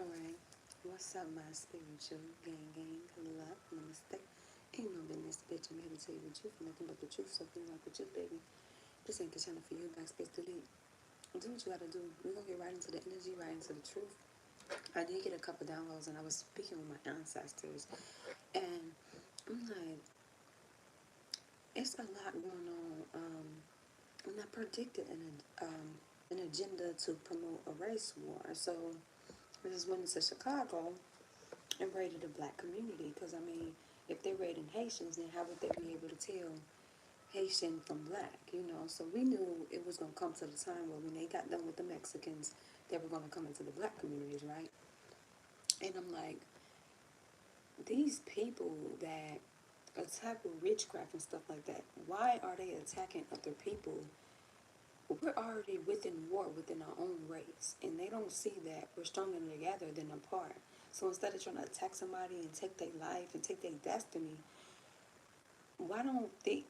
Alright, what's up, my spiritual gang? Love, namaste. Ain't no business, bitch. I'm here to tell you the truth, nothing but the truth. So if you like the truth, baby, this ain't the channel for you. Backspace delete. Do what you gotta do. We're gonna get right into the energy, right into the truth. I did get a couple downloads, and I was speaking with my ancestors, and I'm like, it's a lot going on. And I predicted an agenda to promote a race war. So I just went into Chicago and raided the black community. Because, I mean, if they're raiding Haitians, then how would they be able to tell Haitian from black, you know? So we knew it was going to come to the time where when they got done with the Mexicans, they were going to come into the black communities, right? And I'm like, these people that attack with witchcraft and stuff like that, why are they attacking other people? We're already within war within our own race, and they don't see that we're stronger together than apart. So instead of trying to attack somebody and take their life and take their destiny, why don't they?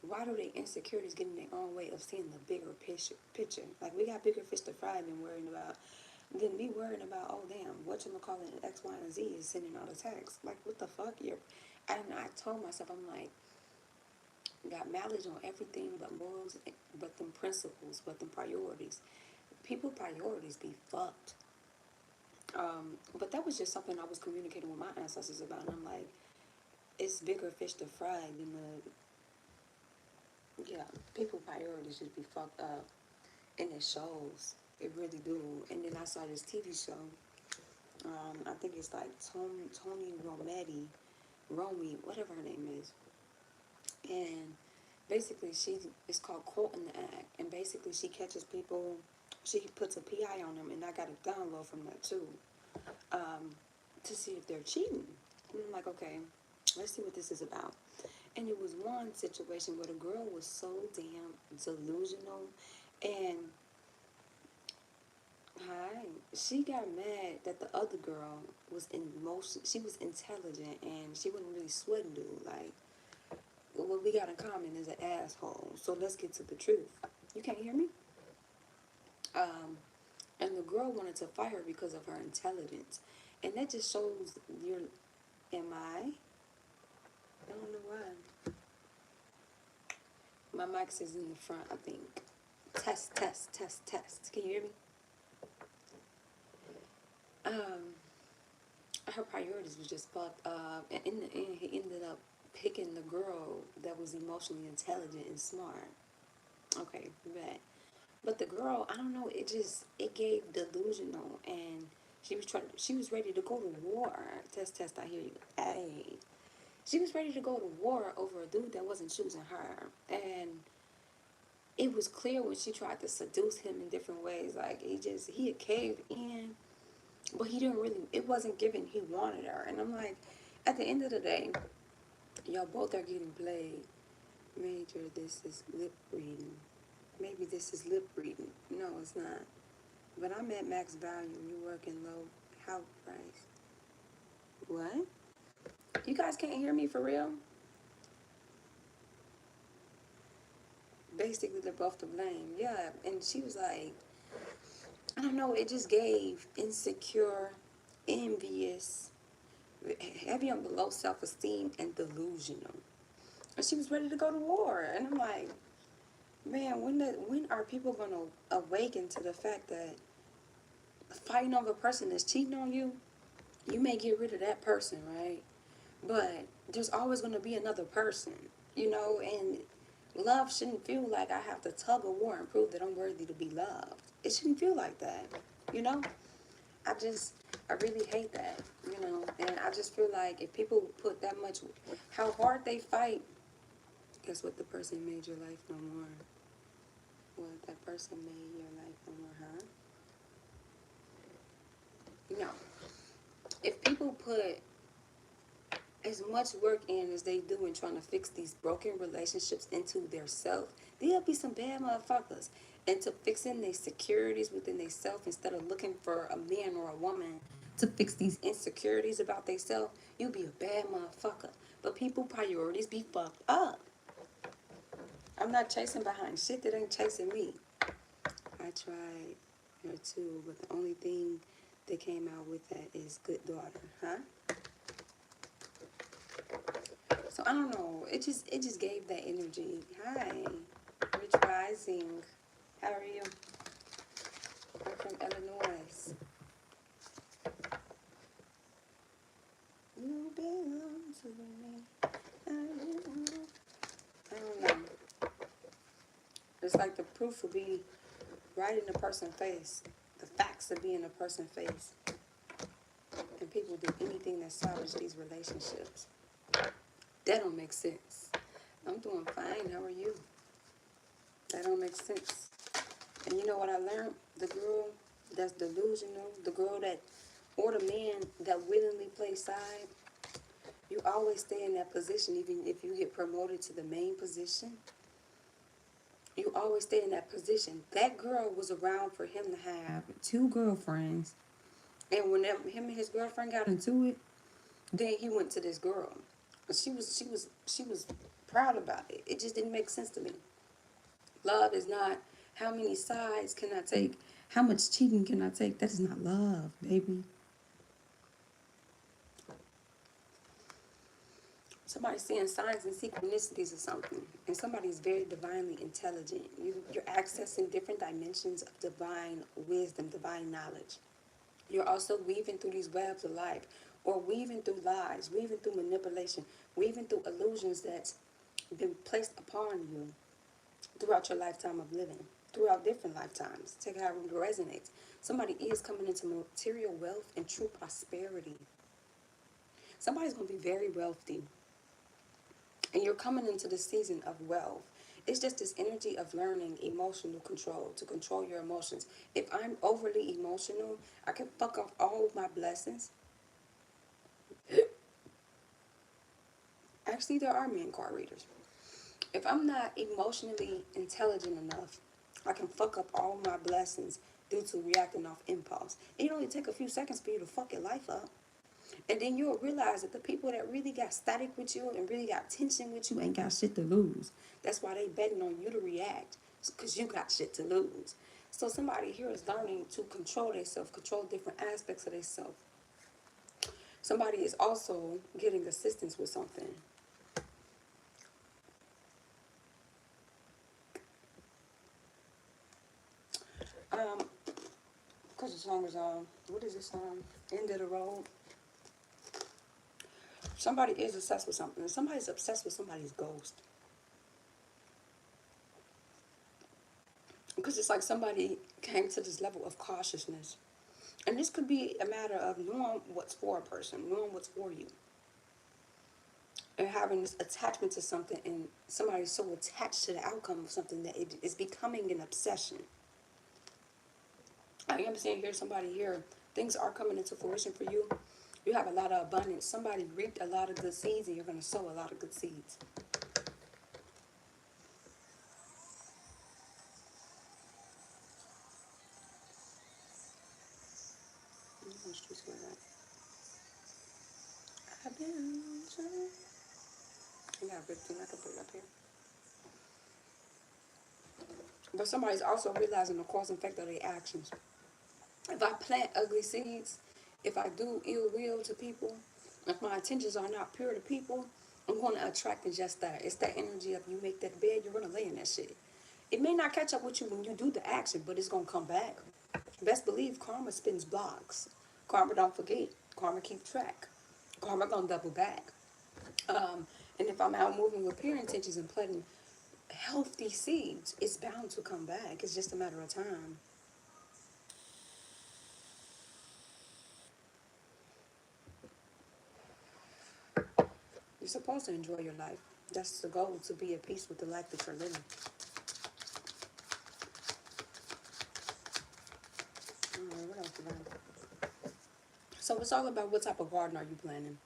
Why do they insecurities get in their own way of seeing the bigger picture? Like, we got bigger fish to fry than worrying about. Than me worrying about, oh damn, what you call it, X, Y, and Z is sending out a text. Like, what the fuck? I told myself, I'm like, got mileage on everything but morals, but them principles, but them priorities. People priorities be fucked. But that was just something I was communicating with my ancestors about, and I'm like, it's bigger fish to fry than yeah, people priorities just be fucked up, and it shows. It really do. And then I saw this TV show. I think it's like Tony Romy, whatever her name is, and basically it's called Caught in the Act, and basically she catches people, she puts a PI on them, and I got a download from that too, to see if they're cheating. And I'm like, okay, let's see what this is about. And it was one situation where the girl was so damn delusional, and she got mad that the other girl was in motion. She was intelligent, and she wasn't really sweating dude. Like, what we got in common is an asshole. So let's get to the truth. You can't hear me? Um, and the girl wanted to fight her because of her intelligence. And that just shows your, am I? I don't know why. My mic is in the front, I think. Test, test, test, test. Can you hear me? Um, her priorities was just fucked up. And in the end, he ended up picking the girl that was emotionally intelligent and smart. Okay, bet. But the girl, I don't know, it gave delusional, and she was ready to go to war. Test, test, I hear you. Hey. She was ready to go to war over a dude that wasn't choosing her. And it was clear when she tried to seduce him in different ways. Like, he had caved in, but he didn't really, it wasn't given he wanted her. And I'm like, at the end of the day, y'all both are getting played. Major, this is lip reading. Maybe this is lip reading. No, it's not. But I'm at max value. You're working low house price. What? You guys can't hear me for real? Basically, they're both to blame. Yeah. And she was like, I don't know, it just gave insecure, envious, heavy on the low self-esteem, and delusional. And she was ready to go to war. And I'm like, man, when are people going to awaken to the fact that fighting over a person that's cheating on you, you may get rid of that person, right? But there's always going to be another person, you know, and love shouldn't feel like I have to tug of war and prove that I'm worthy to be loved. It shouldn't feel like that, you know? I just, I really hate that, you know? And I just feel like if people put that much, how hard they fight, guess what? The person made your life no more. What? That person made your life no more, huh? You know, if people put as much work in as they do in trying to fix these broken relationships into their self, there'll be some bad motherfuckers. Into fixing their securities within their self instead of looking for a man or a woman to fix these insecurities about their self, you'll be a bad motherfucker. But people priorities be fucked up. I'm not chasing behind shit that ain't chasing me. I tried. here too, but the only thing that came out with that is good daughter, huh? So I don't know. It just gave that energy. Hi, Rich Rising. How are you? I'm from Illinois. You belong to me. I don't know. It's like the proof will be right in the person's face. The facts will be in the person's face. And people do anything that salvage these relationships. That don't make sense. I'm doing fine. How are you? That don't make sense. And you know what I learned? The girl that's delusional, the girl that, or the man that willingly plays side, you always stay in that position even if you get promoted to the main position. You always stay in that position. That girl was around for him to have 2 girlfriends. And when him and his girlfriend got into it, then he went to this girl. But she was proud about it. It just didn't make sense to me. Love is not how many sides can I take, how much cheating can I take. That is not love, baby. Somebody's seeing signs and synchronicities or something, and somebody is very divinely intelligent. You're accessing different dimensions of divine wisdom, divine knowledge. You're also weaving through these webs of life, or weaving through lies, weaving through manipulation, weaving through illusions that's been placed upon you throughout your lifetime of living, throughout different lifetimes. Take how it resonates. Somebody is coming into material wealth and true prosperity. Somebody's going to be very wealthy, and you're coming into the season of wealth. It's just this energy of learning emotional control, to control your emotions. If I'm overly emotional, I can fuck off all of my blessings. Actually, there are men card readers. If I'm not emotionally intelligent enough, I can fuck up all my blessings due to reacting off impulse. It only take a few seconds for you to fuck your life up. And then you'll realize that the people that really got static with you and really got tension with you ain't got shit to lose. That's why they betting on you to react, because you got shit to lose. So somebody here is learning to control themselves, control different aspects of themselves. Somebody is also getting assistance with something. Because the song is what is this song? End of the Road. Somebody is obsessed with something. Somebody's obsessed with somebody's ghost. Because it's like somebody came to this level of cautiousness. And this could be a matter of knowing what's for a person, knowing what's for you. And having this attachment to something, and somebody's so attached to the outcome of something that it is becoming an obsession. I am seeing here somebody here, things are coming into fruition for you. You have a lot of abundance. Somebody reaped a lot of good seeds, and you're going to sow a lot of good seeds. I've been I got a big thing I can put up here. But somebody's also realizing the cause and effect of their actions. If I plant ugly seeds, if I do ill will to people, if my intentions are not pure to people, I'm going to attract just that. It's that energy of you make that bed, you're going to lay in that shit. It may not catch up with you when you do the action, but it's going to come back. Best believe karma spins blocks. Karma don't forget. Karma keep track. Karma going to double back. And if I'm out moving with pure intentions and planting healthy seeds, it's bound to come back. It's just a matter of time. You're supposed to enjoy your life. That's the goal, to be at peace with the life that you're living. Alright, what else do I have? So it's all about what type of garden are you planting.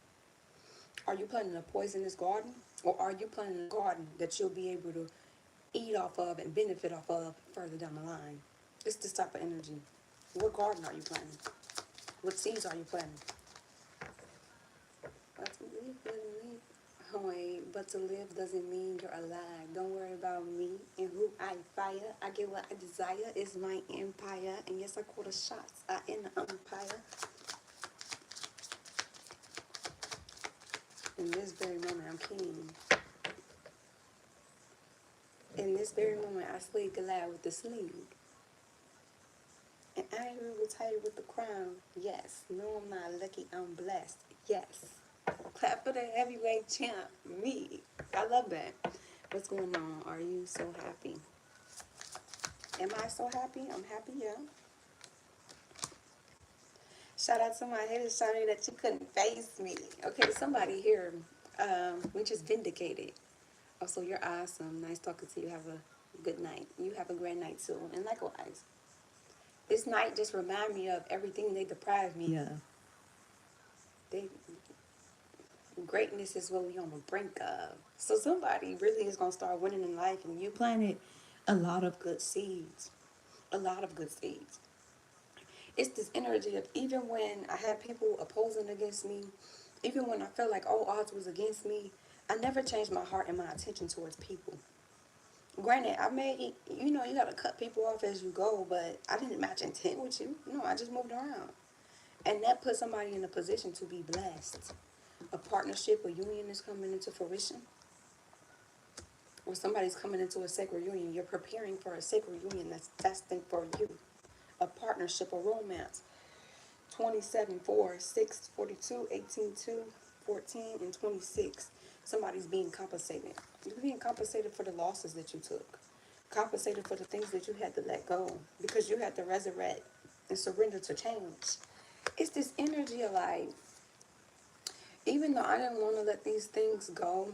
Are you planting a poisonous garden? Or are you planting a garden that you'll be able to eat off of and benefit off of further down the line? It's this type of energy. What garden are you planting? What seeds are you planting? Wait, but to live doesn't mean you're alive. Don't worry about me and who I fire. I get what I desire. It's my empire. And yes, I call the shots. I am the umpire. In this very moment, I'm king. In this very moment, I slay Goliath with the sling. And I ain't retired with the crown. Yes. No, I'm not lucky. I'm blessed. Yes. Clap for the heavyweight champ. Me. I love that. What's going on? Are you so happy? Am I so happy? I'm happy, yeah. Shout out to my haters, sorry that you couldn't face me. Okay, somebody here, we just vindicated. Also, you're awesome. Nice talking to you. Have a good night. You have a great night too. And likewise, this night just remind me of everything they deprived me of. They, greatness is what we on the brink of. So somebody really is gonna start winning in life, and you planted a lot of good seeds. A lot of good seeds. It's this energy of even when I had people opposing against me, even when I felt like all odds was against me, I never changed my heart and my attention towards people. Granted, I made, you gotta cut people off as you go, but I didn't match intent with you. No, I just moved around. And that put somebody in a position to be blessed. A partnership, a union is coming into fruition. Or somebody's coming into a sacred union. You're preparing for a sacred union that's destined for you. A partnership, a romance. 27, 4, 6, 42, 18, 2, 14, and 26. Somebody's being compensated. You're being compensated for the losses that you took. Compensated for the things that you had to let go. Because you had to resurrect and surrender to change. It's this energy of like, even though I didn't want to let these things go,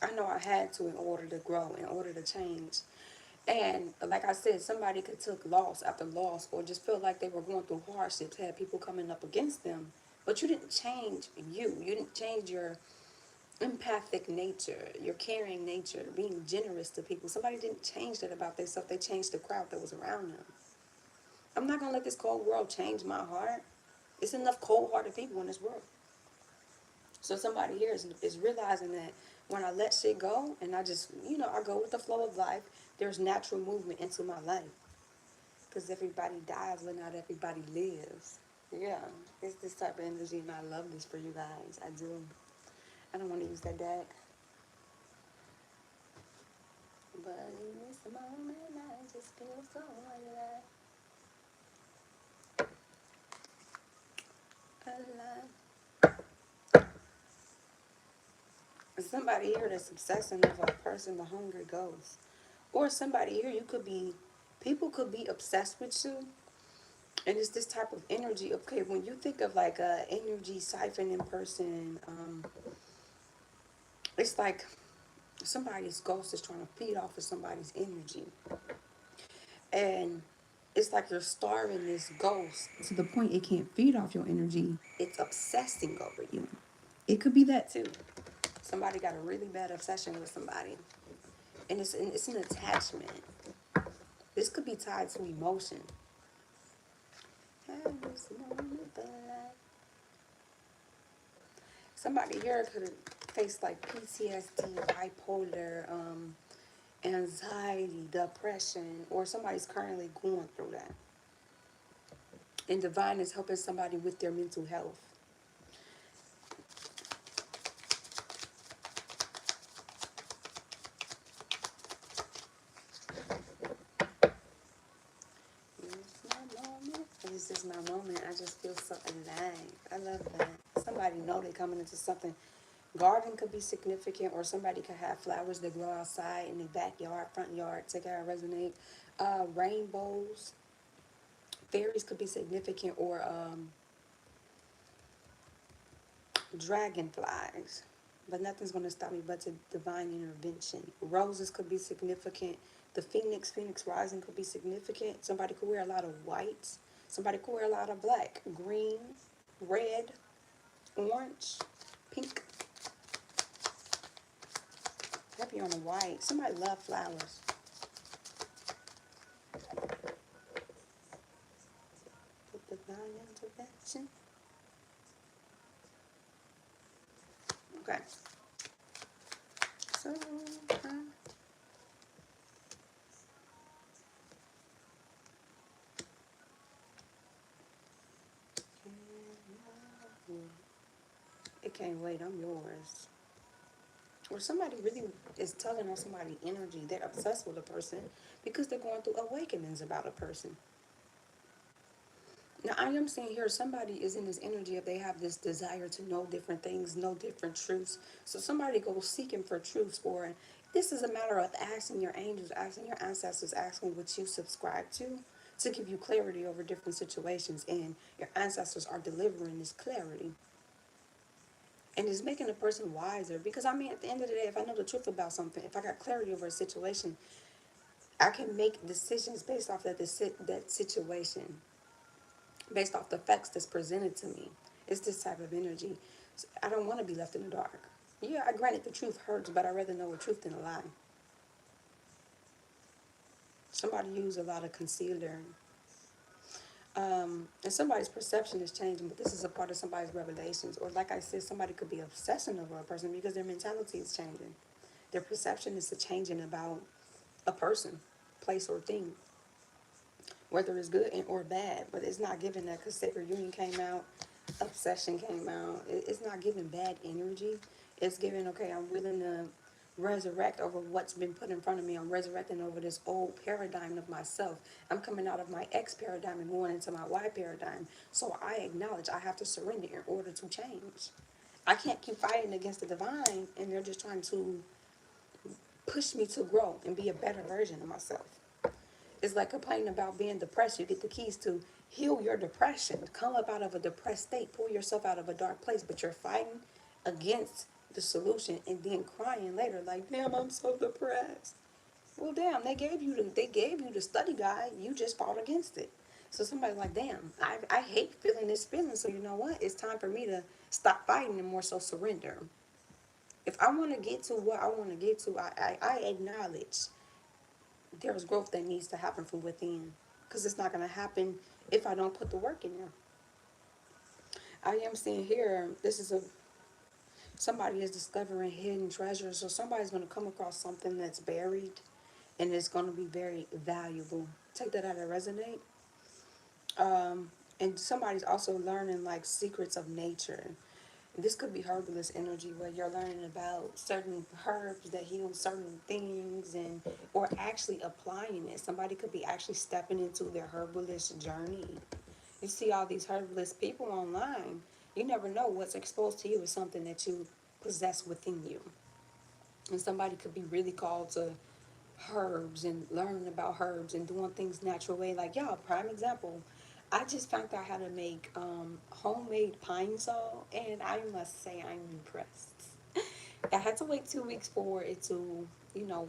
I know I had to in order to grow, in order to change. And like I said, somebody could took loss after loss or just felt like they were going through hardships, had people coming up against them. But you didn't change you. You didn't change your empathic nature, your caring nature, being generous to people. Somebody didn't change that about themselves. They changed the crowd that was around them. I'm not going to let this cold world change my heart. It's enough cold-hearted people in this world. So somebody here is realizing that when I let shit go and I just, I go with the flow of life, there's natural movement into my life. Because everybody dies, but not everybody lives. Yeah, it's this type of energy, and I love this for you guys. I do. I don't want to use that deck. But in this moment, I just feel so alive. Alive. Somebody here that's obsessing over a person, the hungry ghost. Or somebody here, people could be obsessed with you. And it's this type of energy. Okay, when you think of like a energy siphoning person, it's like somebody's ghost is trying to feed off of somebody's energy. And it's like you're starving this ghost to the point it can't feed off your energy. It's obsessing over you. It could be that too. Somebody got a really bad obsession with somebody. And it's an attachment. This could be tied to emotion. Somebody here could have faced like PTSD, bipolar, anxiety, depression, or somebody's currently going through that. And divine is helping somebody with their mental health. This is my moment. I just feel so alive. I love that. Somebody know they're coming into something. Garden could be significant, or somebody could have flowers that grow outside in the backyard, front yard. Take out, resonate. Rainbows. Fairies could be significant, or dragonflies. But nothing's going to stop me but to divine intervention. Roses could be significant. The phoenix rising could be significant. Somebody could wear a lot of white. Somebody could wear a lot of black, green, red, orange, pink. Heavy on the white. Somebody love flowers. The divine intervention. Okay. So, it can't wait. I'm yours. Or somebody really is tugging on somebody's energy. They're obsessed with a person because they're going through awakenings about a person. Now, I am seeing here somebody is in this energy of they have this desire to know different things, know different truths. So somebody goes seeking for truths, or this is a matter of asking your angels, asking your ancestors, asking what you subscribe to give you clarity over different situations. And your ancestors are delivering this clarity. And it's making a person wiser. Because, I mean, at the end of the day, if I know the truth about something, if I got clarity over a situation, I can make decisions based off that situation, based off the facts that's presented to me. It's this type of energy. So I don't want to be left in the dark. Yeah, I granted the truth hurts, but I'd rather know a truth than a lie. Somebody used a lot of concealer. And somebody's perception is changing, but this is a part of somebody's revelations. Or like I said, somebody could be obsessing over a person because their mentality is changing. Their perception is changing about a person, place, or thing, whether it's good or bad. But it's not giving that because Sacred Union came out, Obsession came out. It's not giving bad energy. It's giving, okay, I'm willing to resurrect over what's been put in front of me. I'm resurrecting over this old paradigm of myself. I'm coming out of my X paradigm and going into my Y paradigm. So I acknowledge I have to surrender in order to change. I can't keep fighting against the divine and they're just trying to push me to grow and be a better version of myself. It's like complaining about being depressed. You get the keys to heal your depression. Come up out of a depressed state. Pull yourself out of a dark place. But you're fighting against the solution and then crying later like, damn, I'm so depressed. Well, damn, they gave you the study guide. You just fought against it. So somebody's like, damn, I hate feeling this feeling. So you know what? It's time for me to stop fighting and more so surrender. If I want to get to what I want to get to, I acknowledge there's growth that needs to happen from within, because it's not going to happen if I don't put the work in there. I am seeing here, this is a somebody is discovering hidden treasures, so somebody's going to come across something that's buried and it's going to be very valuable. Take that out of resonate. And somebody's also learning like secrets of nature. This could be herbalist energy where you're learning about certain herbs that heal certain things, and or actually applying it. Somebody could be actually stepping into their herbalist journey. You see all these herbalist people online. You never know what's exposed to you is something that you possess within you. And somebody could be really called to herbs and learning about herbs and doing things natural way. Like, y'all, prime example. I just found out how to make homemade pine sol, and I must say I'm impressed. I had to wait 2 weeks for it to,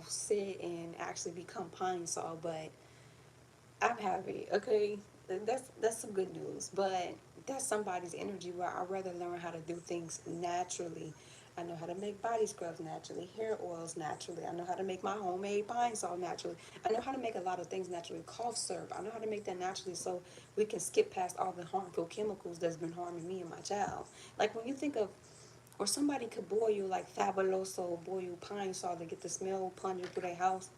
sit and actually become pine sol, but I'm happy. Okay, that's some good news. But that's somebody's energy where I'd rather learn how to do things naturally. I know how to make body scrubs naturally, hair oils naturally. I know how to make my homemade pine salt naturally. I know how to make a lot of things naturally. Cough syrup, I know how to make that naturally so we can skip past all the harmful chemicals that's been harming me and my child. Like when you think of, or somebody could boil like Fabuloso, boil pine salt to get the smell plunging through their house.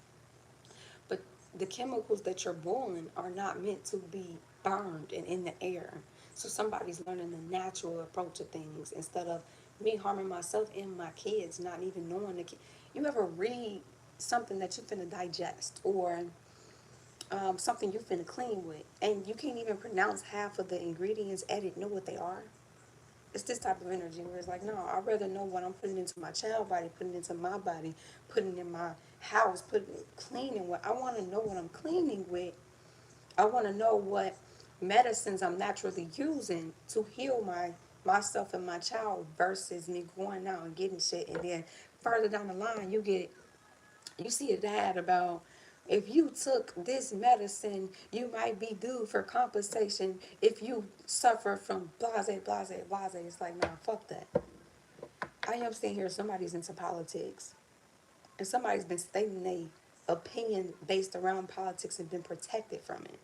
But the chemicals that you're boiling are not meant to be burned and in the air. So somebody's learning the natural approach to things instead of me harming myself and my kids, not even knowing the kid. You ever read something that you finna digest, or something you finna clean with, and you can't even pronounce half of the ingredients, edit, know what they are? It's this type of energy where it's like, no, I'd rather know what I'm putting into my child body, putting into my body, putting in my house, cleaning what I want to know what I'm cleaning with. I want to know what medicines I'm naturally using to heal myself and my child versus me going out and getting shit, and then further down the line you see a dad about, if you took this medicine, you might be due for compensation if you suffer from blase, blase, blase. It's like, nah, fuck that. I am sitting here, somebody's into politics, and somebody's been stating a opinion based around politics and been protected from it.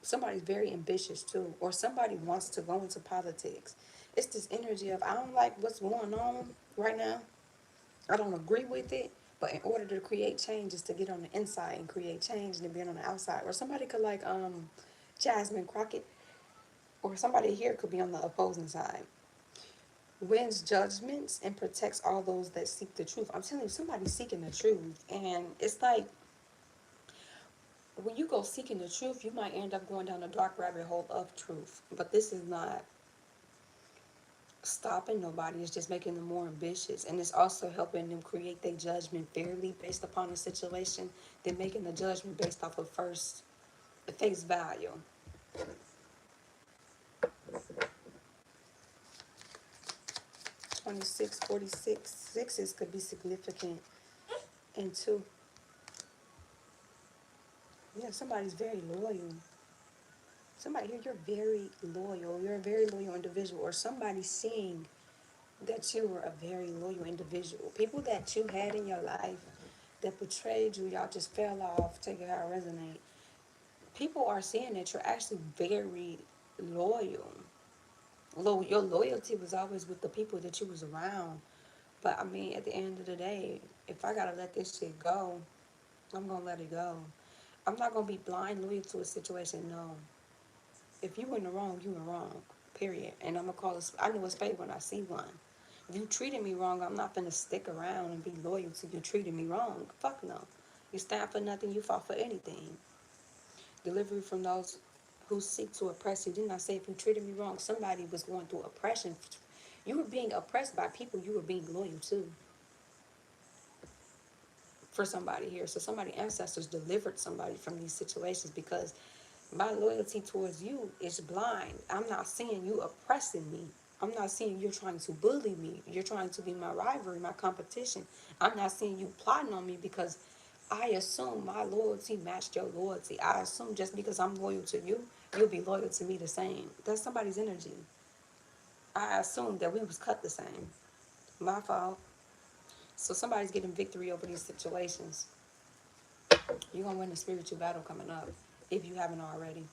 Somebody's very ambitious too, or somebody wants to go into politics. It's this energy of, I don't like what's going on right now. I don't agree with it. But in order to create change is to get on the inside and create change than being on the outside. Or somebody could like Jasmine Crockett, or somebody here could be on the opposing side. Wins judgments and protects all those that seek the truth. I'm telling you, somebody's seeking the truth. And it's like when you go seeking the truth, you might end up going down a dark rabbit hole of truth. But this is not stopping nobody, it's just making them more ambitious. And it's also helping them create their judgment fairly based upon the situation than making the judgment based off of first face value. 26, 46, sixes could be significant. And two, yeah, somebody's very loyal. Somebody here, you're very loyal. You're a very loyal individual. Or somebody seeing that you were a very loyal individual. People that you had in your life that betrayed you, y'all just fell off, take it how it resonate. People are seeing that you're actually very loyal. Your loyalty was always with the people that you was around. But I mean, at the end of the day, if I gotta let this shit go, I'm gonna let it go. I'm not gonna be blind loyal to a situation. No, if you were in the wrong, you were wrong. Period. And I'm gonna call it. I know a spade when I see one. If you treated me wrong, I'm not gonna stick around and be loyal to you treating me wrong. Fuck no. You stand for nothing. You fought for anything. Delivery from those who seek to oppress you. Didn't I say if you treated me wrong, somebody was going through oppression? You were being oppressed by people you were being loyal to. For somebody here. So somebody ancestors delivered somebody from these situations because my loyalty towards you is blind. I'm not seeing you oppressing me. I'm not seeing you're trying to bully me. You're trying to be my rivalry, my competition. I'm not seeing you plotting on me because I assume my loyalty matched your loyalty. I assume just because I'm loyal to you, you'll be loyal to me the same. That's somebody's energy. I assumed that we was cut the same. My fault. So somebody's getting victory over these situations. You're going to win the spiritual battle coming up if you haven't already.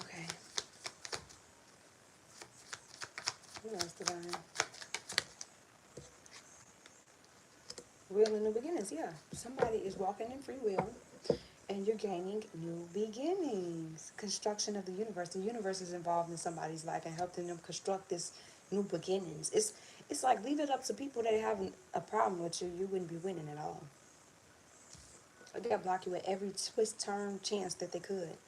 Okay. What else did I? Real and new beginnings, yeah. Somebody is walking in free will and you're gaining new beginnings. Construction of the universe. The universe is involved in somebody's life and helping them construct this new beginnings. It's like leave it up to people that have a problem with you, you wouldn't be winning at all. They'll block you at every twist, turn, chance that they could.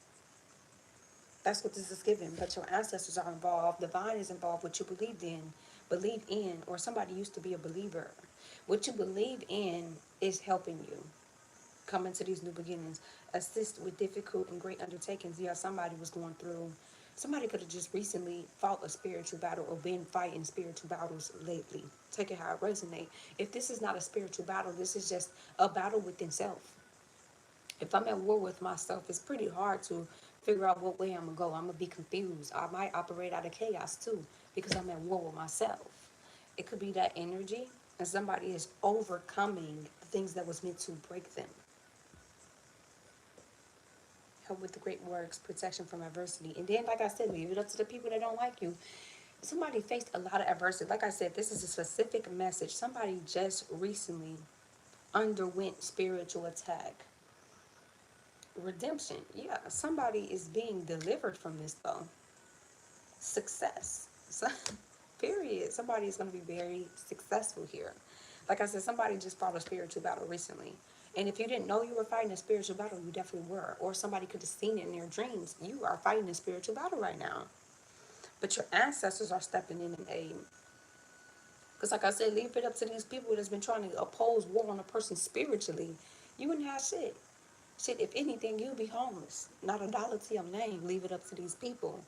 That's what this is giving. But your ancestors are involved. Divine is involved. What you believe in, or somebody used to be a believer. What you believe in is helping you come into these new beginnings. Assist with difficult and great undertakings. Yeah, somebody was going through. Somebody could have just recently fought a spiritual battle or been fighting spiritual battles lately. Take it how it resonates. If this is not a spiritual battle, this is just a battle within self. If I'm at war with myself, it's pretty hard to figure out what way I'm gonna go. I'm gonna be confused. I might operate out of chaos too because I'm at war with myself. It could be that energy, and somebody is overcoming the things that was meant to break them. Help with the great works, protection from adversity, and then, like I said, leave it up to the people that don't like you. Somebody faced a lot of adversity. Like I said, this is a specific message. Somebody just recently underwent spiritual attack. Redemption. Yeah, somebody is being delivered from this though. Success. So, period. Somebody is going to be very successful here. Like I said, somebody just fought a spiritual battle recently. And if you didn't know you were fighting a spiritual battle, you definitely were. Or somebody could have seen it in their dreams. You are fighting a spiritual battle right now. But your ancestors are stepping in and aid. Because like I said, leave it up to these people that's been trying to oppose war on a person spiritually. You wouldn't have shit. Shit, if anything, you'll be homeless. Not a dollar to your name. Leave it up to these people.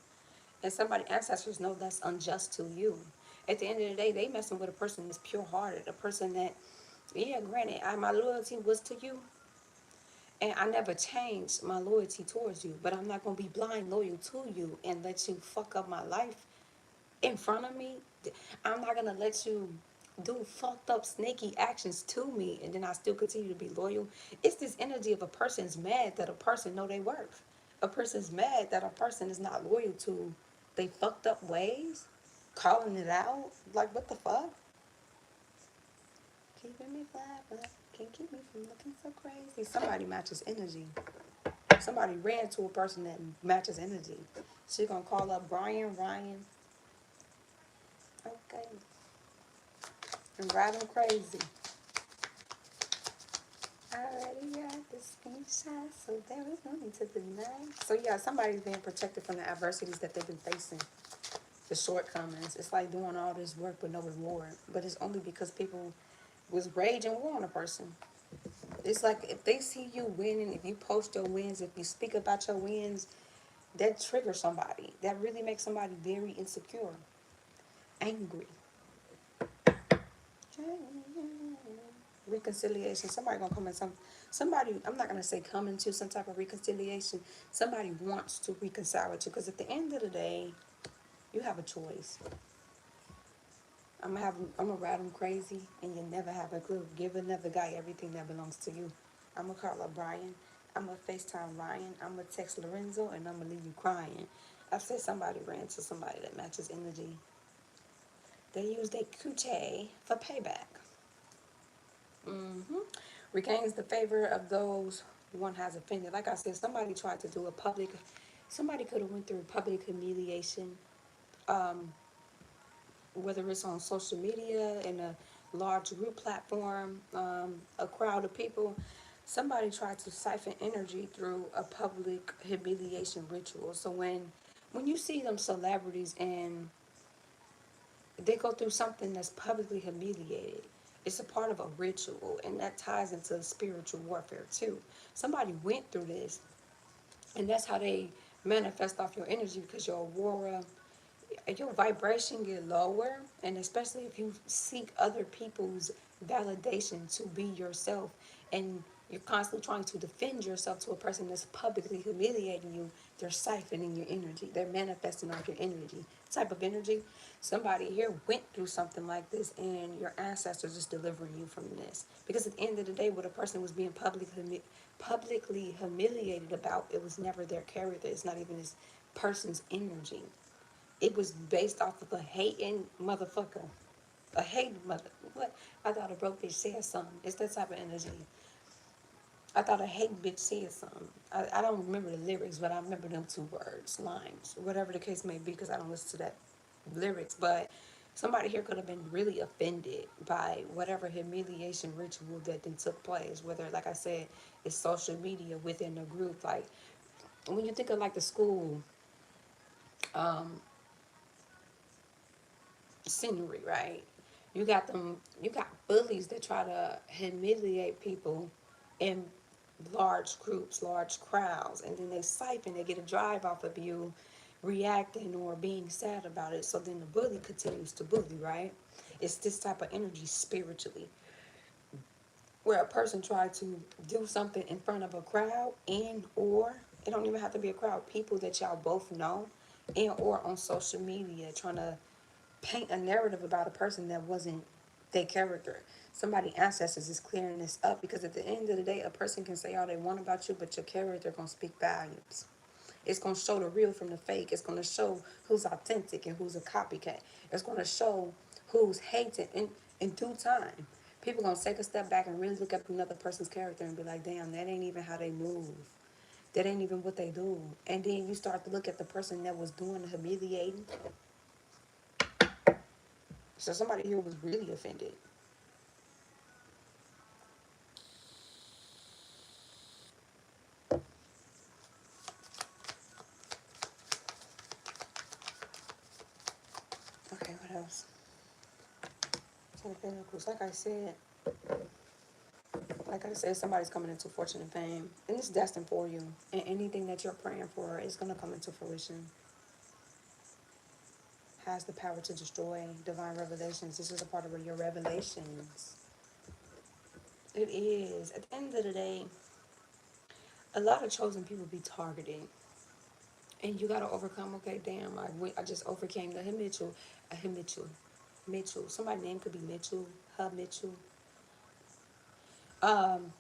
And somebody, ancestors know that's unjust to you. At the end of the day, they messing with a person that's pure-hearted. A person that, yeah, granted, my loyalty was to you. And I never changed my loyalty towards you, but I'm not going to be blind loyal to you and let you fuck up my life in front of me. I'm not going to let you do fucked up snaky actions to me and then I still continue to be loyal. It's this energy of a person's mad that a person know they worth. A person's mad that a person is not loyal to they fucked up ways, calling it out. Like, what the fuck? Keeping me flat, but can't keep me from looking so crazy. Somebody matches energy. Somebody ran to a person that matches energy. She gonna call up Brian, Ryan, okay, and ride him crazy. I already got the screenshot, so there is no need to deny. So yeah, somebody's being protected from the adversities that they've been facing, the shortcomings. It's like doing all this work with no reward, but it's only because people was raging war on a person. It's like if they see you winning, if you post your wins, if you speak about your wins, that triggers somebody. That really makes somebody very insecure, angry. Reconciliation. Somebody gonna come in somebody, I'm not gonna say come into some type of reconciliation. Somebody wants to reconcile with you because at the end of the day, you have a choice. I'm gonna ride them crazy and you never have a clue. Give another guy everything that belongs to you. I'm gonna call up Brian. I'm gonna FaceTime Ryan. I'm gonna text Lorenzo and I'm gonna leave you crying. I said somebody ran to somebody that matches energy. They use their coochie for payback. Mm-hmm. Regains the favor of those one has offended. Like I said, somebody tried to do a public, somebody could have went through public humiliation, um, whether it's on social media, in a large group platform, a crowd of people. Somebody tried to siphon energy through a public humiliation ritual. So when you see them celebrities and they go through something that's publicly humiliated. It's a part of a ritual, and that ties into spiritual warfare too. Somebody went through this, and that's how they manifest off your energy because your aura, your vibration get lower, and especially if you seek other people's validation to be yourself, and you're constantly trying to defend yourself to a person that's publicly humiliating you, they're siphoning your energy. They're manifesting off your energy. Type of energy. Somebody here went through something like this, and your ancestors is delivering you from this. Because at the end of the day, what a person was being publicly humiliated about, it was never their character. It's not even this person's energy. It was based off of a hating motherfucker. A hating mother. What? I thought a broke bitch said something. It's that type of energy. I thought a hating bitch said something. I don't remember the lyrics, but I remember them two words, lines, whatever the case may be, because I don't listen to that lyrics. But somebody here could have been really offended by whatever humiliation ritual that then took place. Whether, like I said, it's social media within a group. Like when you think of like the school um, scenery, right? You got bullies that try to humiliate people in large groups, large crowds, and then they siphon, they get a drive off of you reacting or being sad about it. So then the bully continues to bully, right? It's this type of energy spiritually where a person tried to do something in front of a crowd and or it don't even have to be a crowd, people that y'all both know and or on social media trying to paint a narrative about a person that wasn't their character. Somebody ancestors is clearing this up because at the end of the day, a person can say all they want about you, but your character gonna speak volumes. It's gonna show the real from the fake. It's gonna show who's authentic and who's a copycat. It's gonna show who's hated in due time. People gonna take a step back and really look at another person's character and be like, damn, that ain't even how they move. That ain't even what they do. And then you start to look at the person that was doing the humiliating. So somebody here was really offended. Okay, what else? Ten of Pentacles. Like I said, somebody's coming into fortune and fame, and it's destined for you. And anything that you're praying for is gonna come into fruition. Has the power to destroy divine revelations. This is a part of your revelations. It is. At the end of the day, A lot of chosen people be targeted, and you gotta overcome. Okay, damn, I just overcame the Mitchell. Somebody's name could be Mitchell, Hub Mitchell. Um,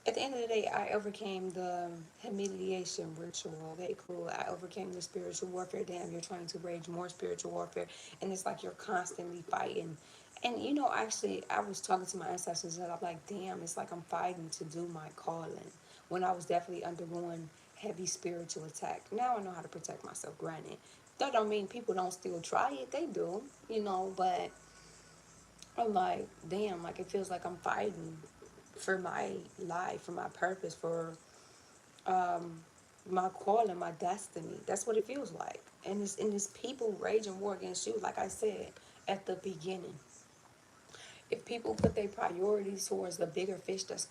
at the end of the day, I overcame the humiliation ritual. Okay, cool. I overcame the spiritual warfare. Damn, you're trying to wage more spiritual warfare, and it's like you're constantly fighting. And you know, actually, I was talking to my ancestors, and I'm like, damn, it's like I'm fighting to do my calling. When I was definitely undergoing heavy spiritual attack. Now I know how to protect myself. Granted, that don't mean people don't still try it. They do, you know, but I'm like, damn, like it feels like I'm fighting for my life, for my purpose, for um, my calling, my destiny. That's what it feels like. And it's people raging war against you, like I said at the beginning. If people put their priorities towards the bigger fish that's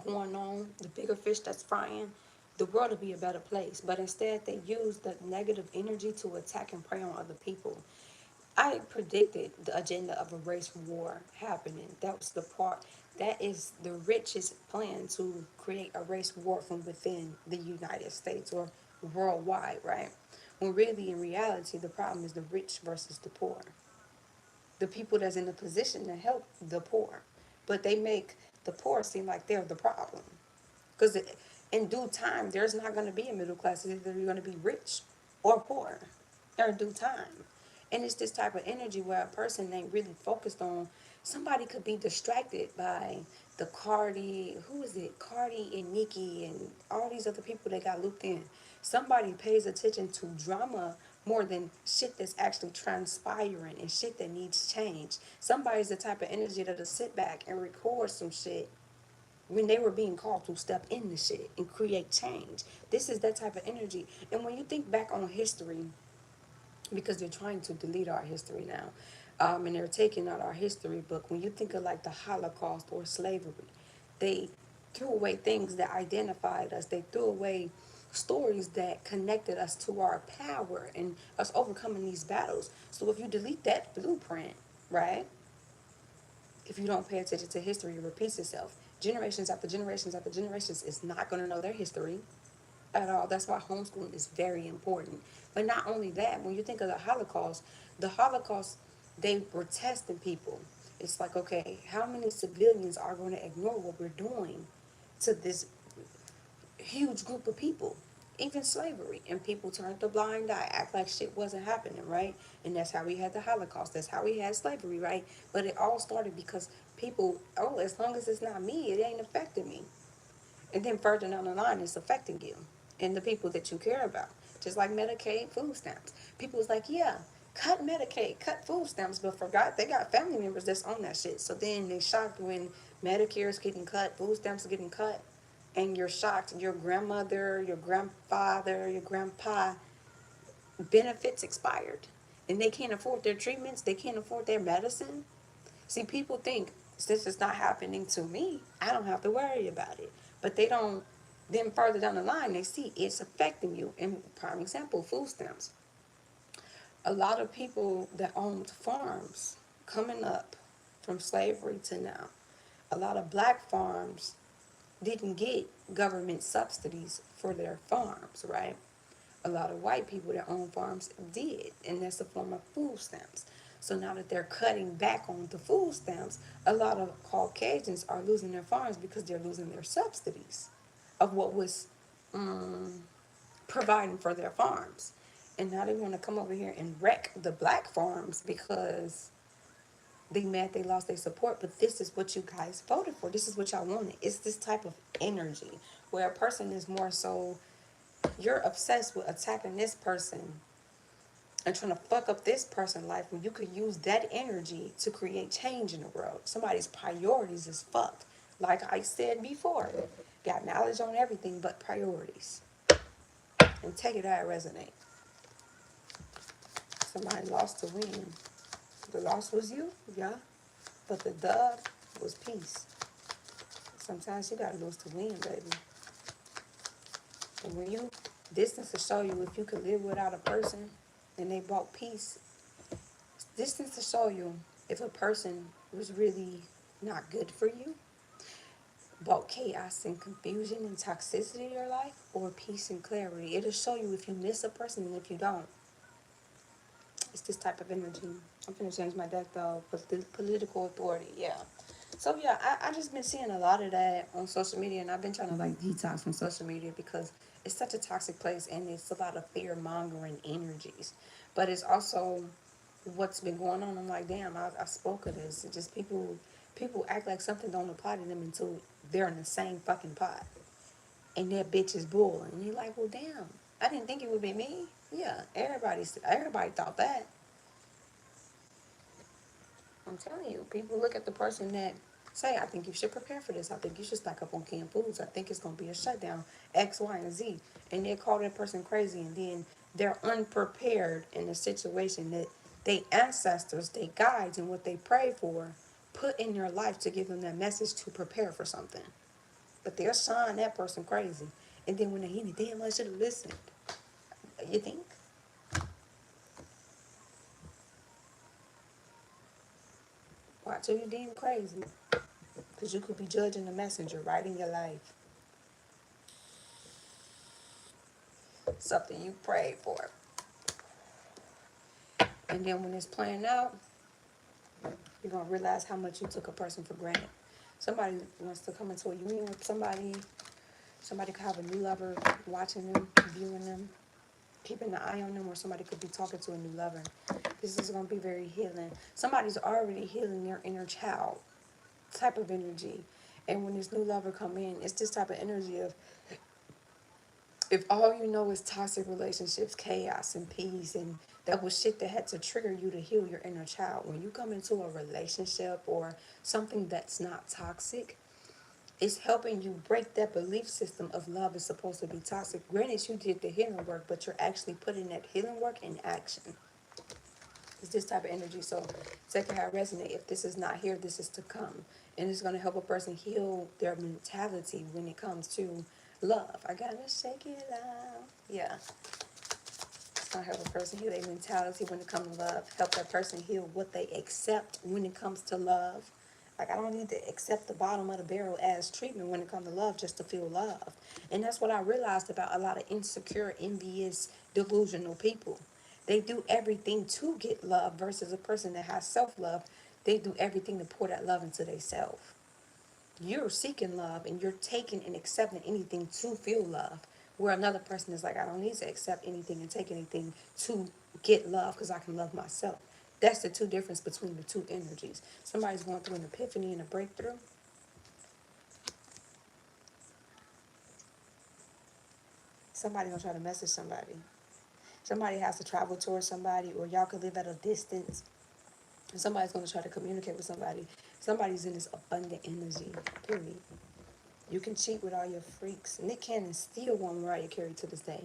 going on, the bigger fish that's frying, the world will be a better place. But instead, they use the negative energy to attack and prey on other people. I predicted the agenda of a race war happening. That was the part. That is the richest plan to create a race war from within the United States or worldwide, right? When really, in reality, the problem is the rich versus the poor. The people that's in the position to help the poor. But they make the poor seem like they're the problem. Because in due time, there's not going to be a middle class. It's either you're going to be rich or poor in due time. And it's this type of energy where a person ain't really focused on. Somebody could be distracted by the Cardi, who is it? Cardi and Nicki and all these other people that got looped in. Somebody pays attention to drama more than shit that's actually transpiring and shit that needs change. Somebody's the type of energy that'll sit back and record some shit when they were being called to step in the shit and create change. This is that type of energy. And when you think back on history, because they're trying to delete our history now, and they're taking out our history book, when you think of like the Holocaust or slavery, they threw away things that identified us. They threw away stories that connected us to our power and us overcoming these battles. So if you delete that blueprint, right? If you don't pay attention to history, it repeats itself. Generations after generations after generations is not going to know their history at all. That's why homeschooling is very important. But not only that, when you think of the Holocaust, they were testing people. It's like, okay, how many civilians are going to ignore what we're doing to this huge group of people? Even slavery, and people turned a blind eye, act like shit wasn't happening, right? And that's how we had the Holocaust. That's how we had slavery, right? But it all started because people, oh, as long as it's not me, it ain't affecting me. And then further down the line, it's affecting you and the people that you care about. Just like Medicaid, food stamps. People was like, yeah, cut Medicaid, cut food stamps, but forgot they got family members that's on that shit. So then they shocked when Medicare is getting cut, food stamps are getting cut, and you're shocked your grandmother, your grandfather, your grandpa benefits expired. And they can't afford their treatments, they can't afford their medicine. See, people think since it's not happening to me, I don't have to worry about it. But they don't. Then further down the line, they see it's affecting you. And prime example, food stamps. A lot of people that owned farms coming up from slavery to now, a lot of black farms didn't get government subsidies for their farms, right? A lot of white people that own farms did, and that's a form of food stamps. So now that they're cutting back on the food stamps, a lot of Caucasians are losing their farms because they're losing their subsidies of what was um, providing for their farms. And now they want to come over here and wreck the black farms because they mad they lost their support. But this is what you guys voted for. This is what y'all wanted. It's this type of energy where a person is more so you're obsessed with attacking this person and trying to fuck up this person's life when you could use that energy to create change in the world. Somebody's priorities is fucked. Like I said before, got knowledge on everything but priorities. And take it how it resonate. Somebody lost to win. The loss was you, yeah. But the dub was peace. Sometimes you gotta lose to win, baby. And when you distance to show you if you could live without a person and they brought peace, distance to show you if a person was really not good for you. about chaos and confusion and toxicity in your life or peace and clarity. It'll show you if you miss a person and if you don't. It's this type of energy. I'm gonna change my deck though. Political authority, yeah. So yeah, I just been seeing a lot of that on social media, and I've been trying to like detox from social media because it's such a toxic place and it's a lot of fear mongering energies. But it's also what's been going on. I'm like, damn, I spoke of this. It's just people act like something don't apply to them until they're in the same fucking pot and that bitch is boiling. And you're like, well, damn, I didn't think it would be me. Yeah, everybody thought that. I'm telling you, people look at the person that say, I think you should prepare for this. I think you should stock up on canned foods. I think it's going to be a shutdown, X, Y, and Z. And they call that person crazy. And then they're unprepared in a situation that they ancestors, they guides, and what they pray for put in your life to give them that message to prepare for something. But they're showing that person crazy. And then when they hear it, damn, I should have listened. You think? Watch who you deem crazy. Because you could be judging the messenger right in your life. Something you prayed for. And then when it's playing out, you're going to realize how much you took a person for granted. Somebody wants to come into a union with somebody. Somebody could have a new lover watching them, viewing them, keeping an eye on them, or somebody could be talking to a new lover. This is going to be very healing. Somebody's already healing their inner child type of energy. And when this new lover come in, it's this type of energy of if all you know is toxic relationships, chaos and peace, and that was shit that had to trigger you to heal your inner child. When you come into a relationship or something that's not toxic, it's helping you break that belief system of love is supposed to be toxic. Granted, you did the healing work, but you're actually putting that healing work in action. It's this type of energy. So take it how it resonates. If this is not here, this is to come. And it's going to help a person heal their mentality when it comes to love. I gotta shake it out. Yeah. It's going to help a person heal their mentality when it comes to love. Help that person heal what they accept when it comes to love. Like, I don't need to accept the bottom of the barrel as treatment when it comes to love just to feel loved. And that's what I realized about a lot of insecure, envious, delusional people. They do everything to get love versus a person that has self-love. They do everything to pour that love into themselves. You're seeking love and you're taking and accepting anything to feel love. Where another person is like, I don't need to accept anything and take anything to get love because I can love myself. That's the two difference between the two energies. Somebody's going through an epiphany and a breakthrough. Somebody gonna try to message somebody. Somebody has to travel towards somebody, or y'all could live at a distance. And somebody's gonna try to communicate with somebody. Somebody's in this abundant energy. Period. You can cheat with all your freaks. Nick Cannon still won Mariah Carey to this day.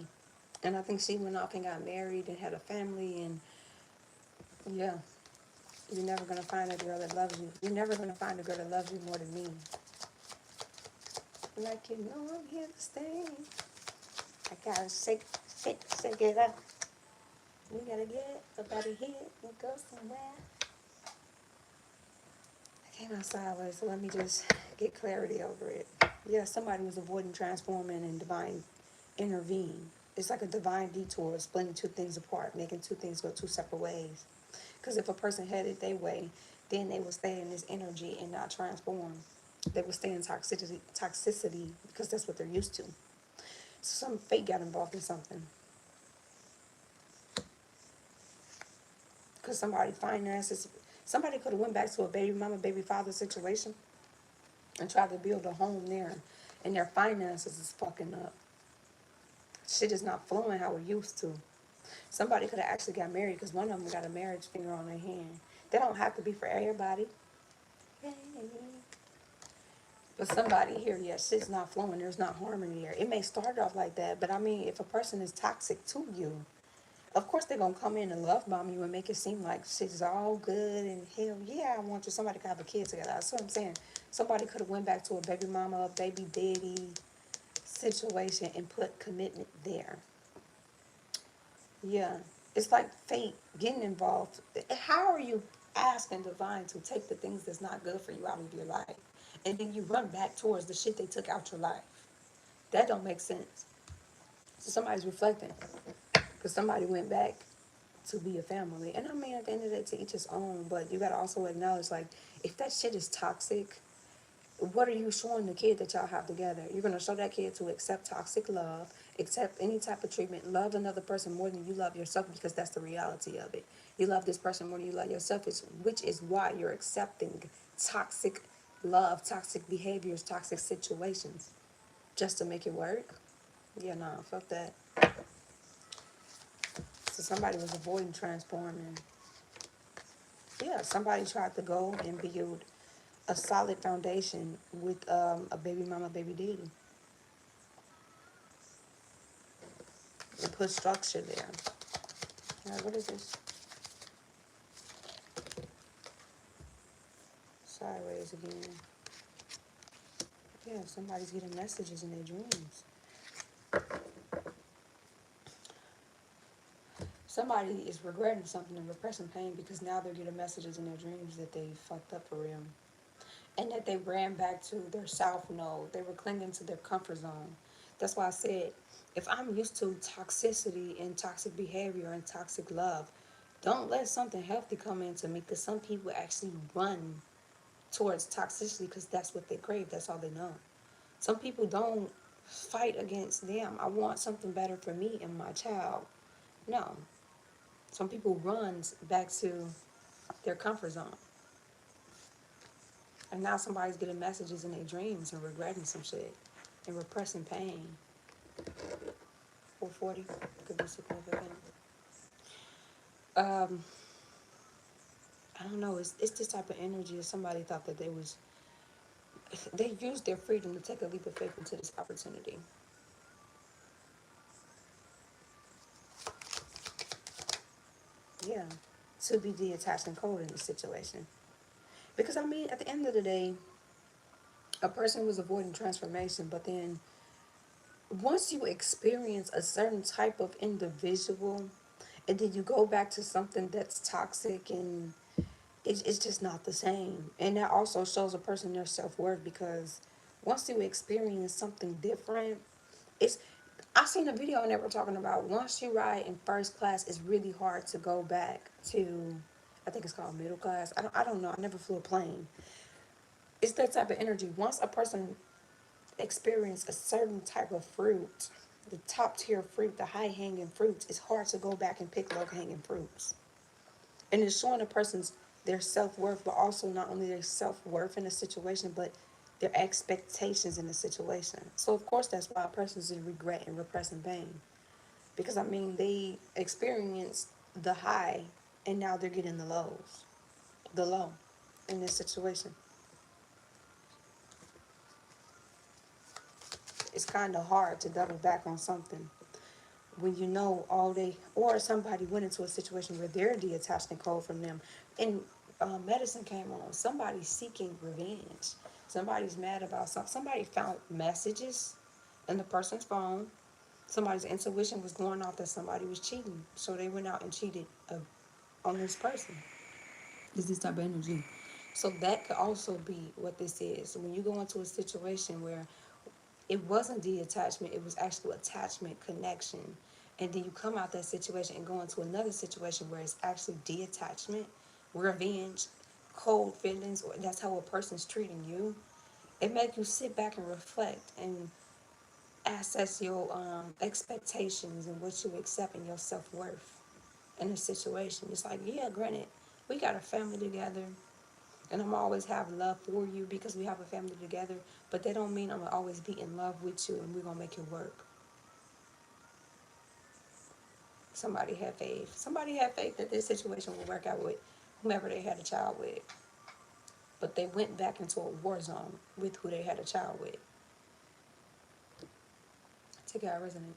And I think she went off and got married and had a family. And yeah, you're never going to find a girl that loves you. You're never going to find a girl that loves you more than me. Like, you know, I'm here to stay. I got to shake it up. We got to get up out of here and go somewhere. I came out sideways, so let me just get clarity over it. Yeah, somebody was avoiding transforming and divine intervene. It's like a divine detour, splitting two things apart, making two things go two separate ways. Because if a person headed their way, then they would stay in this energy and not transform. They would stay in toxicity because that's what they're used to. So some fate got involved in something. Because somebody finances, somebody could have went back to a baby mama, baby father situation and tried to build a home there, and their finances is fucking up. Shit is not flowing how it used to. Somebody could have actually got married because one of them got a marriage finger on their hand. They don't have to be for everybody. But somebody here, yes, shit's not flowing. There's not harmony there. It may start off like that, but I mean, if a person is toxic to you, of course they're gonna come in and love bomb you and make it seem like shit's all good and hell yeah, I want you. Somebody could have a kid together. That's what I'm saying. Somebody could have went back to a baby mama, baby daddy situation and put commitment there. Yeah, it's like fate getting involved. How are you? asking divine to take the things that's not good for you out of your life. And then you run back towards the shit they took out your life. That don't make sense. So somebody's reflecting. Because somebody went back to be a family. And I mean, at the end of the day, to each his own. But you got to also acknowledge, like, if that shit is toxic, what are you showing the kid that y'all have together? You're going to show that kid to accept toxic love, accept any type of treatment, love another person more than you love yourself, because that's the reality of it. You love this person more than you love yourself, which is why you're accepting toxic love, toxic behaviors, toxic situations just to make it work. Yeah, no, fuck that. So somebody was avoiding transforming. Yeah, somebody tried to go and build a solid foundation with a baby mama, baby daddy, and put structure there. All right, what is this? Sideways again. Yeah, somebody's getting messages in their dreams. Somebody is regretting something and repressing pain because now they're getting messages in their dreams that they fucked up for real. And that they ran back to their south node. They were clinging to their comfort zone. That's why I said, if I'm used to toxicity and toxic behavior and toxic love, don't let something healthy come into me, because some people actually run towards toxicity because that's what they crave. That's all they know. Some people don't fight against them. I want something better for me and my child. No. Some people run back to their comfort zone. And now somebody's getting messages in their dreams and regretting some shit and repressing pain. 440 could be significant. Um, I don't know. It's this type of energy. If somebody thought that they used their freedom to take a leap of faith into this opportunity. Yeah, to be the attaching code in this situation. Because I mean, at the end of the day, a person was avoiding transformation, but then once you experience a certain type of individual, and then you go back to something that's toxic, and it's just not the same. And that also shows a person their self-worth, because once you experience something different, it's I seen a video and they were talking about, once you ride in first class, it's really hard to go back to, I think it's called middle class. I don't know. I never flew a plane. It's that type of energy. Once a person experience a certain type of fruit, the top tier fruit, the high hanging fruits, it's hard to go back and pick low hanging fruits. And it's showing a person's their self worth, but also not only their self worth in a situation, but their expectations in the situation. So of course that's why a person's in regret and repressing pain. Because I mean they experienced the high and now they're getting the low in this situation. It's kind of hard to double back on something when you know all they, or somebody went into a situation where they're detaching cold from them. And medicine came on. Somebody's seeking revenge. Somebody's mad about something. Somebody found messages in the person's phone. Somebody's intuition was going off that somebody was cheating. So they went out and cheated on this person. Is this type of energy. So that could also be what this is. When you go into a situation where it wasn't detachment, it was actual attachment, connection. And then you come out that situation and go into another situation where it's actually detachment, revenge, cold feelings, or that's how a person's treating you. It makes you sit back and reflect and assess your expectations and what you accept in your self-worth in a situation. It's like, yeah, granted, we got a family together, and I'm always have love for you because we have a family together, but that don't mean I'm gonna always be in love with you and we're gonna make it work. Somebody had faith. Somebody had faith that this situation would work out with whomever they had a child with. But they went back into a war zone with who they had a child with. Take out resonant.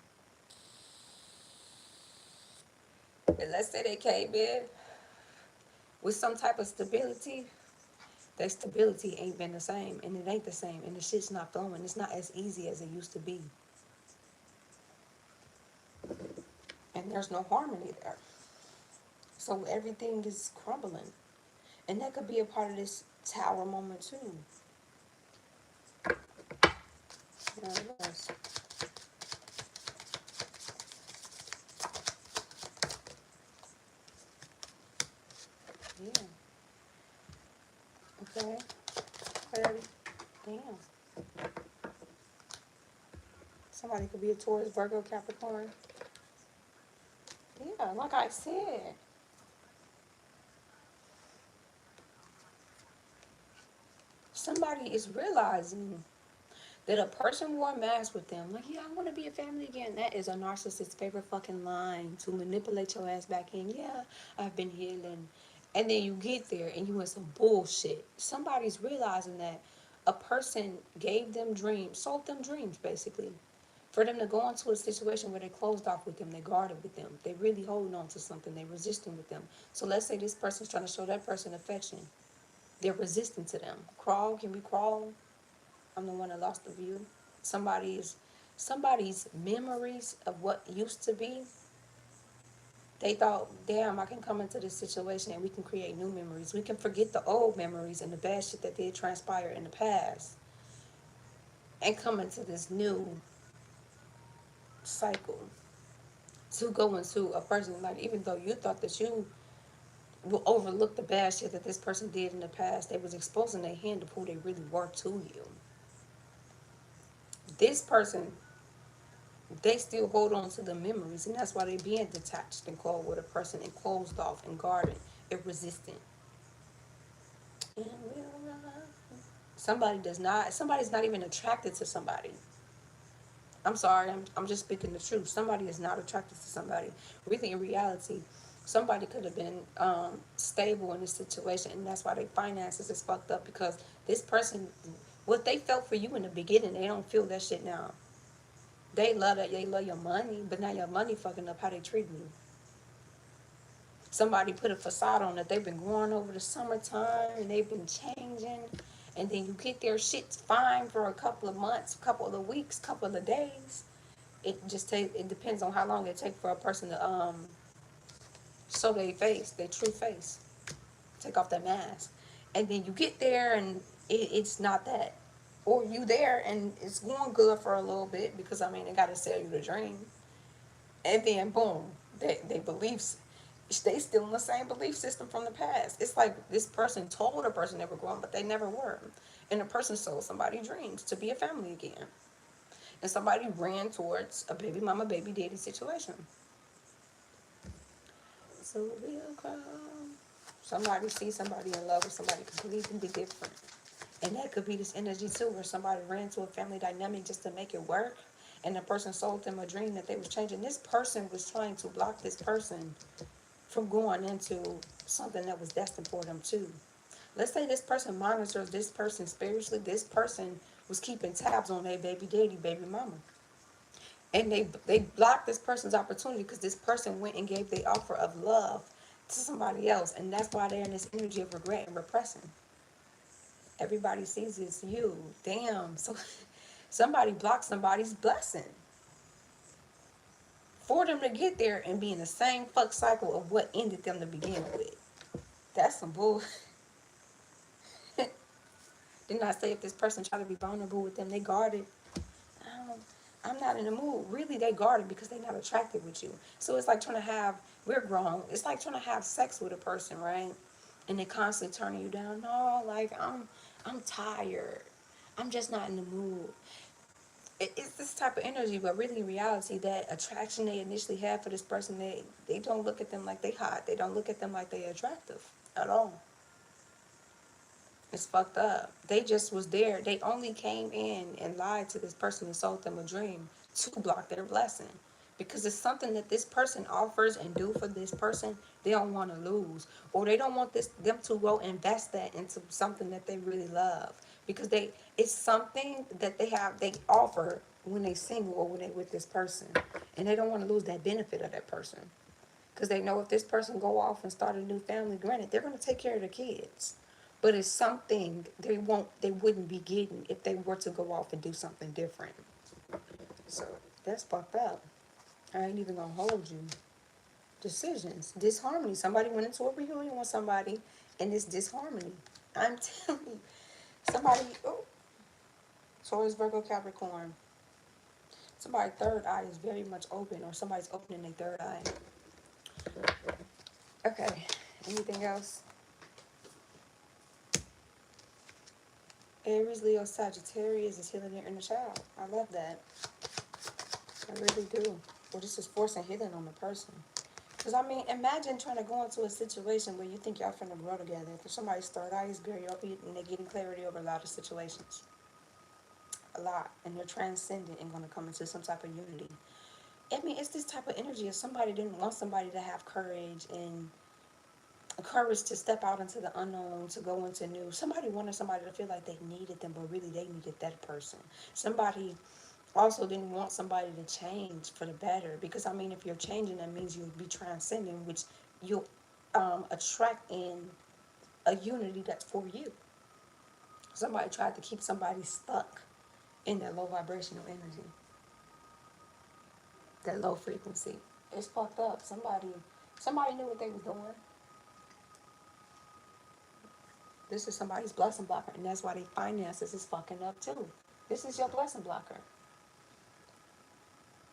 And let's say they came in with some type of stability. That stability ain't been the same, and it ain't the same, and the shit's not flowing. It's not as easy as it used to be. And there's no harmony there. So everything is crumbling. And that could be a part of this tower moment too. Yeah, yes. Yeah. Okay. Clarity. Damn. Somebody could be a Taurus, Virgo, Capricorn. Yeah, like I said. Somebody is realizing that a person wore a mask with them. Like, yeah, I want to be a family again. That is a narcissist's favorite fucking line to manipulate your ass back in. Yeah, I've been healing. And then you get there and you in some bullshit. Somebody's realizing that a person gave them dreams, sold them dreams, basically. For them to go into a situation where they closed off with them, they guarded with them, they really holding on to something, they resisting with them. So let's say this person's trying to show that person affection. They're resistant to them. Crawl, can we crawl? I'm the one that lost the view. Somebody's somebody's memories of what used to be, they thought, damn, I can come into this situation and we can create new memories. We can forget the old memories and the bad shit that did transpire in the past and come into this new cycle to go into a person, like, even though you thought that you will overlook the bad shit that this person did in the past, they was exposing their hand of who they really were to you. This person, they still hold on to the memories, and that's why they being detached and cold with a person and closed off and guarded and resistant. And somebody's not even attracted to somebody. I'm sorry, I'm just speaking the truth. Somebody is not attracted to somebody. Really, in reality, somebody could have been stable in this situation, and that's why their finances is fucked up, because this person, what they felt for you in the beginning, they don't feel that shit now. They love that, they love your money, but now your money fucking up how they treat you. Somebody put a facade on that they've been growing over the summertime and they've been changing, and then you get their shit's fine for a couple of months, couple of weeks, couple of days. It depends on how long it takes for a person to show their face, their true face, take off that mask, and then you get there and it's not that, or you there and it's going good for a little bit, because I mean they got to sell you the dream, and then boom, they beliefs, they still in the same belief system from the past. It's like this person told a person they were growing, but they never were, and the person sold somebody dreams to be a family again, and somebody ran towards a baby mama, baby daddy situation. So we'll come. Somebody see somebody in love with somebody completely different. And that could be this energy too, where somebody ran to a family dynamic just to make it work. And the person sold them a dream that they was changing. This person was trying to block this person from going into something that was destined for them too. Let's say this person monitors this person spiritually. This person was keeping tabs on their baby daddy, baby mama. And they blocked this person's opportunity because this person went and gave the offer of love to somebody else, and that's why they're in this energy of regret and repressing. Everybody sees it's you. Damn. So somebody blocked somebody's blessing for them to get there and be in the same fuck cycle of what ended them to begin with. That's some bull. Didn't I say if this person try to be vulnerable with them, they guarded? I'm not in the mood. Really, they guarded because they're not attracted with you. So it's like trying to have, we're grown. It's like trying to have sex with a person, right? And they constantly turning you down. No, like I'm tired. I'm just not in the mood. It's this type of energy, but really in reality, that attraction they initially have for this person, they don't look at them like they hot. They don't look at them like they attractive at all. It's fucked up. They just was there. They only came in and lied to this person and sold them a dream to block their blessing. Because it's something that this person offers and do for this person, they don't want to lose. Or they don't want them to go invest that into something that they really love. Because it's something that they offer when they single or when they with this person. And they don't want to lose that benefit of that person. Because they know if this person go off and start a new family, granted, they're going to take care of the kids. But it's something they wouldn't be getting if they were to go off and do something different. So that's fucked up. I ain't even gonna hold you. Decisions, disharmony. Somebody went into a reunion with somebody and it's disharmony. I'm telling you, somebody, oh, Taurus, Virgo, Capricorn, somebody's third eye is very much open, or somebody's opening their third eye. Okay, anything else? Aries, Leo, Sagittarius is healing their inner child. I love that. I really do. Well, this is forcing healing on the person. Because, I mean, imagine trying to go into a situation where you think y'all finna grow together. If somebody's third eye is very open and they're getting clarity over a lot of situations. A lot. And they're transcendent and going to come into some type of unity. I mean, it's this type of energy. If somebody didn't want somebody to have courage to step out into the unknown, to go into new. Somebody wanted somebody to feel like they needed them, but really they needed that person. Somebody also didn't want somebody to change for the better, because I mean, if you're changing, that means you'll be transcending, which you'll attract in a unity that's for you. Somebody tried to keep somebody stuck in that low vibrational energy, that low frequency. It's fucked up. Somebody knew what they was doing. This is somebody's blessing blocker, and that's why their finances is fucking up too. This is your blessing blocker.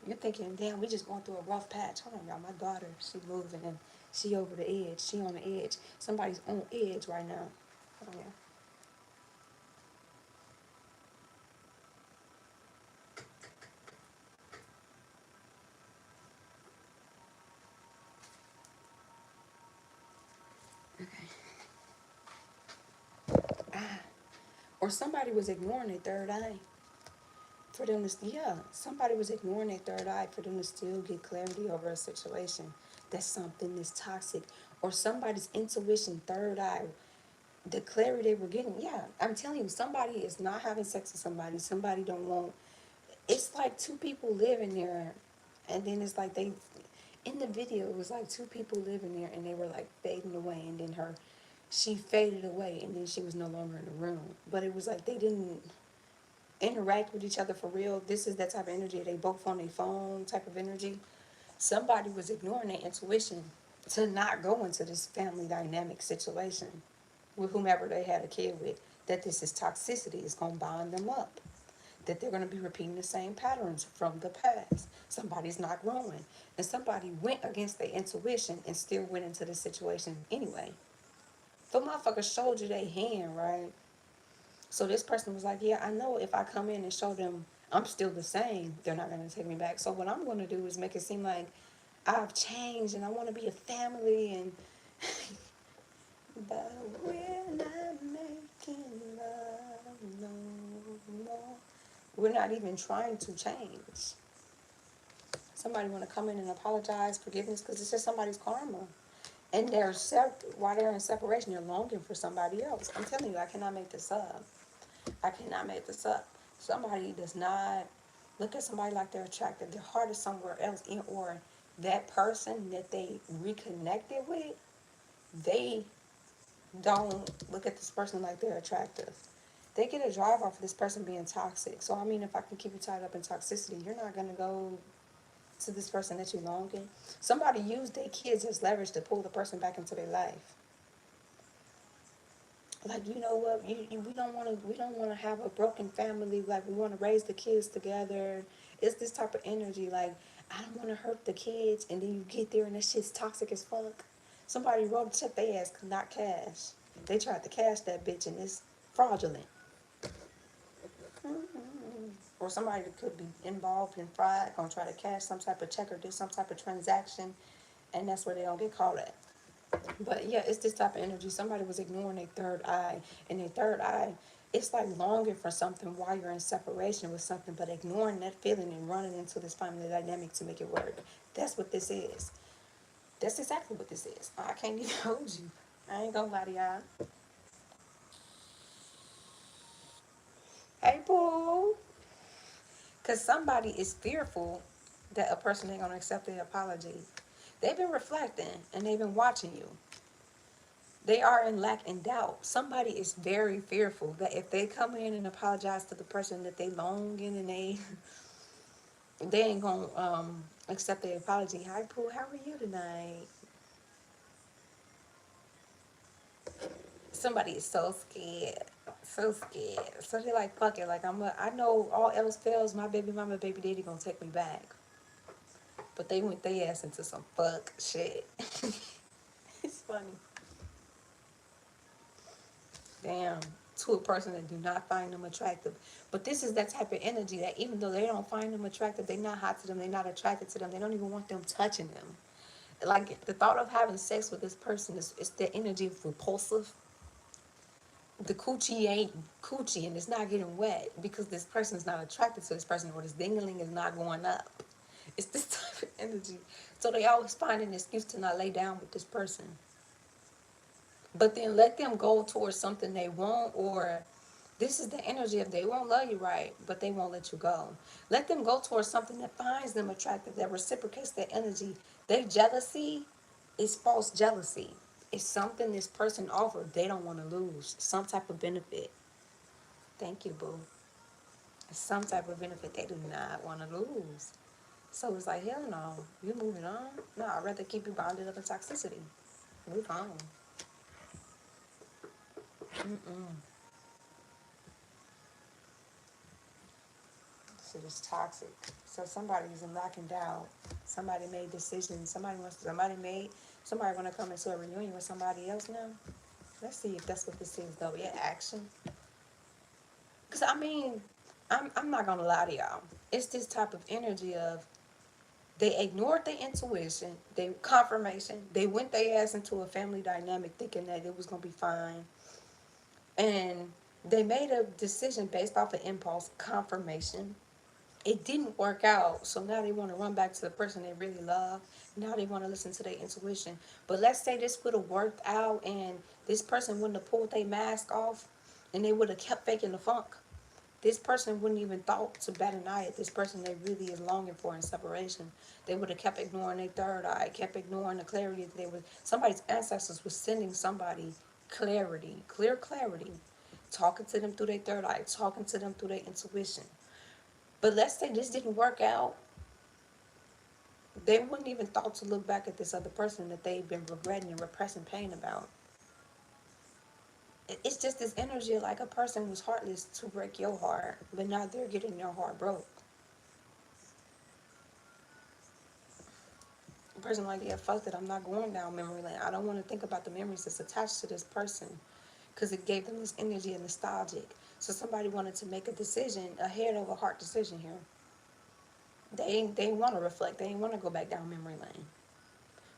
You're thinking, damn, we just going through a rough patch. Hold on, y'all. My daughter, she moving and she over the edge. She on the edge. Somebody's on edge right now. Hold on, y'all. Ah. Or somebody was ignoring their third eye. For them to, yeah, somebody was ignoring their third eye for them to still get clarity over a situation. That's something that's toxic. Or somebody's intuition, third eye, the clarity they were getting. Yeah, I'm telling you, somebody is not having sex with somebody. Somebody don't want. It's like two people living there, and then it's like they. In the video, it was like two people living there, and they were like fading away, and then she faded away, and then she was no longer in the room. But it was like they didn't interact with each other for real. This is that type of energy. They both on their phone type of energy. Somebody was ignoring their intuition to not go into this family dynamic situation with whomever they had a kid with, that this is toxicity, is going to bind them up, that they're going to be repeating the same patterns from the past. Somebody's not growing, and somebody went against their intuition and still went into the situation anyway. The motherfucker showed you their hand, right? So this person was like, yeah, I know if I come in and show them I'm still the same, they're not going to take me back. So what I'm going to do is make it seem like I've changed and I want to be a family, and but we're not making love no more. We're not even trying to change. Somebody want to come in and apologize, forgiveness, because it's just somebody's karma. And while they're in separation, they're longing for somebody else. I'm telling you, I cannot make this up. I cannot make this up. Somebody does not look at somebody like they're attractive. Their heart is somewhere else, or that person that they reconnected with, they don't look at this person like they're attractive. They get a drive off of this person being toxic. So, I mean, if I can keep you tied up in toxicity, you're not going to go to this person that you're longing. Somebody used their kids as leverage to pull the person back into their life. Like, you know what, we don't want to have a broken family. Like, we want to raise the kids together. It's this type of energy. Like, I don't want to hurt the kids, and then you get there and that shit's toxic as fuck. Somebody wrote a check they ass could not cash. They tried to cash that bitch, and it's fraudulent. Or somebody that could be involved in fraud, gonna try to cash some type of check or do some type of transaction, and that's where they don't get caught at. But yeah, it's this type of energy. Somebody was ignoring their third eye, and their third eye, it's like longing for something while you're in separation with something, but ignoring that feeling and running into this family dynamic to make it work. That's what this is. That's exactly what this is. I can't even hold you. I ain't gonna lie to y'all. Hey, Pooh. Because somebody is fearful that a person ain't gonna accept their apology. They've been reflecting and they've been watching you. They are in lack and doubt. Somebody is very fearful that if they come in and apologize to the person that they long in, and they ain't gonna accept their apology. Hi, Pooh, how are you tonight? somebody is so scared. So scared. So they're like, fuck it. Like, I know all else fails, my baby mama, baby daddy gonna take me back. But they went their ass into some fuck shit. It's funny. Damn. To a person that do not find them attractive. But this is that type of energy that even though they don't find them attractive, they not hot to them, they not attracted to them, they don't even want them touching them. Like the thought of having sex with this person is the energy of repulsive. The coochie ain't coochie and it's not getting wet because this person's not attracted to this person or this dingling is not going up. It's this type of energy. So they always find an excuse to not lay down with this person. But then let them go towards something they want, or this is the energy of they won't love you right, but they won't let you go. Let them go towards something that finds them attractive, that reciprocates their energy. Their jealousy is false jealousy. It's something this person offered they don't want to lose. Some type of benefit. Thank you, boo. It's some type of benefit they do not want to lose. So it's like, hell no. You moving on? No, I'd rather keep you bonded up in toxicity. Move on. Mm-mm. Shit is toxic. So somebody's knocking down. Somebody made decisions. Somebody gonna come into a reunion with somebody else now. Let's see if that's what this is though. Yeah, action. Cause I mean, I'm not gonna lie to y'all. It's this type of energy of they ignored their intuition, their confirmation. They went their ass into a family dynamic thinking that it was gonna be fine. And they made a decision based off of impulse confirmation. It didn't work out, so now they want to run back to the person they really love. Now they want to listen to their intuition. But let's say this would have worked out and this person wouldn't have pulled their mask off and they would have kept faking the funk. This person wouldn't even thought to bat an eye at this person they really is longing for in separation. They would have kept ignoring their third eye, kept ignoring the clarity that they were. Somebody's ancestors was sending somebody clarity, clear clarity, talking to them through their third eye, talking to them through their intuition. But let's say this didn't work out. They wouldn't even thought to look back at this other person that they've been regretting and repressing pain about. It's just this energy of like a person was heartless to break your heart, but now they're getting their heart broke. A person like, yeah, fuck it, I'm not going down memory lane. I don't want to think about the memories that's attached to this person because it gave them this energy of nostalgic. So somebody wanted to make a decision, a head over heart decision here. They want to reflect. They didn't want to go back down memory lane.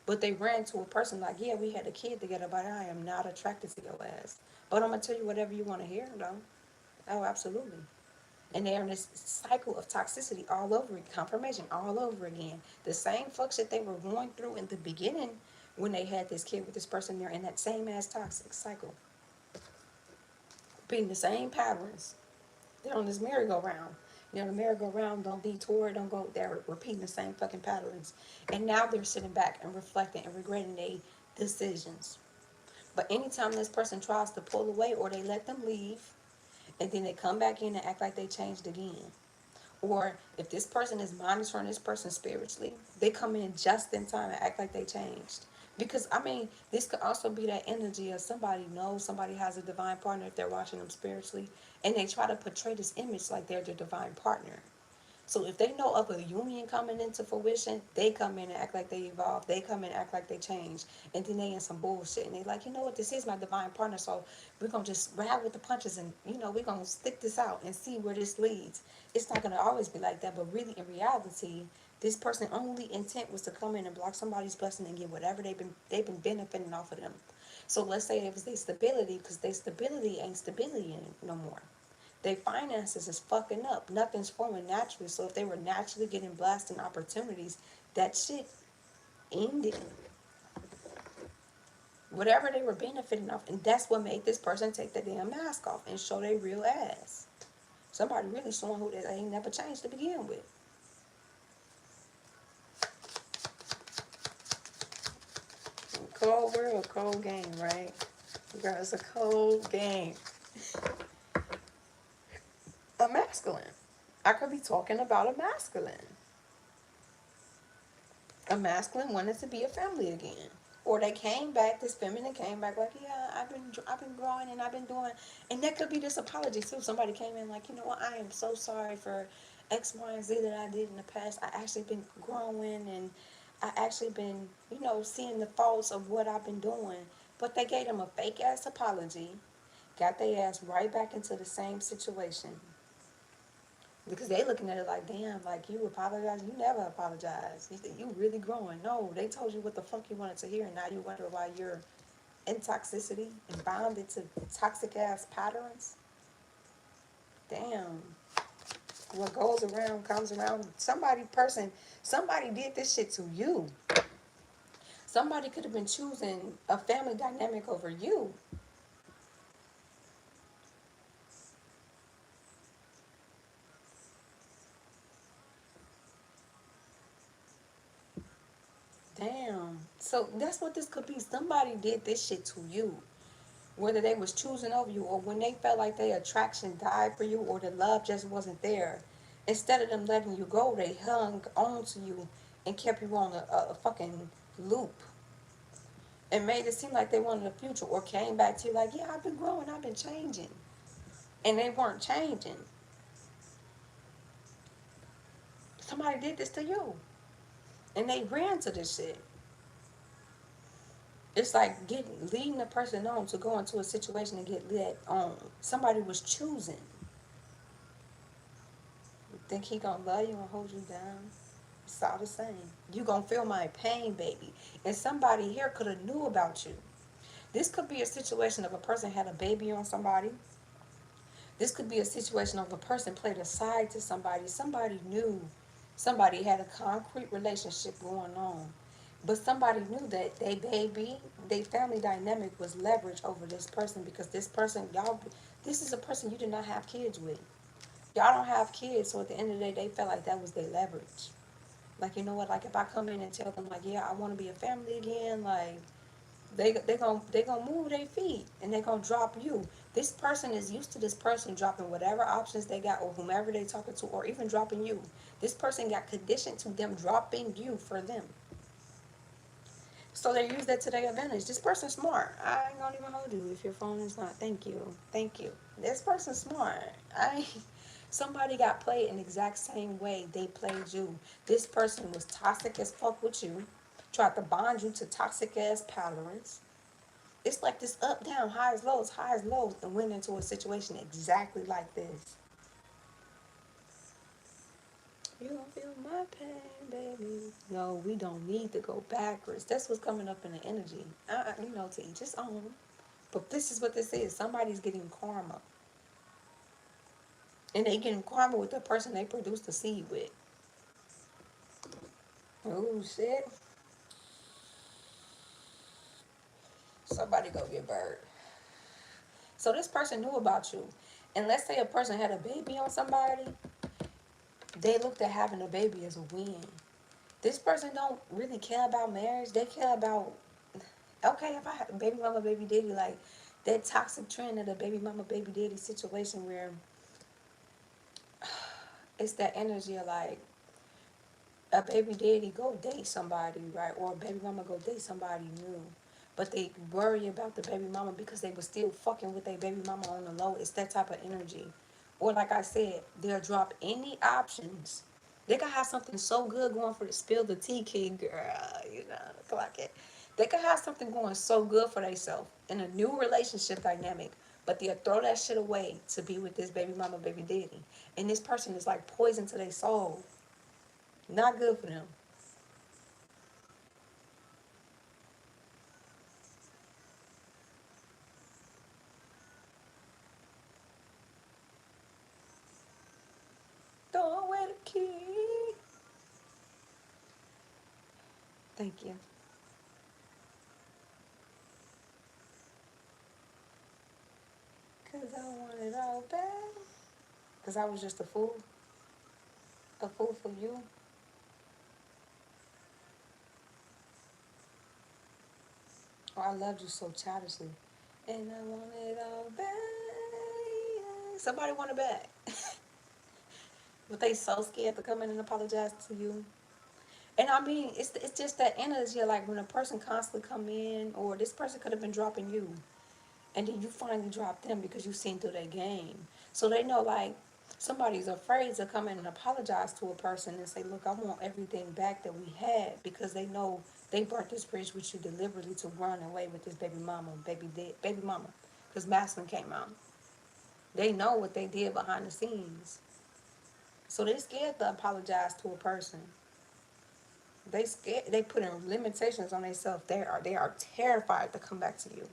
But they ran to a person like, yeah, we had a kid together, but I am not attracted to your ass. But I'm going to tell you whatever you want to hear, though. Oh, absolutely. And they're in this cycle of toxicity all over, confirmation all over again. The same fuck shit they were going through in the beginning when they had this kid with this person, they're in that same ass toxic cycle. Repeating the same patterns. They're on this merry-go-round. You know, the merry-go-round don't detour, don't go, they're repeating the same fucking patterns. And now they're sitting back and reflecting and regretting their decisions. But anytime this person tries to pull away or they let them leave, and then they come back in and act like they changed again. Or if this person is monitoring this person spiritually, they come in just in time and act like they changed. Because, I mean, this could also be that energy of somebody knows somebody has a divine partner if they're watching them spiritually. And they try to portray this image like they're their divine partner. So if they know of a union coming into fruition, they come in and act like they evolved. They come in and act like they changed. And then they in some bullshit. And they like, you know what, this is my divine partner. So we're going to just ride with the punches and, you know, we're going to stick this out and see where this leads. It's not going to always be like that. But really, in reality, this person only intent was to come in and block somebody's blessing and get whatever they've been benefiting off of them. So let's say it was their stability, because their stability ain't stability no more. Their finances is fucking up. Nothing's flowing naturally. So if they were naturally getting blasting opportunities, that shit ended. Whatever they were benefiting off, and that's what made this person take the damn mask off and show their real ass. Somebody really showing who they ain't never changed to begin with. Cold world, cold game, right? Girl, it's a cold game. A masculine. I could be talking about a masculine. A masculine wanted to be a family again. or they came back. This feminine came back like, yeah, I've been growing and I've been doing, and that could be this apology too. Somebody came in like, you know what, I am so sorry for X, Y, and Z that I did in the past. I actually been growing and I actually been, seeing the faults of what I've been doing. But they gave them a fake ass apology, got their ass right back into the same situation. Because they looking at it like, damn, like you apologize, you never apologize. You think you really growing. No, they told you what the fuck you wanted to hear, and now you wonder why you're in toxicity and bounded to toxic ass patterns. Damn. What goes around comes around. Somebody did this shit to you. Somebody could have been choosing a family dynamic over you. Damn. So that's what this could be. Somebody did this shit to you. Whether they was choosing over you or when they felt like their attraction died for you or the love just wasn't there. Instead of them letting you go, they hung on to you and kept you on a fucking loop and made it seem like they wanted a future or came back to you like, yeah, I've been growing, I've been changing. And they weren't changing. Somebody did this to you. And they ran to this shit. It's like leading a person on to go into a situation and get led on. Somebody was choosing. You think he gonna love you and hold you down? It's all the same. You gonna feel my pain, baby. And somebody here could have knew about you. This could be a situation of a person had a baby on somebody. This could be a situation of a person played a side to somebody. Somebody knew somebody had a concrete relationship going on. But somebody knew that they baby, their family dynamic was leveraged over this person because this person, this is a person you did not have kids with. Y'all don't have kids, so at the end of the day, they felt like that was their leverage. Like, you know what? Like, if I come in and tell them, like, yeah, I want to be a family again, like, they gonna move their feet and they gonna drop you. This person is used to this person dropping whatever options they got or whomever they talking to or even dropping you. This person got conditioned to them dropping you for them. So they use that to their advantage. This person's smart. I ain't gonna even hold you if your phone is not. Thank you. Thank you. This person's smart. I Somebody got played in the exact same way they played you. This person was toxic as fuck with you, tried to bond you to toxic ass patterns. It's like this up, down, highs, lows, and went into a situation exactly like this. You don't feel my pain, baby. No, we don't need to go backwards. That's what's coming up in the energy. To each his own. But this is what this is. Somebody's getting karma. And they getting karma with the person they produced the seed with. Oh, shit. Somebody go get bird. So this person knew about you. And let's say a person had a baby on somebody. They looked at having a baby as a win. This person don't really care about marriage. They care about, okay, if I have baby mama, baby daddy, like that toxic trend of the baby mama, baby daddy situation where it's that energy of like a baby daddy go date somebody, right? Or a baby mama go date somebody new. But they worry about the baby mama because they were still fucking with their baby mama on the low. It's that type of energy. Or like I said, they'll drop any options. They could have something so good going for the spill the tea kid girl, clock it. They could have something going so good for themselves in a new relationship dynamic, but they'll throw that shit away to be with this baby mama, baby daddy. And this person is like poison to their soul. Not good for them. Throw away the key. Thank you. Cause I want it all back. Cause I was just a fool. A fool for you. Or I loved you so childishly. And I want it all back. Somebody want it back. But they so scared to come in and apologize to you. And I mean, it's just that energy, like when a person constantly come in, or this person could have been dropping you, and then you finally drop them because you seen through their game. So they know, like, somebody's afraid to come in and apologize to a person and say, look, I want everything back that we had, because they know they burnt this bridge with you deliberately to run away with this baby mama, because masculine came out. They know what they did behind the scenes. So they scared to apologize to a person. They scared. They put in limitations on themselves. They are terrified to come back to you,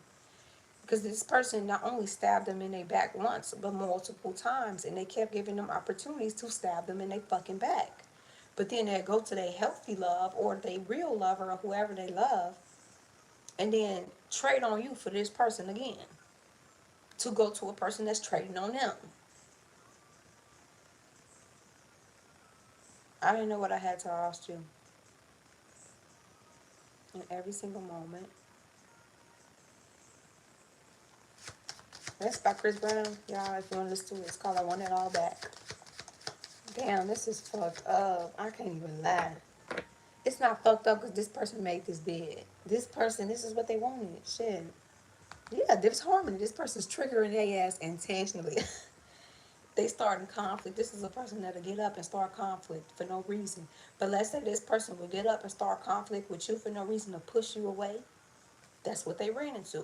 because this person not only stabbed them in their back once, but multiple times, and they kept giving them opportunities to stab them in their fucking back. But then they go to their healthy love or their real lover or whoever they love, and then trade on you for this person again, to go to a person that's trading on them. I didn't know what I had to ask you in every single moment. That's by Chris Brown. Y'all, if you want to listen to it, it's called I Want It All Back. Damn, this is fucked up. I can't even lie. It's not fucked up because this person made this bed. This person, this is what they wanted. Shit. Yeah, there's harmony. This person's triggering their ass intentionally. They starting conflict. This is a person that'll get up and start conflict for no reason. But let's say this person will get up and start conflict with you for no reason to push you away. That's what they ran into.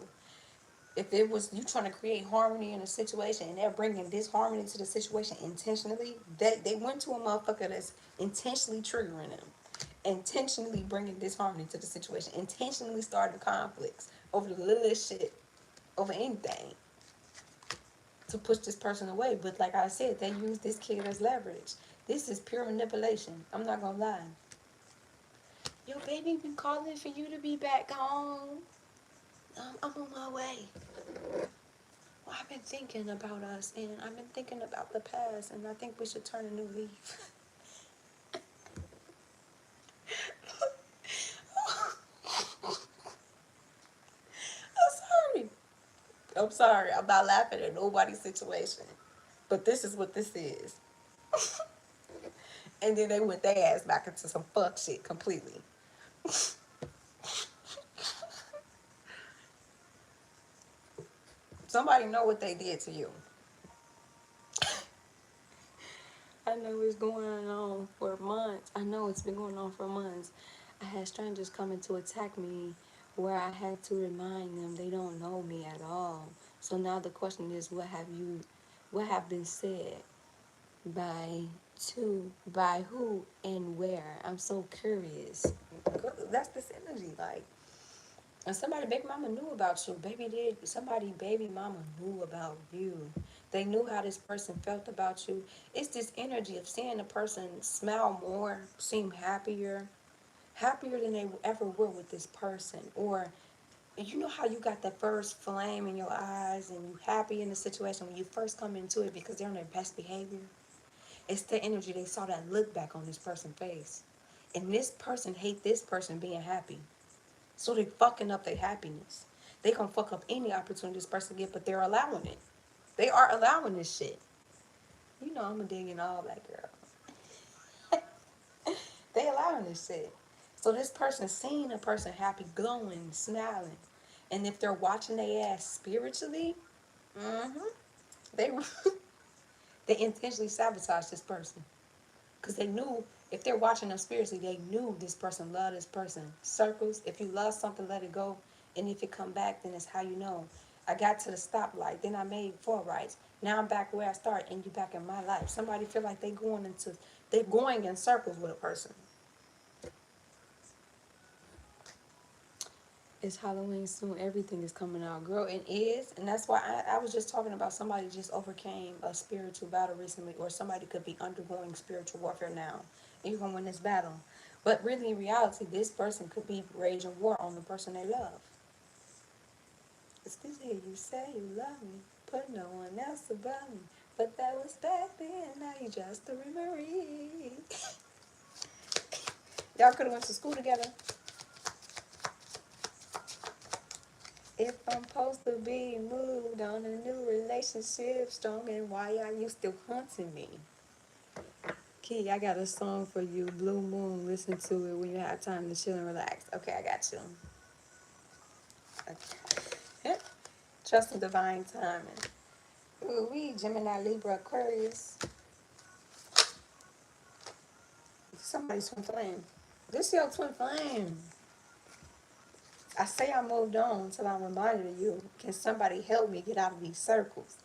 If it was you trying to create harmony in a situation and they're bringing disharmony to the situation intentionally, they went to a motherfucker that's intentionally triggering them, intentionally bringing disharmony to the situation, intentionally starting conflicts over the littlest shit, over anything, to push this person away. But like I said, they use this kid as leverage. This is pure manipulation. I'm not gonna lie. Yo, baby been calling for you to be back home. I'm on my way. Well, I've been thinking about us, and I've been thinking about the past, and I think we should turn a new leaf. I'm sorry. I'm sorry. I'm not laughing at nobody's situation. But this is what this is. And then they went their ass back into some fuck shit completely. Somebody know what they did to you. I know it's going on for months. I know it's been going on for months. I had strangers coming to attack me where I had to remind them they don't know me at all. So now the question is, what have been said by by who and where? I'm so curious. That's this energy, like, and somebody baby mama knew about you. Somebody baby mama knew about you. They knew how this person felt about you. It's this energy of seeing a person smile more, seem happier, happier than they ever were with this person. Or you know how you got that first flame in your eyes and you happy in the situation when you first come into it because they're on their best behavior. It's the energy. They saw that look back on this person's face. And this person hate this person being happy. So they fucking up their happiness. They gonna fuck up any opportunity this person get, but they're allowing it. They are allowing this shit. You know I'm a digging all that, girl. They allowing this shit. So this person seeing a person happy, glowing, smiling, and if they're watching their ass spiritually, they they intentionally sabotage this person. Because they knew if they're watching them spiritually, they knew this person loved this person. Circles, if you love something, let it go. And if it come back, then it's how you know. I got to the stoplight, then I made 4 rights. Now I'm back where I start, and you back in my life. Somebody feel like they're going in circles with a person. It's Halloween soon. Everything is coming out, girl. It is, and that's why I was just talking about somebody just overcame a spiritual battle recently, or somebody could be undergoing spiritual warfare now, and you're gonna win this battle. But really, in reality, this person could be raging war on the person they love. It's this here. You say you love me, but no one else above me. But that was back then. Now you just a memory. Y'all could have went to school together. If I'm supposed to be moved on a new relationship, strong, and why are you still haunting me? Key, I got a song for you, Blue Moon. Listen to it when you have time to chill and relax. Okay, I got you. Okay. Trust the divine timing. Ooh, we Gemini, Libra, Aquarius. Somebody's twin flame. This your twin flame. I say I moved on until I'm reminded of you. Can somebody help me get out of these circles?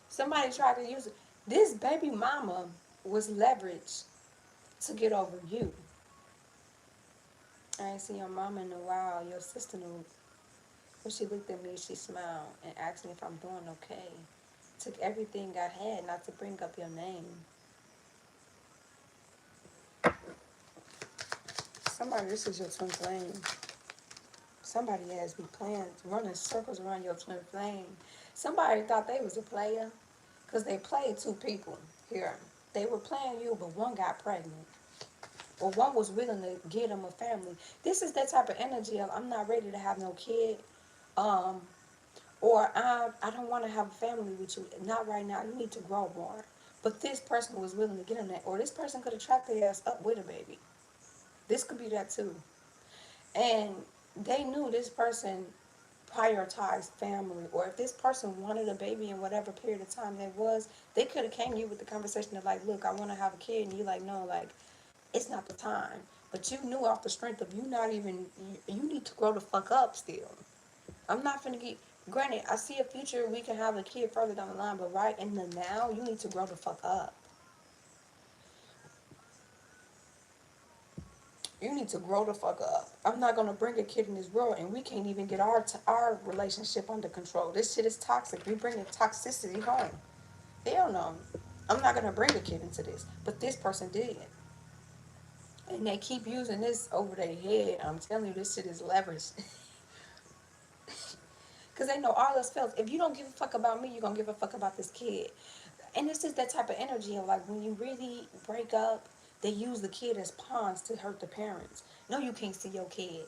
Somebody tried to use it. This baby mama was leverage to get over you. I ain't seen your mama in a while. Your sister knew. When she looked at me, she smiled and asked me if I'm doing okay. Took everything I had not to bring up your name. Somebody, this is your twin flame. Somebody has me playing, running circles around your twin flame. Somebody thought they was a player because they played two people here. They were playing you, but one got pregnant. Or one was willing to give them a family. This is that type of energy of I'm not ready to have no kid. Um, or I don't want to have a family with you. Not right now. You need to grow more. But this person was willing to get them that. Or this person could have tracked their ass up with a baby. This could be that too. And they knew this person prioritized family, or if this person wanted a baby in whatever period of time that was, they could have came to you with the conversation of like, look, I want to have a kid, and you like, no, like, it's not the time. But you knew off the strength of you not even, you need to grow the fuck up still. I'm not finna get, granted, I see a future we can have a kid further down the line, but right in the now, you need to grow the fuck up. You need to grow the fuck up. I'm not gonna bring a kid in this world and we can't even get our relationship under control. This shit is toxic. We bringing toxicity home. Hell no. I'm not gonna bring a kid into this, but this person did, and they keep using this over their head. I'm telling you, this shit is leverage. Cause they know all else fails. If you don't give a fuck about me, you're gonna give a fuck about this kid. And this is that type of energy of like when you really break up, they use the kid as pawns to hurt the parents. No, you can't see your kid.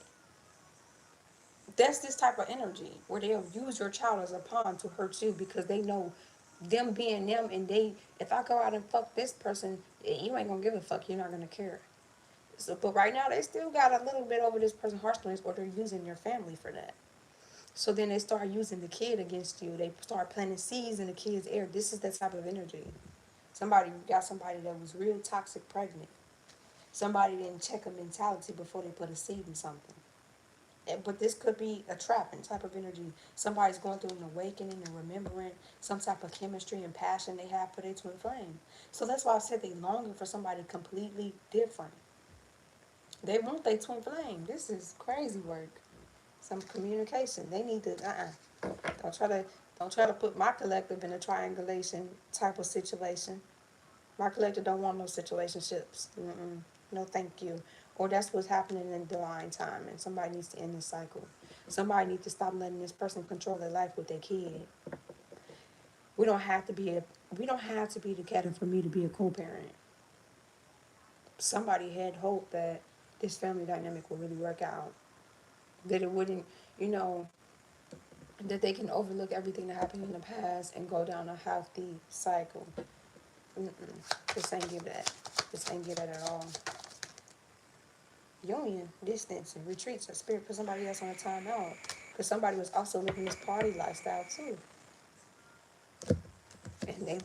That's this type of energy where they'll use your child as a pawn to hurt you because they know them being them, and they, if I go out and fuck this person, you ain't gonna give a fuck, you're not gonna care. So but right now they still got a little bit over this person's heartstrings, or they're using your family for that. So then they start using the kid against you. They start planting seeds in the kid's ear. This is that type of energy. Somebody got somebody that was real toxic pregnant. Somebody didn't check a mentality before they put a seed in something. But this could be a trapping type of energy. Somebody's going through an awakening and remembering some type of chemistry and passion they have for their twin flame. So that's why I said they longing for somebody completely different. They want their twin flame. This is crazy work. Some communication. They need to don't try to don't try to put my collective in a triangulation type of situation. My collective don't want no situationships. No, thank you. Or that's what's happening in divine time, and somebody needs to end this cycle. Somebody needs to stop letting this person control their life with their kid. We don't have to be a, we don't have to be together for me to be a co-parent. Somebody had hope that this family dynamic will really work out. That it wouldn't, you know, that they can overlook everything that happened in the past and go down a healthy cycle. This ain't give that. This ain't give that at all. Union, distance, and retreats a spirit put somebody else on a timeout. Because somebody was also living this party lifestyle too. And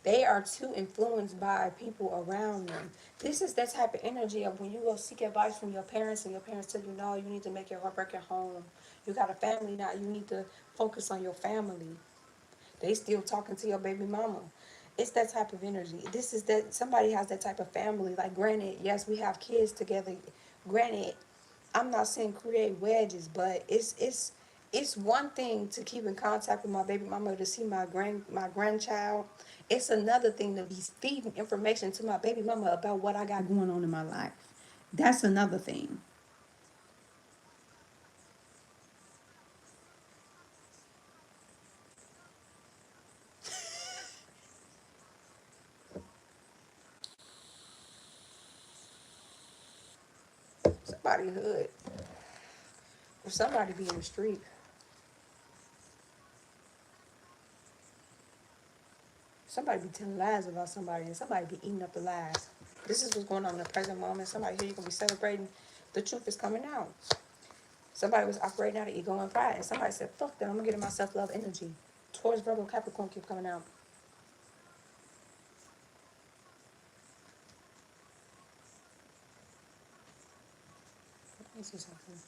they are too influenced by people around them. This is that type of energy of when you go seek advice from your parents and your parents tell you, no, you need to make your work at home. You got a family now, you need to focus on your family. They still talking to your baby mama. It's that type of energy. This is that somebody has that type of family. Like granted, yes, we have kids together. Granted, I'm not saying create wedges, but it's one thing to keep in contact with my baby mama, to see my grandchild. It's another thing to be feeding information to my baby mama about what I got going on in my life. That's another thing. Somebody hood. Or somebody be in the street. Somebody be telling lies about somebody, and somebody be eating up the lies. This is what's going on in the present moment. Somebody here, you can be celebrating. The truth is coming out. Somebody was operating out of ego and pride, and somebody said, fuck that, I'm gonna get in my self-love energy. Taurus, Virgo, Capricorn keep coming out. Let me see something.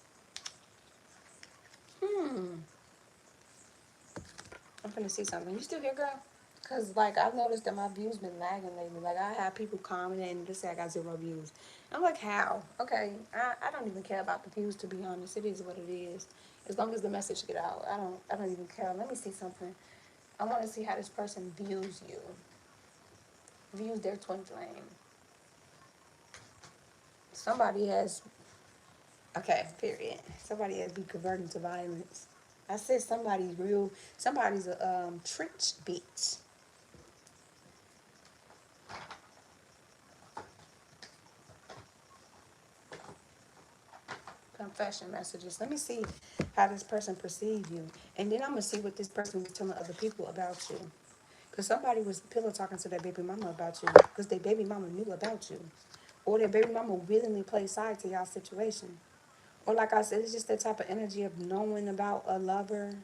I'm gonna see something. You still here, girl? Cause like I've noticed that my views been lagging lately. Like I have people commenting and just say I got 0 views. I'm like, how? Okay, I don't even care about the views, to be honest. It is what it is. As long as the message get out, I don't even care. Let me see something. I want to see how this person views you. Views their twin flame. Somebody has, okay, period. Somebody has been converted to violence. I said somebody's a trench bitch. Confession messages. Let me see how this person perceived you. And then I'm going to see what this person was telling other people about you. Because somebody was pillow talking to their baby mama about you. Because their baby mama knew about you. Or their baby mama willingly played side to y'all situation. Or like I said, it's just that type of energy of knowing about a lover.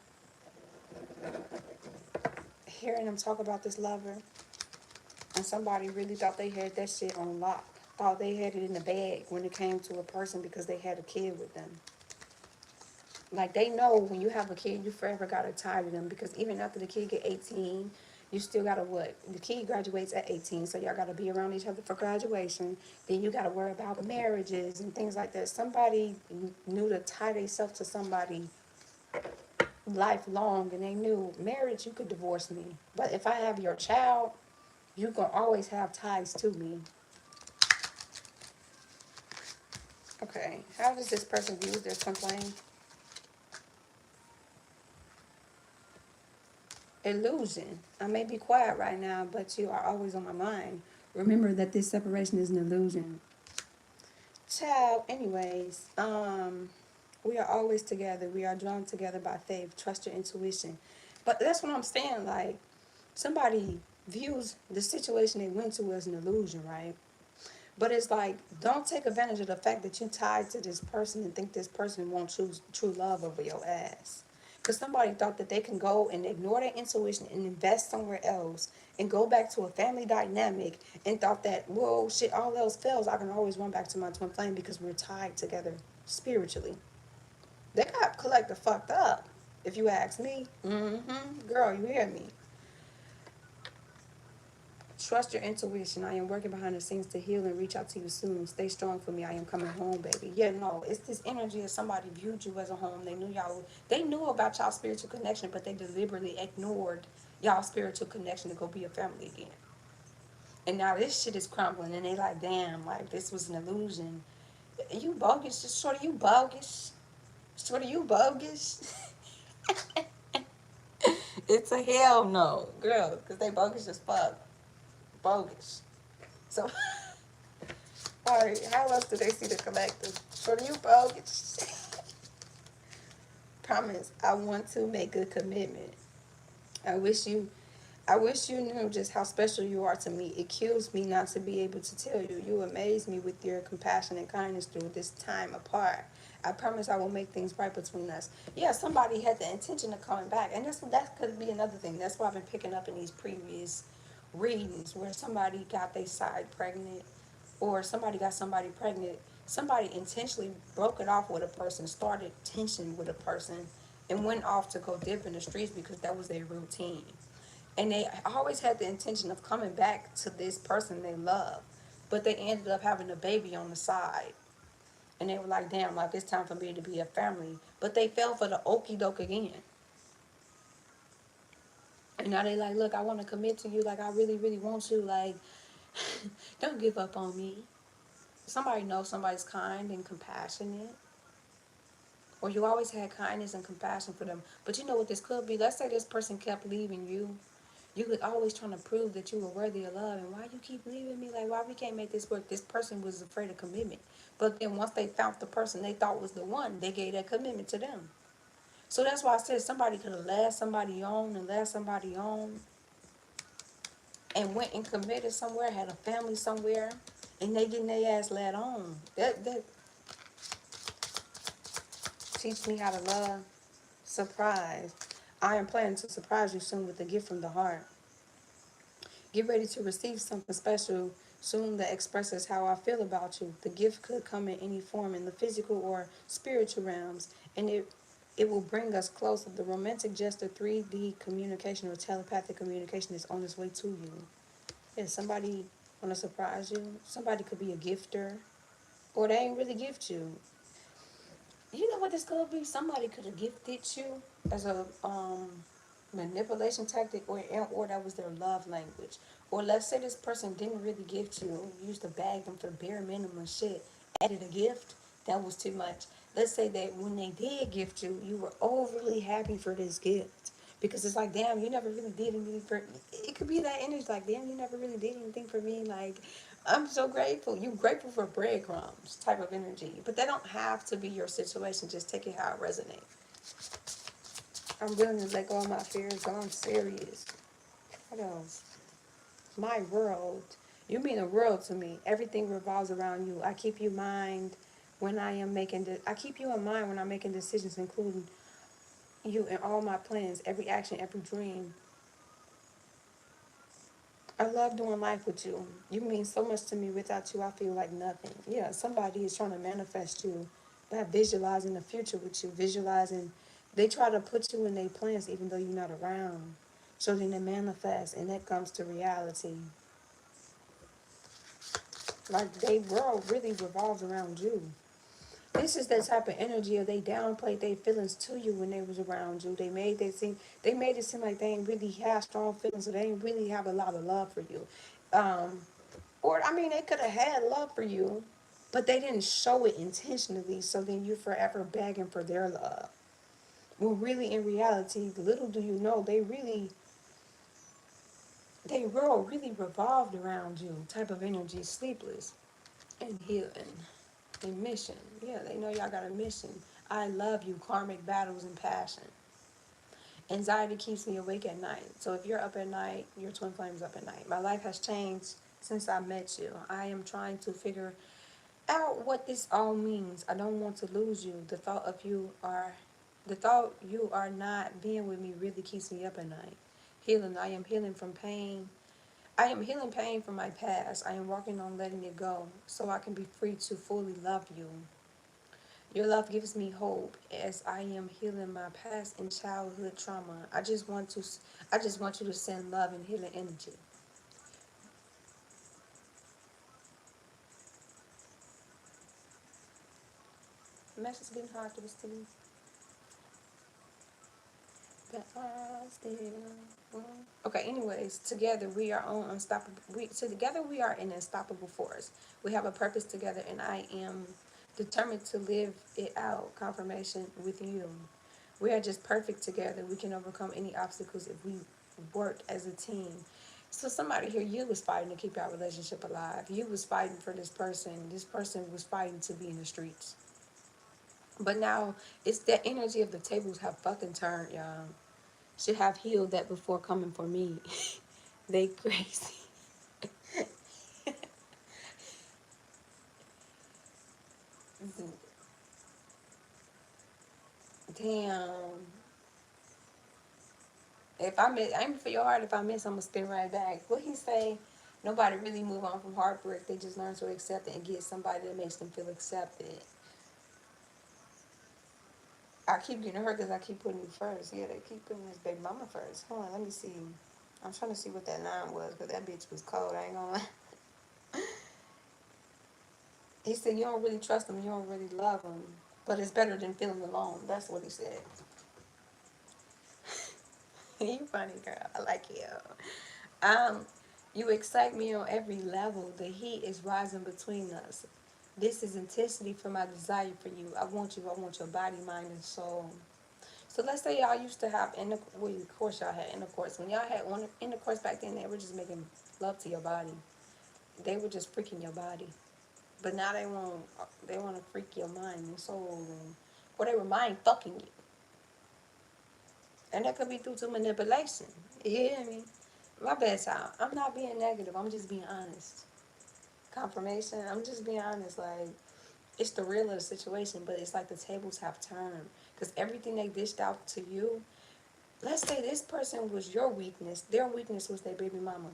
Hearing them talk about this lover. And somebody really thought they had that shit on lock. Thought they had it in the bag when it came to a person because they had a kid with them. Like they know when you have a kid, you forever gotta tie to them because even after the kid get 18, you still gotta what? The kid graduates at 18, so y'all gotta be around each other for graduation. Then you gotta worry about marriages and things like that. Somebody knew to tie themselves to somebody lifelong, and they knew marriage, you could divorce me, but if I have your child, you gonna always have ties to me. Okay, how does this person view their complaint? Illusion. I may be quiet right now, but you are always on my mind. Remember that this separation is an illusion. Child, anyways, we are always together. We are drawn together by faith. Trust your intuition. But that's what I'm saying. Like, somebody views the situation they went to as an illusion, right? But it's like, don't take advantage of the fact that you tied to this person and think this person won't choose true love over your ass. Because somebody thought that they can go and ignore their intuition and invest somewhere else and go back to a family dynamic and thought that, well, shit, all else fails, I can always run back to my twin flame because we're tied together spiritually. They got collective fucked up, if you ask me. Girl, you hear me? Trust your intuition. I am working behind the scenes to heal and reach out to you soon. Stay strong for me. I am coming home, baby. Yeah, no, it's this energy of somebody viewed you as a home. They knew about y'all spiritual connection, but they deliberately ignored y'all spiritual connection to go be a family again. And now this shit is crumbling, and they like, damn, like this was an illusion. You bogus, just sort of you bogus, sort of you bogus. It's a hell no, girl, because they bogus as fuck, bogus. So. Alright, how else do they see the collective? For you bogus. Promise, I want to make a commitment. I wish you I wish you knew just how special you are to me. It kills me not to be able to tell you. You amaze me with your compassion and kindness through this time apart. I promise I will make things right between us. Yeah, somebody had the intention of coming back. And that could be another thing. That's why I've been picking up in these previous readings where somebody got their side pregnant or somebody got somebody pregnant. Somebody intentionally broke it off with a person, started tension with a person, and went off to go dip in the streets because that was their routine. And they always had the intention of coming back to this person they love. But they ended up having a baby on the side. And they were like, damn, like it's time for me to be a family. But they fell for the okie doke again. And now they like, look, I want to commit to you. Like, I really, really want you. Like, don't give up on me. Somebody knows somebody's kind and compassionate. Or you always had kindness and compassion for them. But you know what this could be? Let's say this person kept leaving you. You could always trying to prove that you were worthy of love. And why you keep leaving me? Like, why we can't make this work? This person was afraid of commitment. But then once they found the person they thought was the one, they gave that commitment to them. So that's why I said somebody could have led somebody on and led somebody on. and went and committed somewhere, had a family somewhere, and they getting their ass led on. That teach me how to love. Surprise. I am planning to surprise you soon with a gift from the heart. Get ready to receive something special soon that expresses how I feel about you. The gift could come in any form in the physical or spiritual realms, and it will bring us closer. The romantic gesture, 3D communication or telepathic communication is on its way to you. Yeah, somebody want to surprise you. Somebody could be a gifter, or they ain't really gift you. You know what this could be? Somebody could have gifted you as a manipulation tactic, or that was their love language. Or let's say this person didn't really gift you, used to bag them for bare minimum shit, added a gift that was too much. Let's say that when they did gift you, you were overly happy for this gift. Because it's like, damn, you never really did anything for. It could be that energy, like, damn, you never really did anything for me. Like, I'm so grateful. You're grateful for breadcrumbs type of energy. But that don't have to be your situation. Just take it how it resonates. I'm willing to let go of my fears, but I'm serious. What else? My world. You mean the world to me. Everything revolves around you. I keep you in mind when I am making I keep you in mind when I'm making decisions, including you in all my plans, every action, every dream. I love doing life with you. You mean so much to me. Without you, I feel like nothing. Yeah, somebody is trying to manifest you by visualizing the future with you, visualizing. They try to put you in their plans even though you're not around. So then they manifest, and that comes to reality. Like, they world really revolves around you. This is the type of energy of they downplayed their feelings to you when they was around you. They made it seem like they ain't really have strong feelings, so they ain't really have a lot of love for you. Um, Or, I mean, they could have had love for you, but they didn't show it intentionally, so then you're forever begging for their love. Well, really, in reality, little do you know, they world really revolved around you, type of energy, sleepless and healing and mission. Yeah, they know y'all got a mission. I love you, karmic battles and passion. Anxiety keeps me awake at night. So if you're up at night, your twin flame's up at night. My life has changed since I met you. I am trying to figure out what this all means. I don't want to lose you. The thought you are not being with me really keeps me up at night. Healing. I am healing from pain. I am healing pain from my past. I am working on letting it go so I can be free to fully love you. Your love gives me hope as I am healing my past and childhood trauma. I just want you to send love and healing energy. The message getting hard to receive. But I still. Okay, anyways, together we are on unstoppable. Together we are an unstoppable force. We have a purpose together, and I am determined to live it out. Confirmation with you. We are just perfect together. We can overcome any obstacles if we work as a team. So somebody here, you was fighting to keep our relationship alive. You was fighting for this person. This person was fighting to be in the streets. But now it's that energy of the tables have fucking turned, y'all. Should have healed that before coming for me. They crazy. Damn. If I miss, aim for your heart. If I miss, I'm gonna spin right back. What he say? Nobody really move on from heartbreak. They just learn to accept it and get somebody that makes them feel accepted. I keep getting hurt because I keep putting you first. Yeah, they keep putting this baby mama first. Hold on, let me see. I'm trying to see what that line was because that bitch was cold. I ain't gonna lie. He said you don't really trust him. You don't really love him. But it's better than feeling alone. That's what he said. You funny girl. I like you. Um, you excite me on every level. The heat is rising between us. This is intensity for my desire for you. I want you. I want your body, mind, and soul. So let's say y'all used to have intercourse. Well, of course y'all had intercourse. When y'all had intercourse back then, they were just making love to your body. They were just freaking your body. But now they want to freak your mind and soul, and or they were mind fucking you. And that could be through to manipulation. You hear me? My bad, child. I'm not being negative. I'm just being honest. Confirmation. I'm just being honest. Like, it's the real of the situation, but it's like the tables have turned. Because everything they dished out to you, let's say this person was your weakness. Their weakness was their baby mama.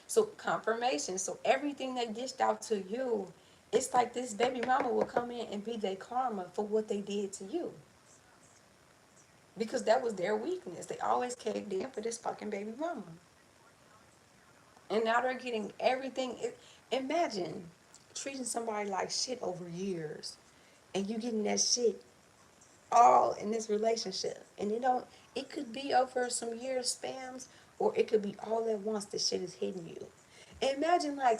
So, confirmation. So, everything they dished out to you, it's like this baby mama will come in and be their karma for what they did to you. Because that was their weakness. They always caved in for this fucking baby mama. And now they're getting everything. Imagine treating somebody like shit over years, and you getting that shit all in this relationship, and it could be over some years spans, or it could be all at once. The shit is hitting you. Imagine like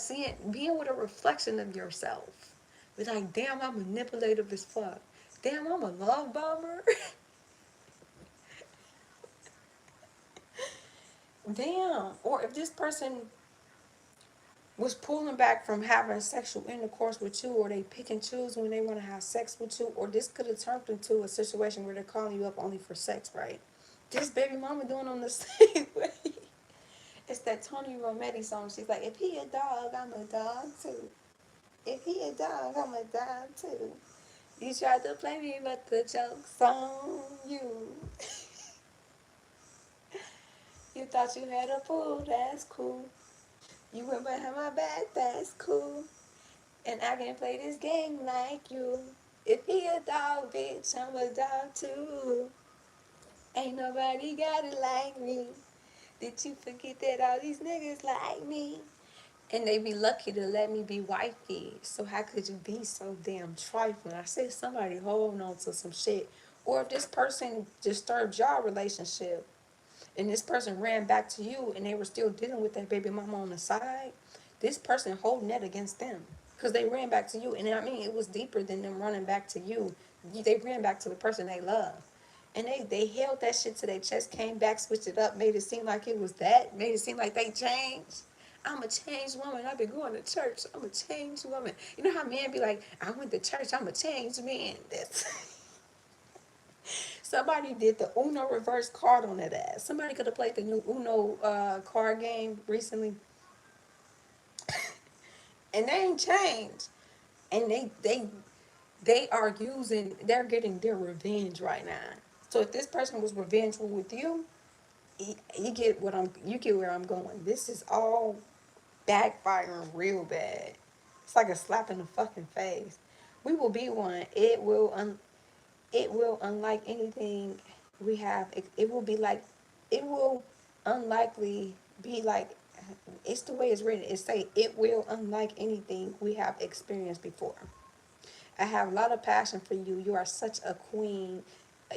being with a reflection of yourself. Be like, damn, I'm manipulative as fuck. Damn, I'm a love bomber. Damn. Or if this person was pulling back from having sexual intercourse with you, or they pick and choose when they want to have sex with you, or this could have turned into a situation where they're calling you up only for sex, right? This baby mama doing on the same way. It's that Tony Rometti song. She's like, if he a dog, I'm a dog too. If he a dog, I'm a dog too. You tried to play me, but the joke's on you. You thought you had a fool, that's cool. You went behind my back, that's cool. And I can play this game like you. If he a dog, bitch, I'm a dog too. Ain't nobody got it like me. Did you forget that all these niggas like me? And they be lucky to let me be wifey. So how could you be so damn trifling? I said somebody holding on to some shit. Or if this person disturbed your relationship and this person ran back to you and they were still dealing with that baby mama on the side, this person holding that against them. Because they ran back to you. And I mean, it was deeper than them running back to you. They ran back to the person they love. And they held that shit to their chest, came back, switched it up, made it seem like it was that, made it seem like they changed. I'm a changed woman. I've been going to church. I'm a changed woman. You know how men be like, I went to church. I'm a changed man. That's somebody did the Uno reverse card on that ass. Somebody could have played the new Uno card game recently, and they ain't changed. And they are using. They're getting their revenge right now. So if this person was revengeful with you, you get where I'm going. This is all backfiring real bad. It's like a slap in the fucking face. We will be one. It will unlike anything we have. It will be like it will unlikely be like it's the way it's written. It say it will unlike anything we have experienced before. I have a lot of passion for you. You are such a queen.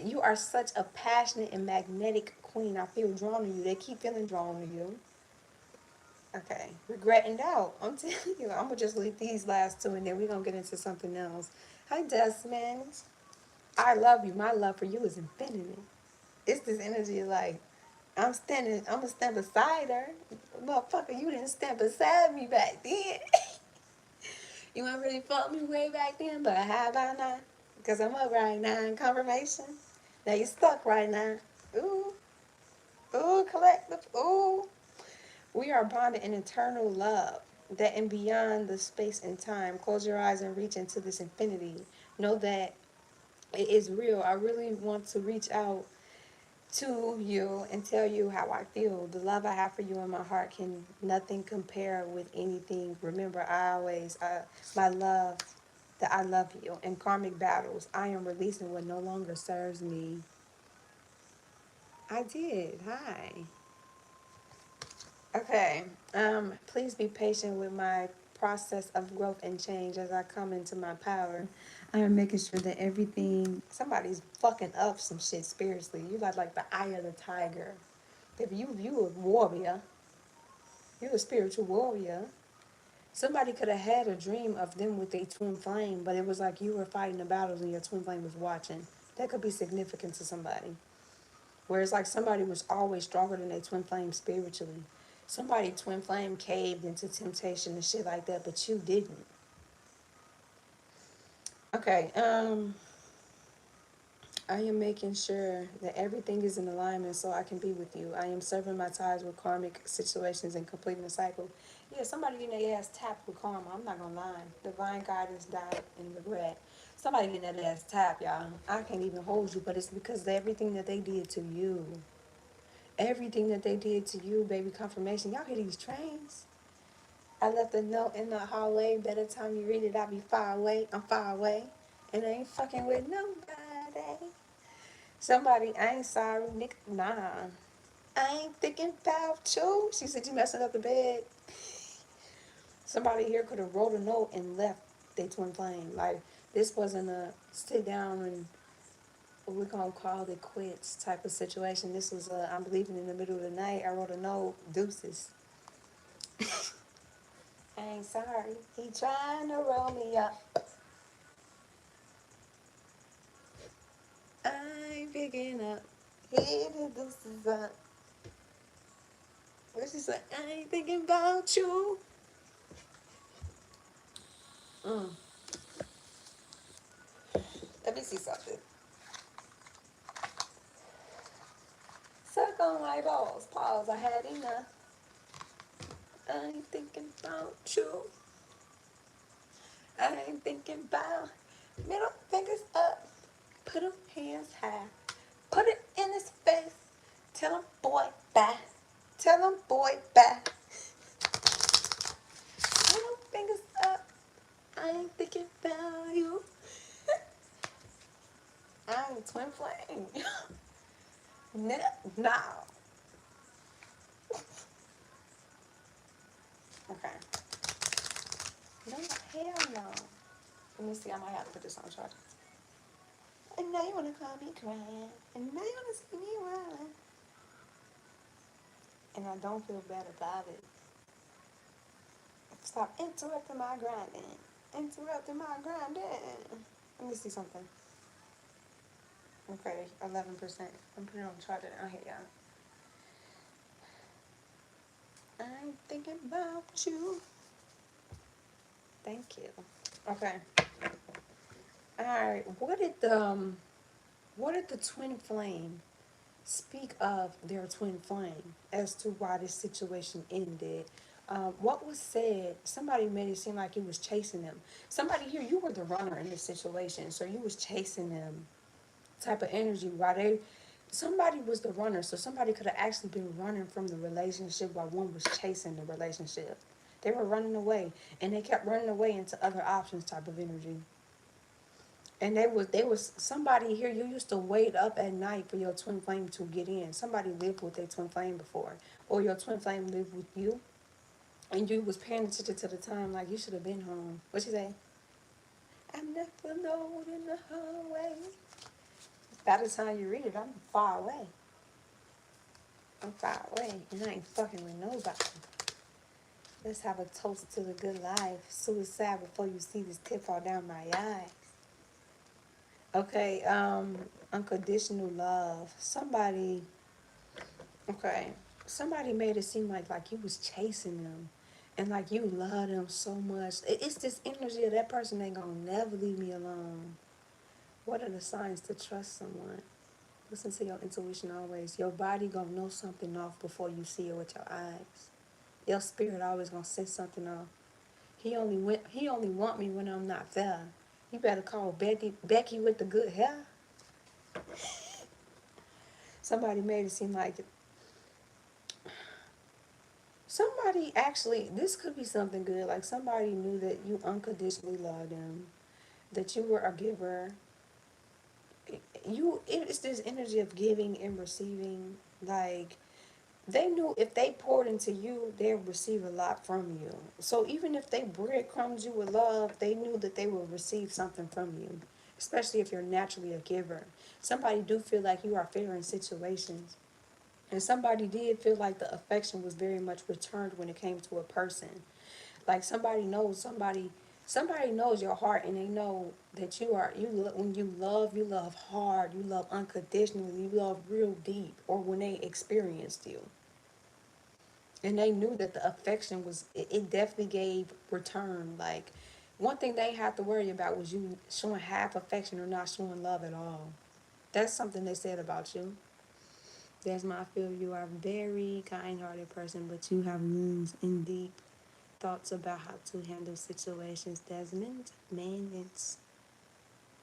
You are such a passionate and magnetic queen. I feel drawn to you. They keep feeling drawn to you. Okay. Regret and doubt. I'm telling you, I'm gonna just leave these last two and then we're gonna get into something else. Hi Desmond. I love you. My love for you is infinite. It's this energy like I'm gonna stand beside her. Motherfucker, you didn't stand beside me back then. You ain't really fucked me way back then, but how about now? Because I'm up right now in confirmation. Now you stuck right now. Ooh, ooh, collective, ooh. We are bonded in eternal love that and beyond the space and time. Close your eyes and reach into this infinity. Know that it is real. I really want to reach out to you and tell you how I feel. The love I have for you in my heart can nothing compare with anything. Remember, my love, that I love you. In karmic battles, I am releasing what no longer serves me. I did. Hi. Okay. Please be patient with my process of growth and change as I come into my power. I am making sure that somebody's fucking up some shit spiritually. You got like the eye of the tiger. Baby, you a warrior. You a spiritual warrior. Somebody could have had a dream of them with a twin flame, but it was like you were fighting the battles and your twin flame was watching. That could be significant to somebody. Whereas like somebody was always stronger than their twin flame spiritually. Somebody twin flame caved into temptation and shit like that, but you didn't. Okay, I am making sure that everything is in alignment so I can be with you. I am severing my ties with karmic situations and completing the cycle. Yeah, somebody getting their ass tapped with karma. I'm not gonna lie. Divine guidance, doubt, and regret. Somebody getting that ass tapped, y'all. I can't even hold you, but it's because of everything that they did to you. Everything that they did to you, baby, confirmation. Y'all hear these trains? I left a note in the hallway. By the time you read it, I'll be far away. I'm far away. And I ain't fucking with nobody. Somebody, I ain't sorry, Nick. Nah. I ain't thinking about you. She said you messing up the bed. Somebody here could have wrote a note and left their twin flame. Like, this wasn't a sit down and we're gonna call it quits type of situation. This was a I'm leaving in the middle of the night. I wrote a note, deuces. I ain't sorry. He trying to roll me up. I ain't picking up. He did deuces up. What she said? I ain't thinking about you. Mm. Let me see something. Suck on my balls. Pause. I had enough. I ain't thinking about you. I ain't thinking about middle fingers up. Put them hands high. Put it in his face. Tell him boy bye. Tell him boy bye. Middle fingers up. I ain't thinking about you. I ain't twin flame. No. Okay. No, hell no. Let me see. I might have to put this on charge. And now you wanna call me crying. And now you wanna see me whining. And I don't feel bad about it. Stop interrupting my grinding. Interrupting my grinding. Let me see something. Okay, 11%. I'm putting it on the charger down here, y'all. I'm thinking about you. Thank you. Okay. All right. What did the twin flame speak of their twin flame as to why this situation ended? What was said? Somebody made it seem like he was chasing them. Somebody here, you were the runner in this situation, so you was chasing them. Type of energy. While somebody was the runner, so somebody could have actually been running from the relationship while one was chasing the relationship. They were running away, and they kept running away into other options. Type of energy. And they was somebody here. You used to wait up at night for your twin flame to get in. Somebody lived with their twin flame before, or your twin flame lived with you, and you was paying attention to the time. Like you should have been home. What you say? I'm left alone in the hallway. By the time you read it, I'm far away. I'm far away, and I ain't fucking with nobody. Let's have a toast to the good life. Suicide before you see this tip fall down my eyes. Okay, unconditional love. Okay, somebody made it seem like you was chasing them, and like you love them so much. It's this energy of that person ain't gonna never leave me alone. What are the signs to trust someone? Listen to your intuition always. Your body gonna know something off before you see it with your eyes. Your spirit always gonna sense something off. He only want me when I'm not there. You better call Becky with the good hair. Somebody made it seem like somebody actually this could be something good. Like somebody knew that you unconditionally loved them, that you were a giver. It's this energy of giving and receiving. Like they knew if they poured into you, they'd receive a lot from you. So even if they breadcrumbs you with love, they knew that they will receive something from you, especially if you're naturally a giver. Somebody do feel like you are fair in situations. And somebody did feel like the affection was very much returned when it came to a person. Like somebody knows your heart and they know that when you love hard, you love unconditionally, you love real deep, or when they experienced you. And they knew that the affection it definitely gave return. Like one thing they had to worry about was you showing half affection or not showing love at all. That's something they said about you. That's my feel. You are a very kind-hearted person, but you have wounds and deep thoughts about how to handle situations. Desmond, man, it's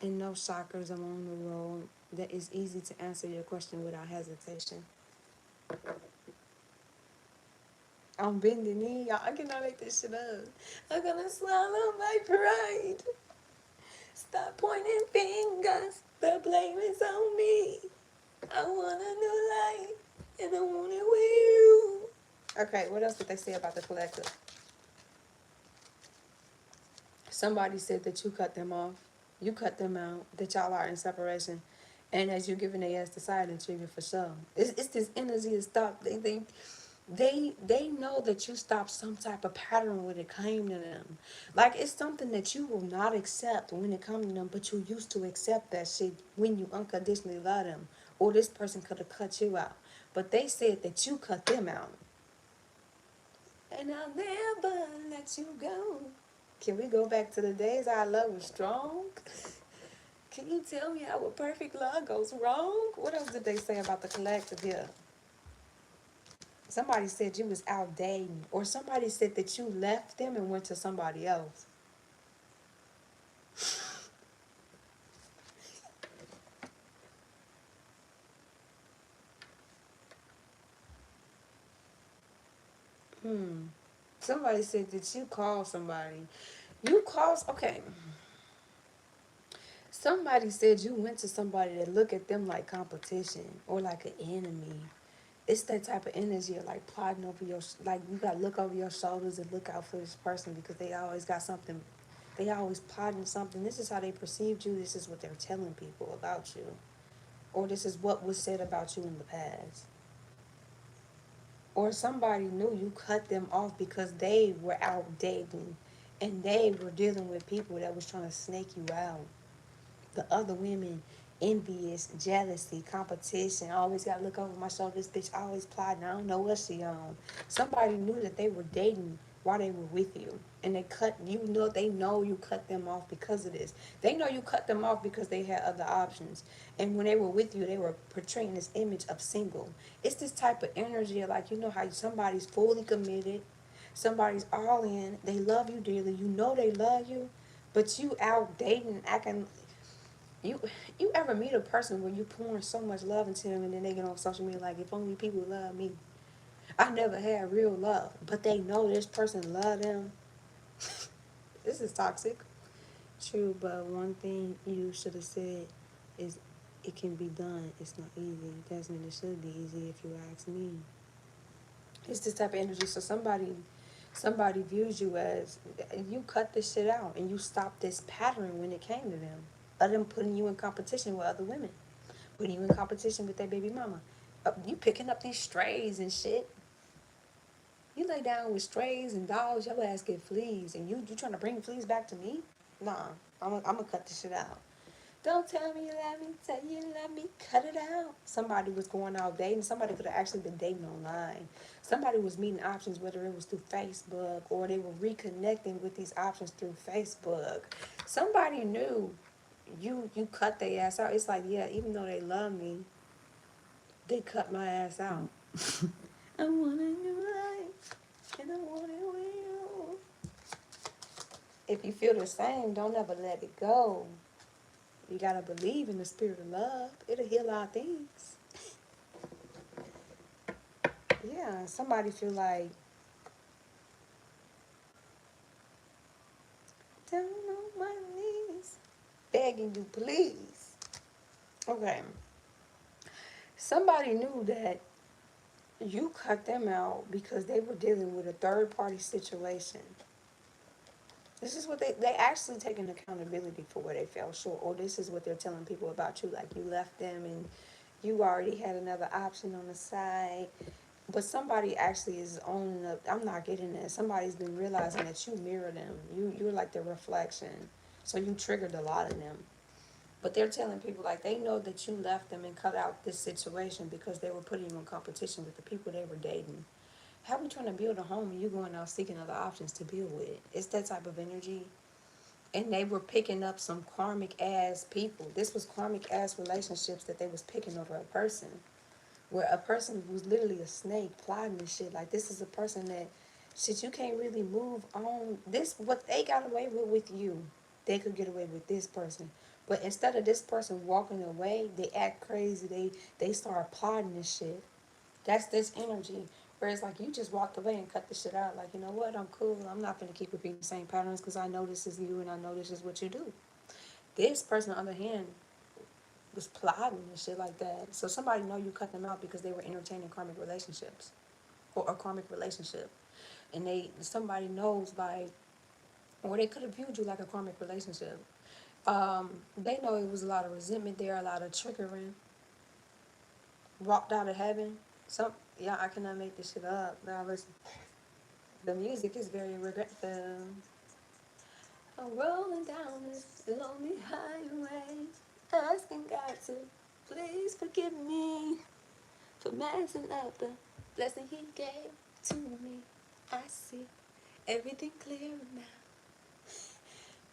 and no shockers along the road. That is easy to answer your question without hesitation. I'm bending knee, y'all. I cannot make this shit up. I'm gonna swallow my pride. Stop pointing fingers. The blame is on me. I want a new life, and I want it with you. Okay, what else did they say about the collective? Somebody said that you cut them off. You cut them out. That y'all are in separation. And as you're giving their ass the silent treatment for sure. It's this energy of stop. They know that you stopped some type of pattern when it came to them. Like it's something that you will not accept when it comes to them, but you used to accept that shit when you unconditionally love them. Or this person could have cut you out. But they said that you cut them out. And I'll never let you go. Can we go back to the days our love was strong? Can you tell me how a perfect love goes wrong? What else did they say about the collective here? Somebody said you was out dating, or somebody said that you left them and went to somebody else. Hmm. Somebody said that you called somebody. You called, okay. Somebody said you went to somebody that look at them like competition or like an enemy. It's that type of energy of like plotting over your, like you got to look over your shoulders and look out for this person because they always got something, they always plotting something. This is how they perceived you. This is what they're telling people about you. Or this is what was said about you in the past. Or somebody knew you cut them off because they were out dating and they were dealing with people that was trying to snake you out. The other women, envious, jealousy, competition. I always got to look over my shoulder. This bitch always plotting. I don't know what she on. Somebody knew that they were dating while they were with you. And they cut, you know, they know you cut them off because of this. They know you cut them off because they had other options. And when they were with you, they were portraying this image of single. It's this type of energy of like, you know how somebody's fully committed, somebody's all in, they love you dearly, you know they love you, but you out dating, acting, you you ever meet a person where you pouring so much love into them and then they get on social media like, if only people love me. I never had real love, but they know this person love them. This is toxic. True, but one thing you should have said is it can be done. It's not easy. Desmond, it should be easy if you ask me. It's this type of energy. So somebody views you as you cut this shit out and you stop this pattern when it came to them. Of them putting you in competition with other women. Putting you in competition with their baby mama. You picking up these strays and shit. You lay down with strays and dogs, your ass get fleas, and you trying to bring fleas back to me? Nah, I'm gonna cut this shit out. Don't tell me you love me, tell you love me, cut it out. Somebody was going out dating. Somebody could have actually been dating online. Somebody was meeting options, whether it was through Facebook or they were reconnecting with these options through Facebook. Somebody knew you cut their ass out. It's like, yeah, even though they love me, they cut my ass out. I want a new life, and I want it with you. If you feel the same, don't ever let it go. You gotta believe in the spirit of love. It'll heal our things. Yeah, somebody feel like, down on my knees, begging you, please. Okay. Somebody knew that you cut them out because they were dealing with a third party situation. This is what they actually taking accountability for where they fell short, or this is what they're telling people about you. Like you left them and you already had another option on the side. But somebody actually is owning up. I'm not getting that. Somebody's been realizing that you mirror them. You're like the reflection. So you triggered a lot of them. But they're telling people like they know that you left them and cut out this situation because they were putting you in competition with the people they were dating. How we trying to build a home and you going out seeking other options to build with? It's that type of energy. and they were picking up some karmic ass people. This was karmic ass relationships that they was picking over a person, where a person was literally a snake plotting this shit. Like, this is a person that shit you can't really move on. This what they got away with you. They could get away with this person. But instead of this person walking away, they act crazy. They start plotting this shit. That's this energy. Whereas like you just walked away and cut the shit out. Like, you know what, I'm cool. I'm not gonna keep repeating the same patterns because I know this is you and I know this is what you do. This person on the other hand was plotting and shit like that. So somebody know you cut them out because they were entertaining karmic relationships or a karmic relationship. And somebody knows like, or they could have viewed you like a karmic relationship. They know it was a lot of resentment there, a lot of triggering. Walked out of heaven. Some yeah, I cannot make this shit up. Now listen, the music is very regretful. I'm rolling down this lonely highway, asking God to please forgive me for messing up the blessing He gave to me. I see everything clear now.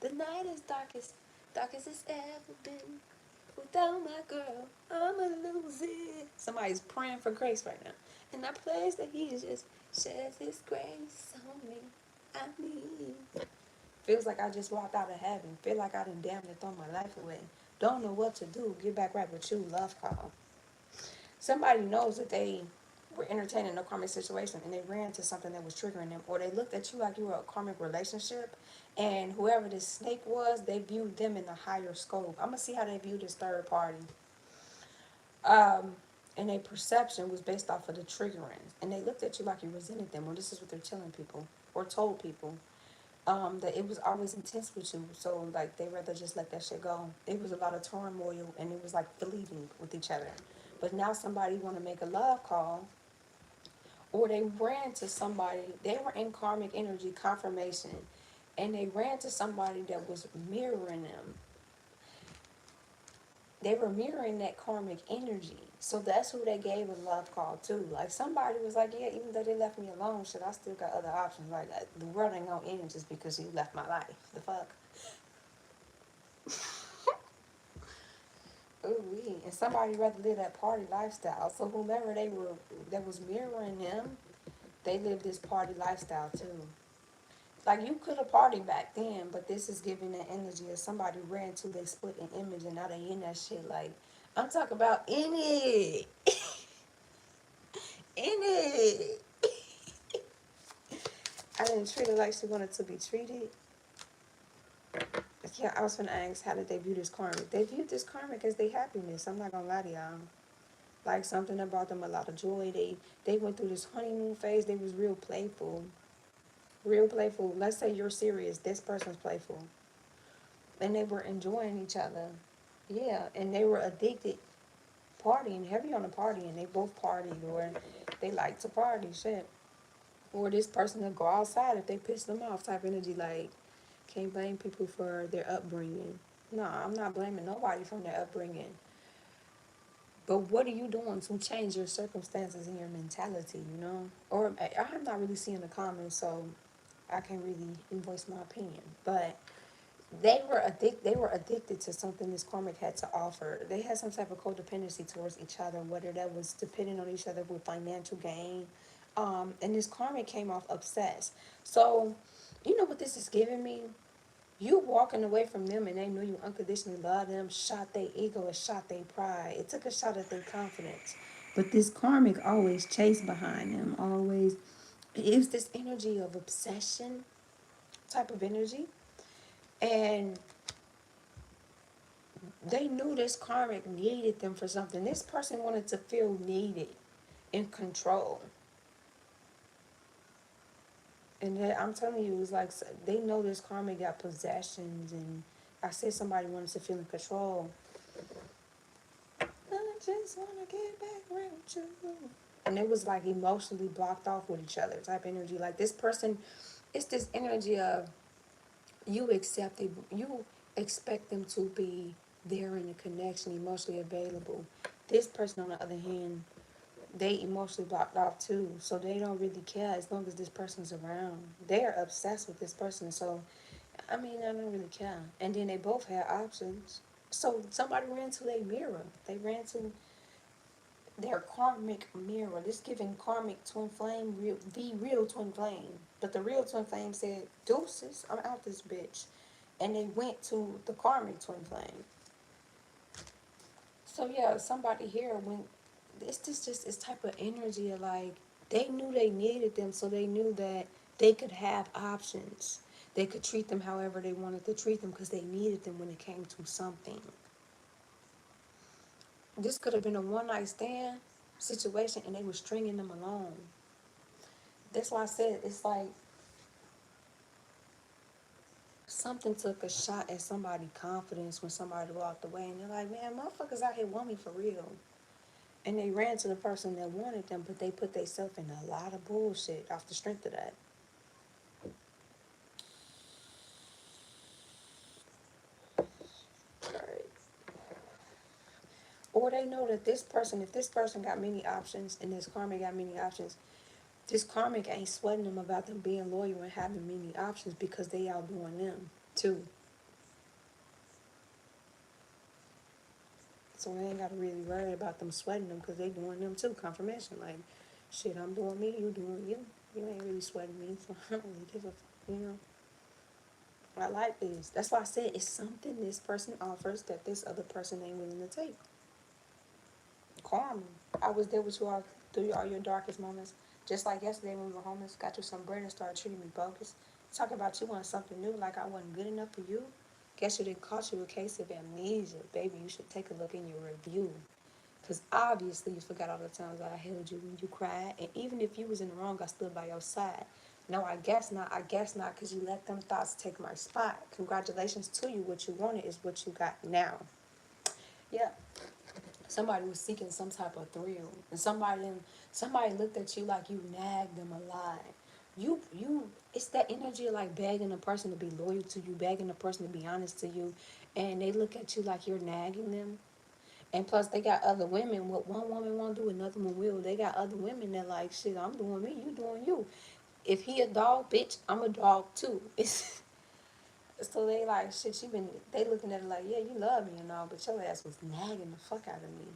The night is dark as it's ever been. Without my girl, I'ma lose it. Somebody's praying for grace right now. And I praise that He just sheds His grace on me. I need. Feels like I just walked out of heaven. Feel like I done damn near thrown my life away. Don't know what to do. Get back right with you. Love call. Somebody knows that they were entertaining a karmic situation and they ran to something that was triggering them, or they looked at you like you were a karmic relationship, and whoever this snake was, they viewed them in a higher scope. I'm gonna see how they view this third party. Um, and their perception was based off of the triggering, and they looked at you like you resented them. Or this is what they're telling people or told people. That it was always intense with you, so like they rather just let that shit go. It was a lot of turmoil, and it was like fleeting with each other. But now somebody want to make a love call, or they ran to somebody. They were in karmic energy confirmation, and they ran to somebody that was mirroring them. They were mirroring that karmic energy. So that's who they gave a love call to. Like somebody was like, yeah, even though they left me alone, shit, I still got other options. Like the world ain't gonna end just because you left my life. The fuck. Ooh wee. And somebody rather live that party lifestyle. So whomever they were that was mirroring them, they lived this party lifestyle too. Like you could have partied back then, but this is giving the energy of somebody ran to they split an image and now they in that shit. Like I'm talking about in it. In it. I didn't treat her like she wanted to be treated. Yeah, I was gonna ask how did they view this karmic? They viewed this karmic as their happiness. I'm not gonna lie to y'all. Like something that brought them a lot of joy. They went through this honeymoon phase. They was real playful. Real playful. Let's say you're serious. This person's playful. And they were enjoying each other. Yeah. And they were addicted. Partying, heavy on the party, and they both partied or they like to party, shit. Or this person will go outside if they piss them off type energy, like can't blame people for their upbringing. No, I'm not blaming nobody from their upbringing. But what are you doing to change your circumstances and your mentality, you know? Or I'm not really seeing the comments, so I can't really voice my opinion. But they were addicted to something this karmic had to offer. They had some type of codependency towards each other, whether that was depending on each other with financial gain. And this karmic came off obsessed. So, you know what this is giving me? You walking away from them and they knew you unconditionally loved them, shot their ego, it shot their pride. It took a shot at their confidence. But this karmic always chased behind them, always. It's this energy of obsession type of energy. And they knew this karmic needed them for something. This person wanted to feel needed, in control. And I'm telling you, it's like they know this karmic got possessions, and I said somebody wanted to feel in control. I just wanna get back around you. And it was like emotionally blocked off with each other type energy. Like this person, it's this energy of you expect them to be there in the connection, emotionally available. This person, on the other hand, they emotionally blocked off too, so they don't really care as long as this person's around. They're obsessed with this person, so I mean, I don't really care. And then they both had options. So somebody ran to their mirror. They ran to their karmic mirror. This giving karmic twin flame, the real twin flame. But the real twin flame said, deuces, I'm out this bitch. And they went to the karmic twin flame. So yeah, somebody here when it's just this type of energy of like they knew they needed them, so they knew that they could have options. They could treat them however they wanted to treat them because they needed them when it came to something. This could have been a one night stand situation and they were stringing them along. That's why I said it's like something took a shot at somebody's confidence when somebody walked away and they're like, man, motherfuckers out here want me for real. And they ran to the person that wanted them, but they put themselves in a lot of bullshit off the strength of that. Right. Or they know that this person, if this person got many options and this karmic got many options, this karmic ain't sweating them about them being loyal and having many options because they outdoing them too. So they ain't got to really worry about them sweating them because they doing them too. Confirmation, like, shit, I'm doing me, you doing you. You ain't really sweating me, so I don't really give a fuck, you know. I like this. That's why I said it's something this person offers that this other person ain't willing to take. Karma. I was there with you all through all your darkest moments. Just like yesterday when we were homeless, got you some bread and started treating me bogus. Talking about you want something new, like I wasn't good enough for you. Guess you didn't caught you a case of amnesia. Baby, you should take a look in your review. Because obviously you forgot all the times I held you when you cried. And even if you was in the wrong, I stood by your side. No, I guess not. I guess not because you let them thoughts take my spot. Congratulations to you. What you wanted is what you got now. Yeah. Somebody was seeking some type of thrill. And somebody looked at you like you nagged them a lot. It's that energy of like begging a person to be loyal to you, begging a person to be honest to you. And they look at you like you're nagging them. And plus, they got other women. What one woman won't do, another one will. They got other women that like, shit, I'm doing me, you doing you. If he a dog, bitch, I'm a dog too. It's so they like, shit, they looking at it like, yeah, you love me and all, but your ass was nagging the fuck out of me.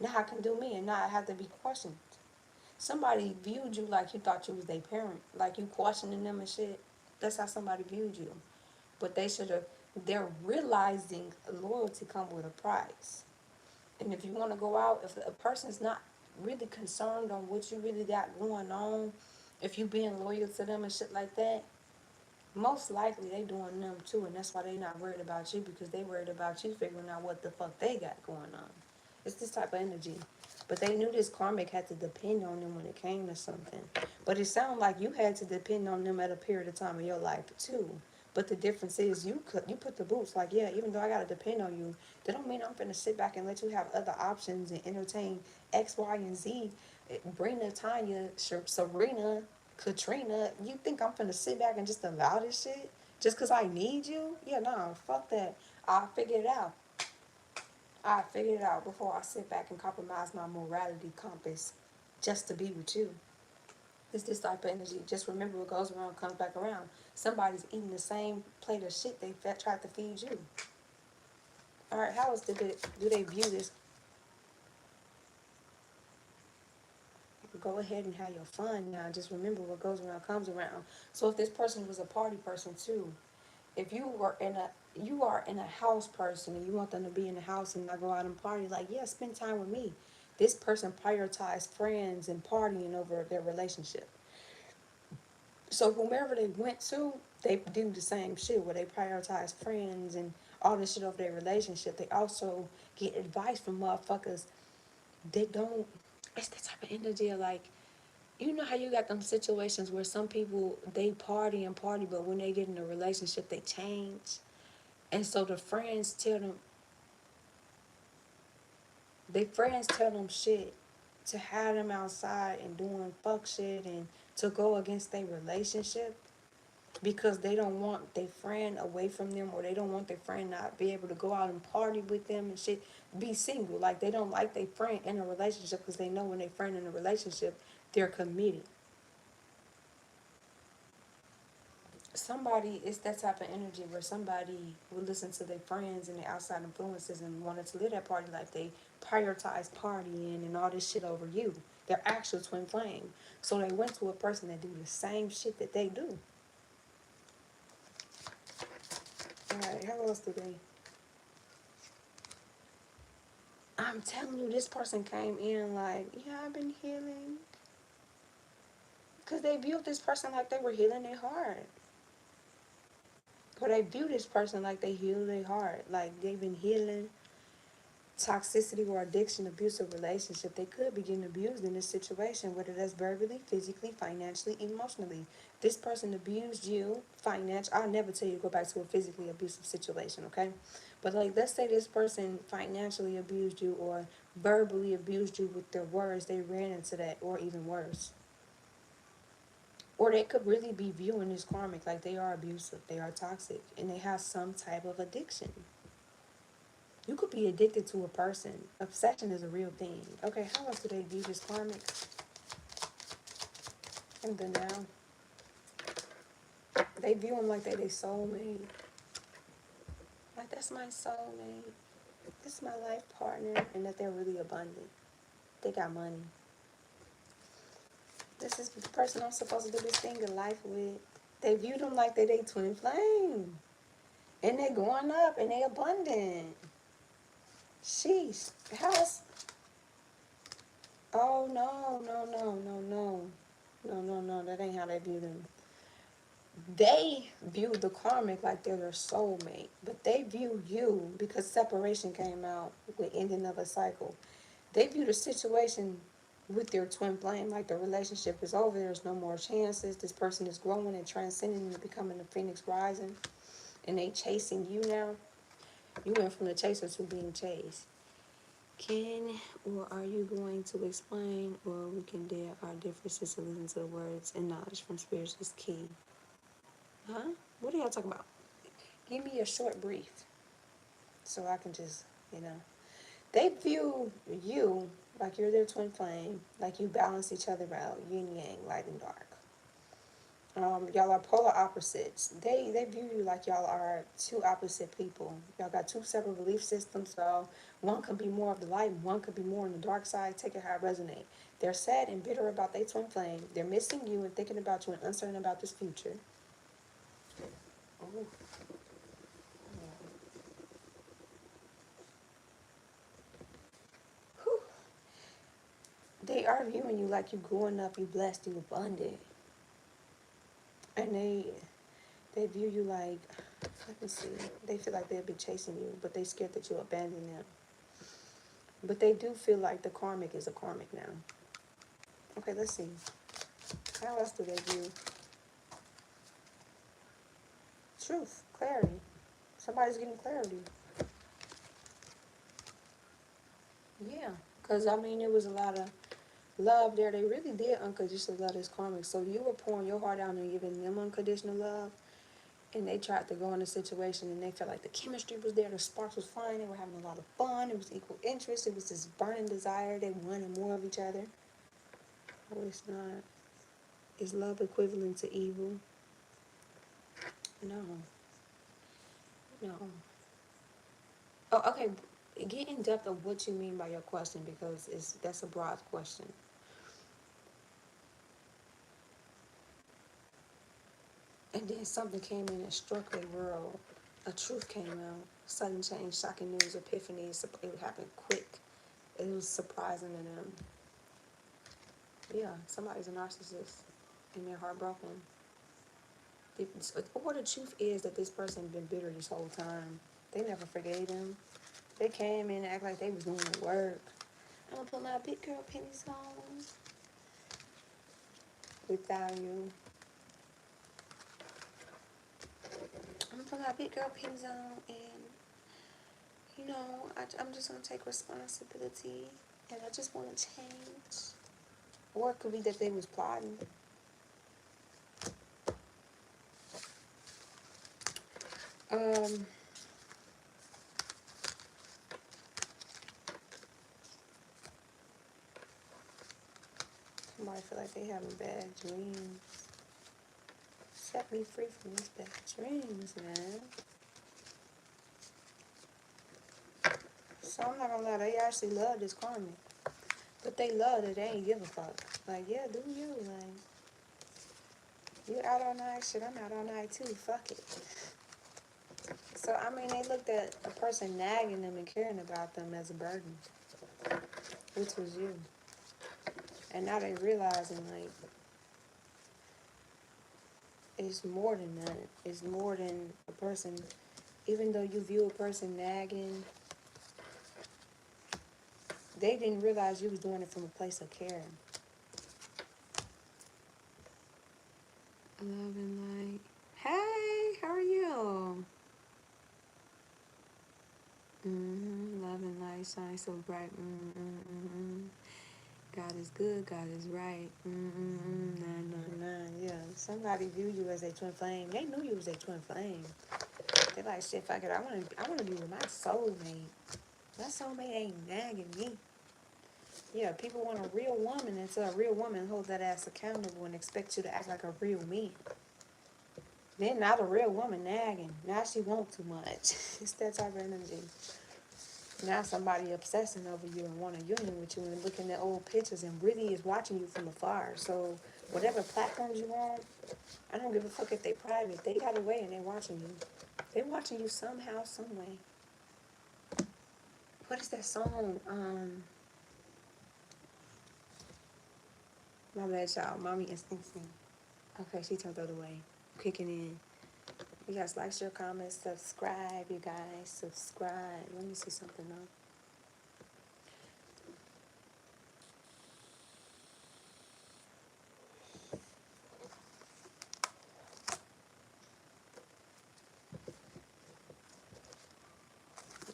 Now I can do me and not have to be questioned. Somebody viewed you like you thought you was their parent, like you questioning them and shit. That's how somebody viewed you. But they're realizing loyalty comes with a price. And if you want to go out, if a person's not really concerned on what you really got going on, if you being loyal to them and shit like that, most likely they doing them too, and that's why they not worried about you because they worried about you figuring out what the fuck they got going on. It's this type of energy. But they knew this karmic had to depend on them when it came to something. But it sounded like you had to depend on them at a period of time in your life too. But the difference is you put the boots like, yeah, even though I gotta depend on you, that don't mean I'm gonna sit back and let you have other options and entertain X, Y, and Z. Brina, Tanya, Serena, Katrina, you think I'm gonna sit back and just allow this shit just because I need you? Yeah, no, fuck that. I'll figure it out. I figured it out before I sit back and compromise my morality compass just to be with you. It's this type of energy. Just remember what goes around comes back around. Somebody's eating the same plate of shit they tried to feed you. All right, how else do they view this? Go ahead and have your fun now. Just remember what goes around comes around. So if this person was a party person too, if you are in a house person and you want them to be in the house and not go out and party, like, yeah, spend time with me. This person prioritized friends and partying over their relationship. So whomever they went to, they do the same shit where they prioritize friends and all this shit over their relationship. They also get advice from motherfuckers. They don't. It's the type of energy of like, you know how you got them situations where some people they party and party, but when they get in a relationship, they change. And so the friends tell them shit to have them outside and doing fuck shit and to go against their relationship because they don't want their friend away from them or they don't want their friend not be able to go out and party with them and shit. Be single. Like they don't like their friend in a relationship because they know when their friend in a relationship, they're committed. somebody, it's that type of energy where somebody would listen to their friends and their outside influences and wanted to live that party life. They prioritize partying and all this shit over you. They're actual twin flame. So they went to a person that do the same shit that they do. Alright, how else do they? I'm telling you, this person came in like, yeah, I've been healing. Because they viewed this person like they were healing their heart. Or they view this person like they healed their heart. Like they've been healing toxicity or addiction, abusive relationship. They could be getting abused in this situation, whether that's verbally, physically, financially, emotionally. This person abused you financially. I'll never tell you to go back to a physically abusive situation, okay? But like, let's say this person financially abused you or verbally abused you with their words. They ran into that, or even worse. Or they could really be viewing this karmic like they are abusive, they are toxic, and they have some type of addiction. You could be addicted to a person. Obsession is a real thing. Okay, how else do they view this karmic? And then now, they view them like they soulmate. Like, that's my soulmate. This is my life partner. And that they're really abundant. They got money. This is the person I'm supposed to do this thing in life with. They view them like they twin flame. And they going up and they abundant. Sheesh. How's... Oh, no, no, no, no, no. No, no, no. That ain't how they view them. They view the karmic like they're their soulmate, but they view you, because separation came out with ending of a cycle. They view the situation with their twin flame like the relationship is over. There's no more chances. This person is growing and transcending and becoming the phoenix rising, and they chasing you now. You went from the chaser to being chased. Can or are you going to explain, or we can dare our differences to listen to the words and knowledge from spirits is key? Huh? What are y'all talking about? Give me a short brief so I can just, you know. They view you like you're their twin flame, like you balance each other out, yin yang, light and dark. Y'all are polar opposites. They view you like y'all are two opposite people. Y'all got two separate belief systems, so one could be more of the light, one could be more on the dark side. Take it how it resonate. They're sad and bitter about their twin flame. They're missing you and thinking about you and uncertain about this future. Ooh. Whew. They are viewing you like you growing up, you blessed, you abundant. And they view you like, let me see, they feel like they'll be chasing you, but they scared that you'll abandon them. But they do feel like the karmic is a karmic now. Okay, let's see. How else do they view truth, clarity? Somebody's getting clarity. Yeah, because I mean, it was a lot of love there. They really did unconditionally love this karmic. So you were pouring your heart out and giving them unconditional love. And they tried to go in a situation and they felt like the chemistry was there, the sparks was flying, they were having a lot of fun, it was equal interest, it was this burning desire, they wanted more of each other. Oh, it's not. Is love equivalent to evil? No. No. Oh, okay. Get in depth of what you mean by your question, because that's a broad question. And then something came in and struck their world. A truth came out. Sudden change, shocking news, epiphanies. It happened quick. It was surprising to them. Yeah, somebody's a narcissist and they're heartbroken. Or the truth is that this person been bitter this whole time. They never forgave him. They came in and act like they was doing the work. I'm gonna put my big girl pennies on without you. I'm gonna put my big girl pennies on, and you know, I'm just gonna take responsibility, and I just want to change. Or it could be that they was plotting. Um, Somebody feel like they having bad dreams. Set me free from these bad dreams, man. So I'm not gonna lie, they actually love this karma. But they love it, they ain't give a fuck. Like, yeah, do you? Like, you out all night, shit, I'm out all night too. Fuck it. So, I mean, they looked at a person nagging them and caring about them as a burden, which was you. And now they realizing, like, it's more than that. It's more than a person. Even though you view a person nagging, they didn't realize you was doing it from a place of care. Love and light. Hey, how are you? Love and light shine so bright. God is good. God is right. 999. Yeah. Somebody view you as a twin flame. They knew you was a twin flame. They like, shit, fuck it. I wanna be with my soulmate. My soulmate ain't nagging me. Yeah, people want a real woman until a real woman hold that ass accountable and expect you to act like a real man. Then not a real woman nagging. Now she want too much. It's that type of energy. Now somebody obsessing over you and want a union with you and looking at old pictures and really is watching you from afar. So whatever platforms you on, I don't give a fuck if they private. They got away and they watching you. They watching you somehow, some way. What is that song? My bad, y'all. Mommy instincts. Okay, she turned the other way. Kicking in. You guys like, share, comment, subscribe. You guys subscribe. Let me see something else.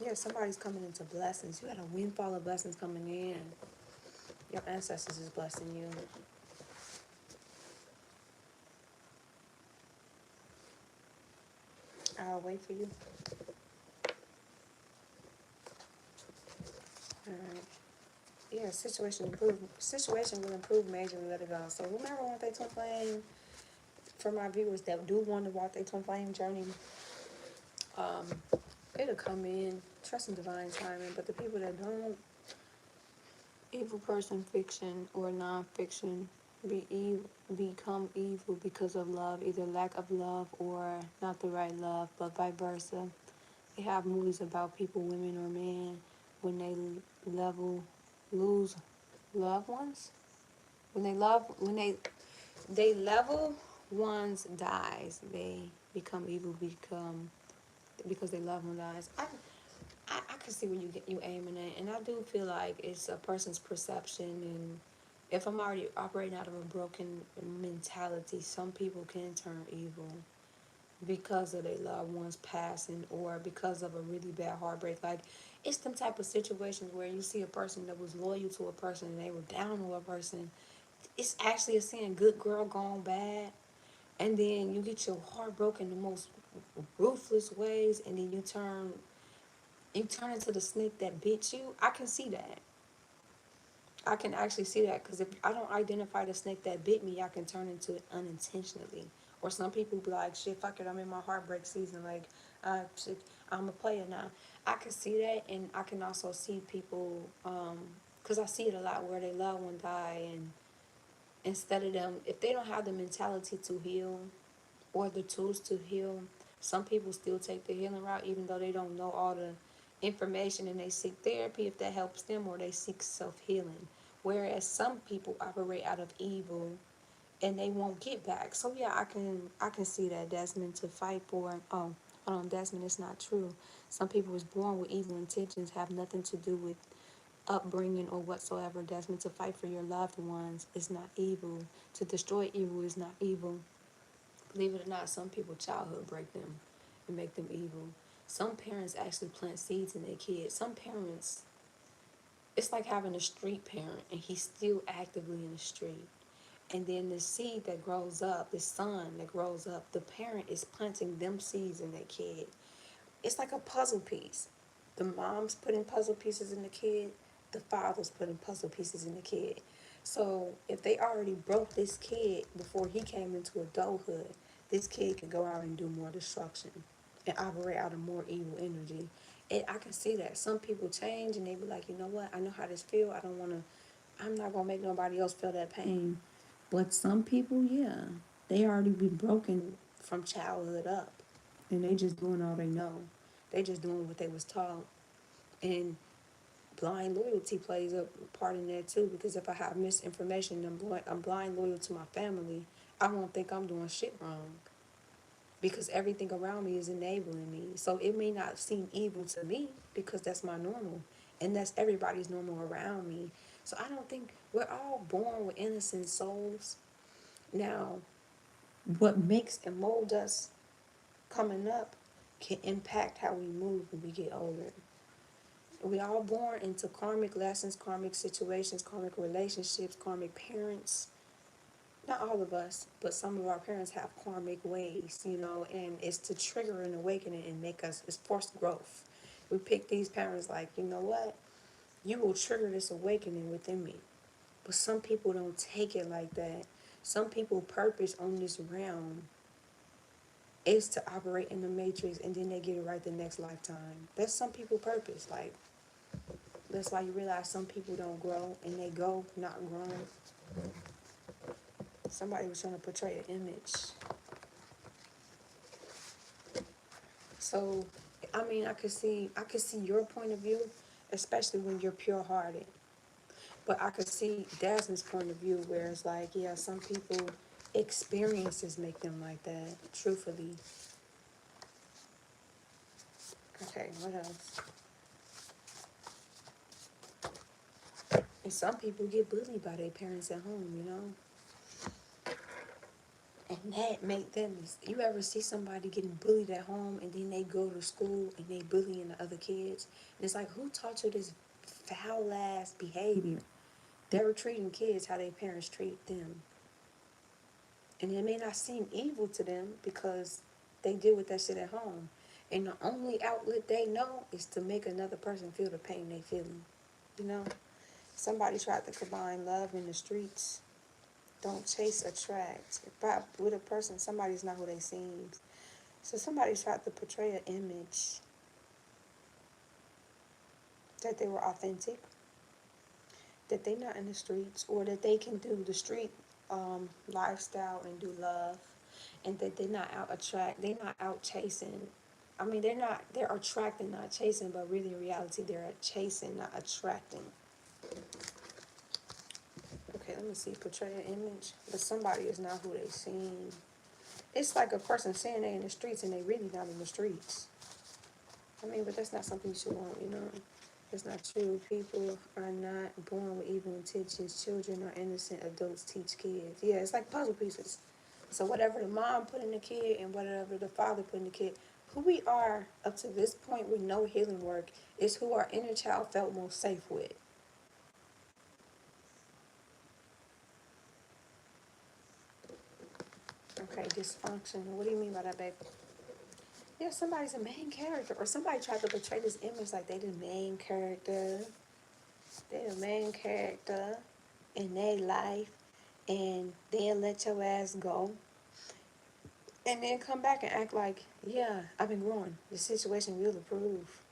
Yeah, somebody's coming into blessings. You got a windfall of blessings coming in. Your ancestors is blessing you. I'll wait for you. All right. Yeah, situation will improve majorly. Let it go. So whomever want their twin flame, for my viewers that do want to walk their twin flame journey, um, it'll come in. Trust in divine timing. But the people that don't, evil person fiction or non-fiction, become evil because of love, either lack of love or not the right love, but vice versa. They have movies about people, women or men, when lose loved ones. When they level ones dies, they become evil because they love one dies. I can see where you aiming at, and I do feel like it's a person's perception. And if I'm already operating out of a broken mentality, some people can turn evil because of their loved ones passing or because of a really bad heartbreak. Like, it's them type of situations where you see a person that was loyal to a person and they were down on a person. It's actually a saying, good girl gone bad. And then you get your heart broken the most ruthless ways, and then you turn into the snake that bit you. I can see that. I can actually see that because if I don't identify the snake that bit me, I can turn into it unintentionally. Or some people be like, shit, fuck it, I'm in my heartbreak season. Like, shit, I'm a player now. I can see that, and I can also see people, because I see it a lot where they loved one die, and instead of them, if they don't have the mentality to heal or the tools to heal, some people still take the healing route even though they don't know all the information, and they seek therapy if that helps them, or they seek self-healing. Whereas some people operate out of evil and they won't get back. So yeah, I can see that, Desmond, to fight for. Oh, hold on, Desmond, it's not true. Some people was born with evil intentions, have nothing to do with upbringing or whatsoever. Desmond, to fight for your loved ones is not evil. To destroy evil is not evil. Believe it or not, some people childhood break them and make them evil. Some parents actually plant seeds in their kids. Some parents, it's like having a street parent and he's still actively in the street. And then the seed that grows up, the son that grows up, the parent is planting them seeds in their kid. It's like a puzzle piece. The mom's putting puzzle pieces in the kid, the father's putting puzzle pieces in the kid. So if they already broke this kid before he came into adulthood, this kid can go out and do more destruction and operate out of more evil energy. And I can see that some people change and they be like, you know what? I know how this feel. I don't want to. I'm not gonna make nobody else feel that pain. But some people, yeah, they already been broken from childhood up, and they just doing all they know. They just doing what they was taught, and blind loyalty plays a part in that too. Because if I have misinformation, I'm blind loyal to my family. I won't think I'm doing shit wrong because everything around me is enabling me. So it may not seem evil to me because that's my normal and that's everybody's normal around me. So I don't think we're all born with innocent souls. Now, what makes and mold us coming up can impact how we move when we get older. We all born into karmic lessons, karmic situations, karmic relationships, karmic parents. Not all of us, but some of our parents have karmic ways, and it's to trigger an awakening and make us, it's forced growth. We pick these parents like, you know what? You will trigger this awakening within me. But some people don't take it like that. Some people purpose on this realm is to operate in the matrix and then they get it right the next lifetime. That's some people purpose. Like, that's why you realize some people don't grow and they go not growing. Somebody was trying to portray an image. So, I mean, I could see your point of view, especially when you're pure-hearted. But I could see Dasmine's point of view, where it's like, yeah, some people experiences make them like that. Truthfully. Okay, what else? And some people get bullied by their parents at home. And that make them. You ever see somebody getting bullied at home, and then they go to school and they bullying the other kids? And it's like, who taught you this foul ass behavior? They were treating kids how their parents treat them. And it may not seem evil to them because they deal with that shit at home. And the only outlet they know is to make another person feel the pain they feeling. You know? Somebody tried to combine love in the streets. Don't chase, attract. If I with a person, somebody's not who they seem. So somebody tried to portray an image that they were authentic, that they not in the streets, or that they can do the street lifestyle and do love, and that they're not out chasing. I mean, they're attracting, not chasing, but really in reality, they're chasing, not attracting. Okay, let me see, portray an image, but somebody is not who they seem. It's like a person saying they in the streets and they really not in the streets. I mean, but that's not something you should want. It's not true. People are not born with evil intentions. Children are innocent. Adults teach kids. Yeah, it's like puzzle pieces. So whatever the mom put in the kid and whatever the father put in the kid, who we are up to this point with no healing work is who our inner child felt most safe with. Okay, dysfunction. What do you mean by that, babe? Yeah, somebody's a main character, or somebody tried to portray this image like they the main character. They the main character in their life, and they'll let your ass go, and then come back and act like, yeah, I've been growing. The situation will improve.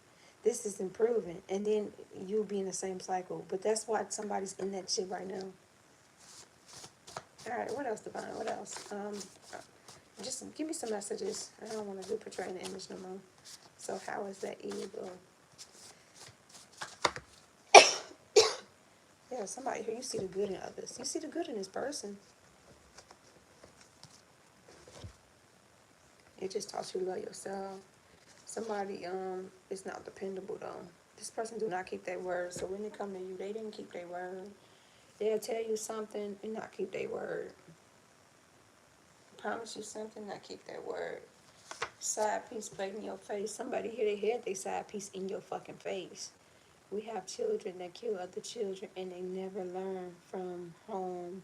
This is improving, and then you'll be in the same cycle. But that's why somebody's in that shit right now. All right, what else, Divine? What else? Just give me some messages. I don't want to do portraying the image no more. So how is that evil? Yeah, somebody here, you see the good in others. You see the good in this person. It just taught you to love yourself. Somebody is not dependable though. This person do not keep their word. So when they come to you, they didn't keep their word. They'll tell you something and not keep their word. Promise you something, not keep their word. Side piece played in your face. Somebody here, they had their side piece in your fucking face. We have children that kill other children and they never learn from home.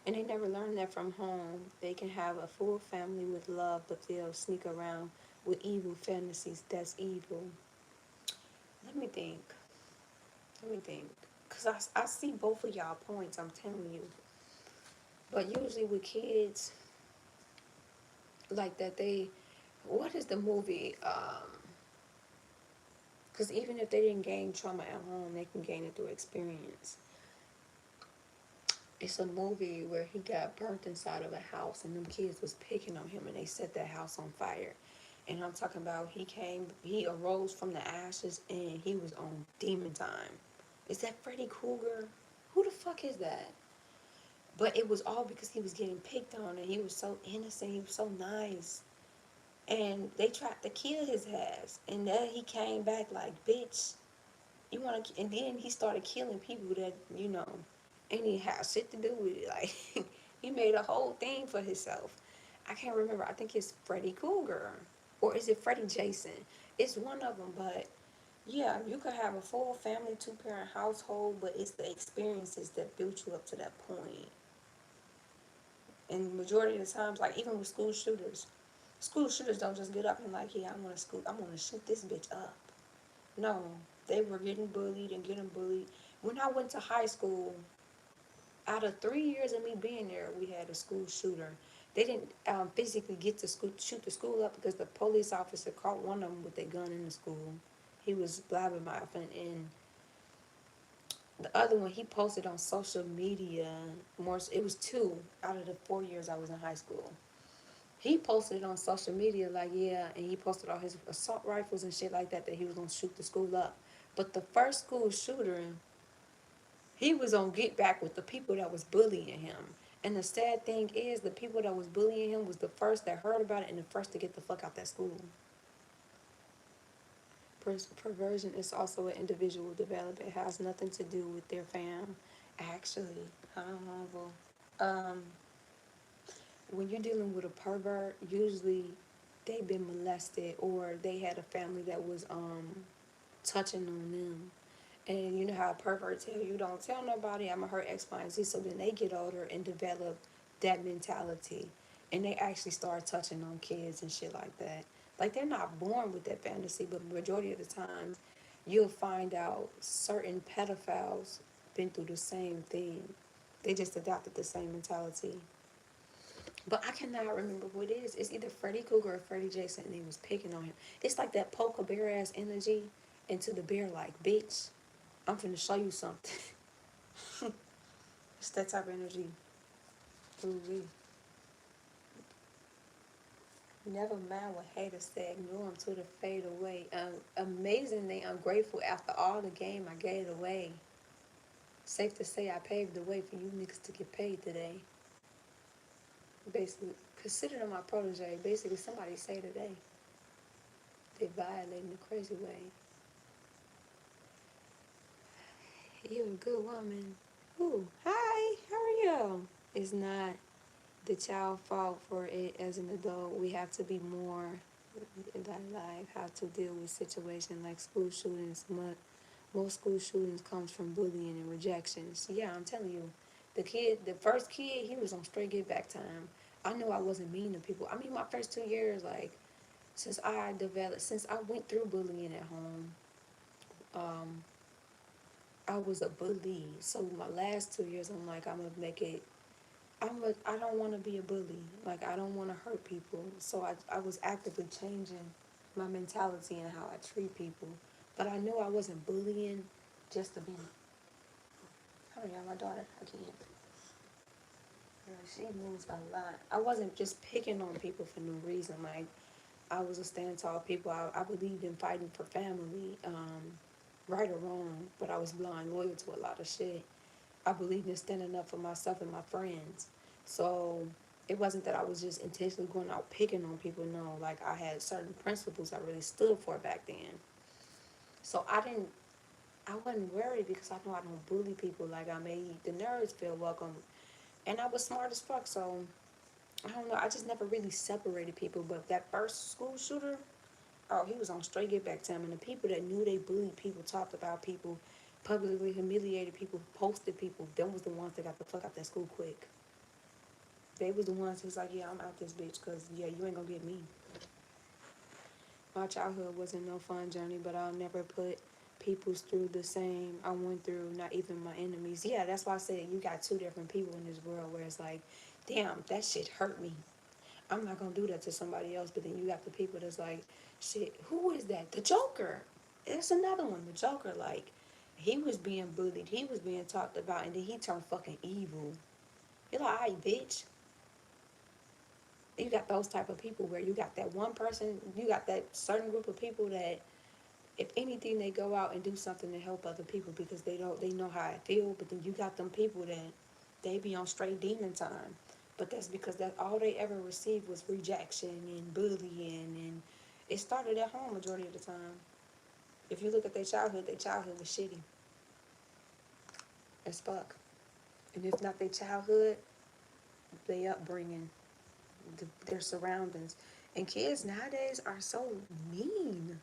And they never learn that from home. They can have a full family with love, but they'll sneak around with evil fantasies. That's evil. Let me think. Let me think. Because I see both of y'all points, I'm telling you. But usually with kids, like that they, what is the movie? Because even if they didn't gain trauma at home, they can gain it through experience. It's a movie where he got burnt inside of a house and them kids was picking on him and they set that house on fire. And I'm talking about he arose from the ashes and he was on demon time. Is that Freddy Krueger? Who the fuck is that? But it was all because he was getting picked on and he was so innocent, he was so nice. And they tried to kill his ass. And then he came back like, bitch, you want to, and then he started killing people that, ain't even have shit to do with it. Like, he made a whole thing for himself. I can't remember. I think it's Freddy Krueger. Or is it Freddy Jason? It's one of them, but yeah, you could have a full family, two-parent household, but it's the experiences that built you up to that point. And majority of the times, like even with school shooters don't just get up and like, yeah, I'm gonna shoot this bitch up. No, they were getting bullied and getting bullied. When I went to high school, out of 3 years of me being there, we had a school shooter. They didn't physically get to shoot the school up because the police officer caught one of them with a gun in the school. He was blabbermouthing, and the other one he posted on social media. More, it was two out of the 4 years I was in high school. He posted it on social media like, yeah, and he posted all his assault rifles and shit like that he was gonna shoot the school up. But the first school shooter, he was on get back with the people that was bullying him. And the sad thing is, the people that was bullying him was the first that heard about it and the first to get the fuck out that school. Perversion is also an individual development. It has nothing to do with their fam. Actually, um, when you're dealing with a pervert, usually they've been molested or they had a family that was touching on them. And you know how a pervert tell you don't tell nobody, I'm gonna hurt X, Y, and Z. So then they get older and develop that mentality, and they actually start touching on kids and shit like that. Like they're not born with that fantasy, but majority of the times, you'll find out certain pedophiles been through the same thing. They just adopted the same mentality. But I cannot remember what it is. It's either Freddy Krueger or Freddy Jason, and he was picking on him. It's like that poker bear ass energy into the bear, like, bitch, I'm finna show you something. It's that type of energy. Ooh-wee. Never mind what haters say, ignore them till they fade away. Amazingly ungrateful after all the game I gave away. Safe to say I paved the way for you niggas to get paid today. Basically, consider them my protege. Basically, somebody say today. They violating the crazy way. You a good woman. Ooh, hi, how are you? It's not the child fault for it as an adult. We have to be more in life, how to deal with situations like school shootings. Most school shootings comes from bullying and rejection. So yeah, I'm telling you, the first kid, he was on straight get back time. I knew I wasn't mean to people. I mean, my first 2 years, like, since I went through bullying at home, um, I was a bully. So my last 2 years, I'm like, I'm gonna make it. I don't want to be a bully. Like, I don't want to hurt people. So I was actively changing my mentality and how I treat people. But I knew I wasn't bullying just to be. Oh yeah, my daughter. I can't. She moves a lot. I wasn't just picking on people for no reason. Like, I was a stand tall people. I believed in fighting for family, right or wrong. But I was blind loyal to a lot of shit. I believed in standing up for myself and my friends. So it wasn't that I was just intentionally going out picking on people. No, like I had certain principles I really stood for back then. So I wasn't worried because I know I don't bully people. Like I made the nerds feel welcome, and I was smart as fuck. So I don't know. I just never really separated people. But that first school shooter, oh, he was on straight get back time, and the people that knew they bullied people, talked about people, publicly humiliated people, posted people, them was the ones that got the fuck out that school quick. They was the ones who's like, yeah, I'm out this bitch, cause yeah, you ain't gonna get me. My childhood wasn't no fun journey, but I'll never put peoples through the same I went through, not even my enemies. Yeah, that's why I said you got two different people in this world where it's like, damn, that shit hurt me. I'm not gonna do that to somebody else. But then you got the people that's like, shit, who is that? The Joker. It's another one. The Joker, like, he was being bullied. He was being talked about, and then he turned fucking evil. You're like, alright, bitch. You got those type of people where you got that one person, you got that certain group of people that, if anything, they go out and do something to help other people because they know how I feel. But then you got them people that they be on straight demon time. But that's because that's all they ever received was rejection and bullying, and it started at home majority of the time. If you look at their childhood was shitty as fuck. And if not their childhood, their upbringing, their surroundings. And kids nowadays are so mean.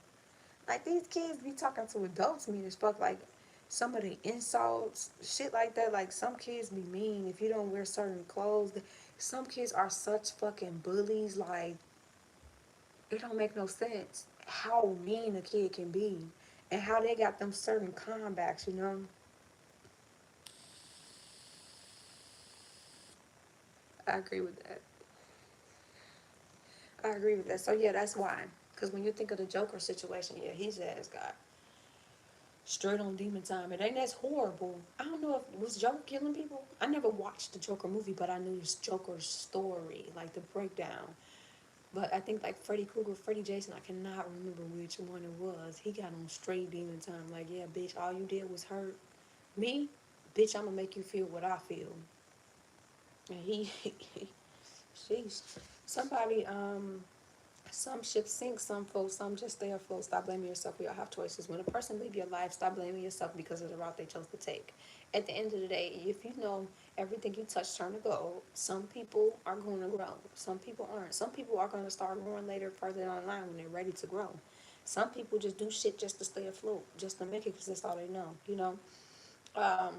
Like, these kids be talking to adults mean as fuck. Like, some of the insults, shit like that. Like, some kids be mean if you don't wear certain clothes. Some kids are such fucking bullies. Like, it don't make no sense how mean a kid can be and how they got them certain comebacks, you know? I agree with that. I agree with that. So, yeah, that's why. Because when you think of the Joker situation, yeah, his ass got straight on demon time. It ain't that's horrible. I don't know if was Joker killing people. I never watched the Joker movie, but I knew this Joker's story, like the breakdown. But I think like Freddy Krueger, Freddy Jason, I cannot remember which one it was. He got on straight demon time. Like, yeah, bitch, all you did was hurt me. Bitch, I'm gonna make you feel what I feel. And he, sheesh. Somebody, some ships sink, some float, some just stay afloat. Stop blaming yourself. We all have choices. When a person leave your life, stop blaming yourself because of the route they chose to take. At the end of the day, if you know everything you touch turn to gold, some people are going to grow. Some people aren't. Some people are going to start growing later, further down the line when they're ready to grow. Some people just do shit just to stay afloat, just to make it because that's all they know, you know? Um,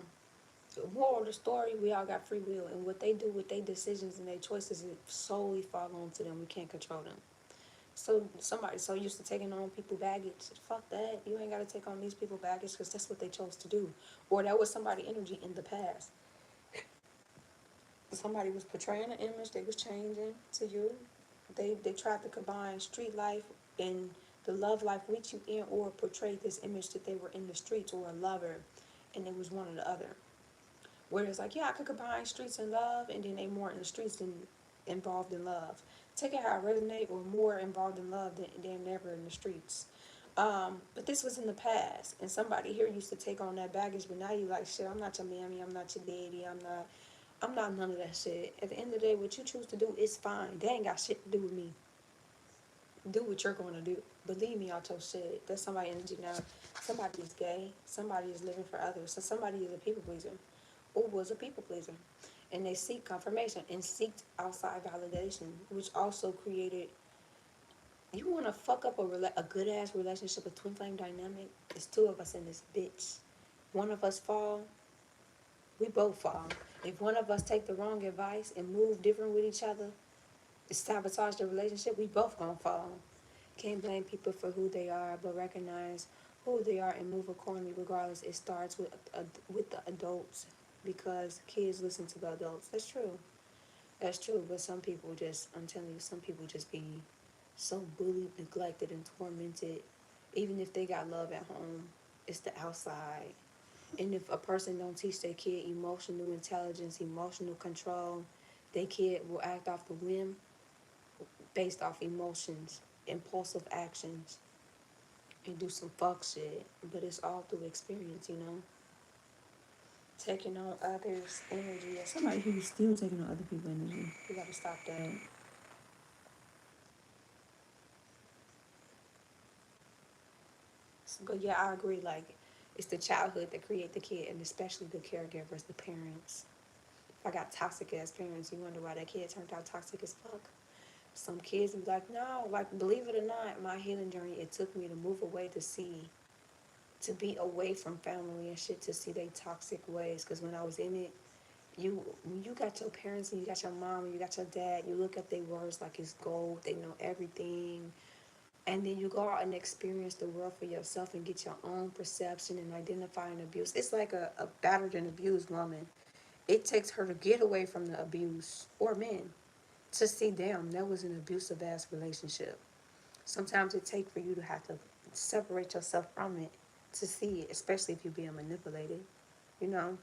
Moral of the story, we all got free will, and what they do with their decisions and their choices, it solely fall onto them. We can't control them. So somebody so used to taking on people baggage, fuck that. You ain't got to take on these people baggage because that's what they chose to do, or that was somebody energy in the past. Somebody was portraying an image they was changing to you. They tried to combine street life and the love life with you in, or portray this image that they were in the streets or a lover, and it was one or the other. Where it's like, yeah, I could combine streets and love, and then they more in the streets than involved in love. Take it how I resonate, or more involved in love than never in the streets. But this was in the past, and somebody here used to take on that baggage, but now you like, shit, I'm not your mammy, I'm not your daddy, I'm not none of that shit. At the end of the day, what you choose to do is fine. They ain't got shit to do with me. Do what you're going to do. Believe me, out your shit. That's somebody energy now. Somebody is gay. Somebody is living for others. So somebody is a people pleaser, or was a people pleaser, and they seek confirmation and seeked outside validation, which also created. You want to fuck up a good ass relationship, a twin flame dynamic? It's two of us in this bitch. One of us fall, we both fall. If one of us take the wrong advice and move different with each other, sabotage the relationship, we both gonna fall. Can't blame people for who they are, but recognize who they are and move accordingly. Regardless, it starts with the adults because kids listen to the adults. That's true. That's true. But some people just, I'm telling you, some people just be so bullied, neglected, and tormented. Even if they got love at home, it's the outside. And if a person don't teach their kid emotional intelligence, emotional control, their kid will act off the whim based off emotions, impulsive actions, and do some fuck shit. But it's all through experience, you know? Taking on others' energy. As somebody who's still taking on other people's energy. You gotta stop that. But yeah, I agree. Like, it's the childhood that create the kid, and especially the caregivers, the parents. If I got toxic ass parents, you wonder why that kid turned out toxic as fuck. Some kids be like, no, like, believe it or not, my healing journey, it took me to move away to be away from family and shit, to see they toxic ways. Because when I was in it, when you got your parents and you got your mom and you got your dad, you look at their words like it's gold. They know everything. And then you go out and experience the world for yourself and get your own perception and identify an abuse. It's like a battered and abused woman. It takes her to get away from the abuse, or men. to see, damn, that was an abusive ass relationship. Sometimes it takes for you to have to separate yourself from it to see it, especially if you're being manipulated, you know.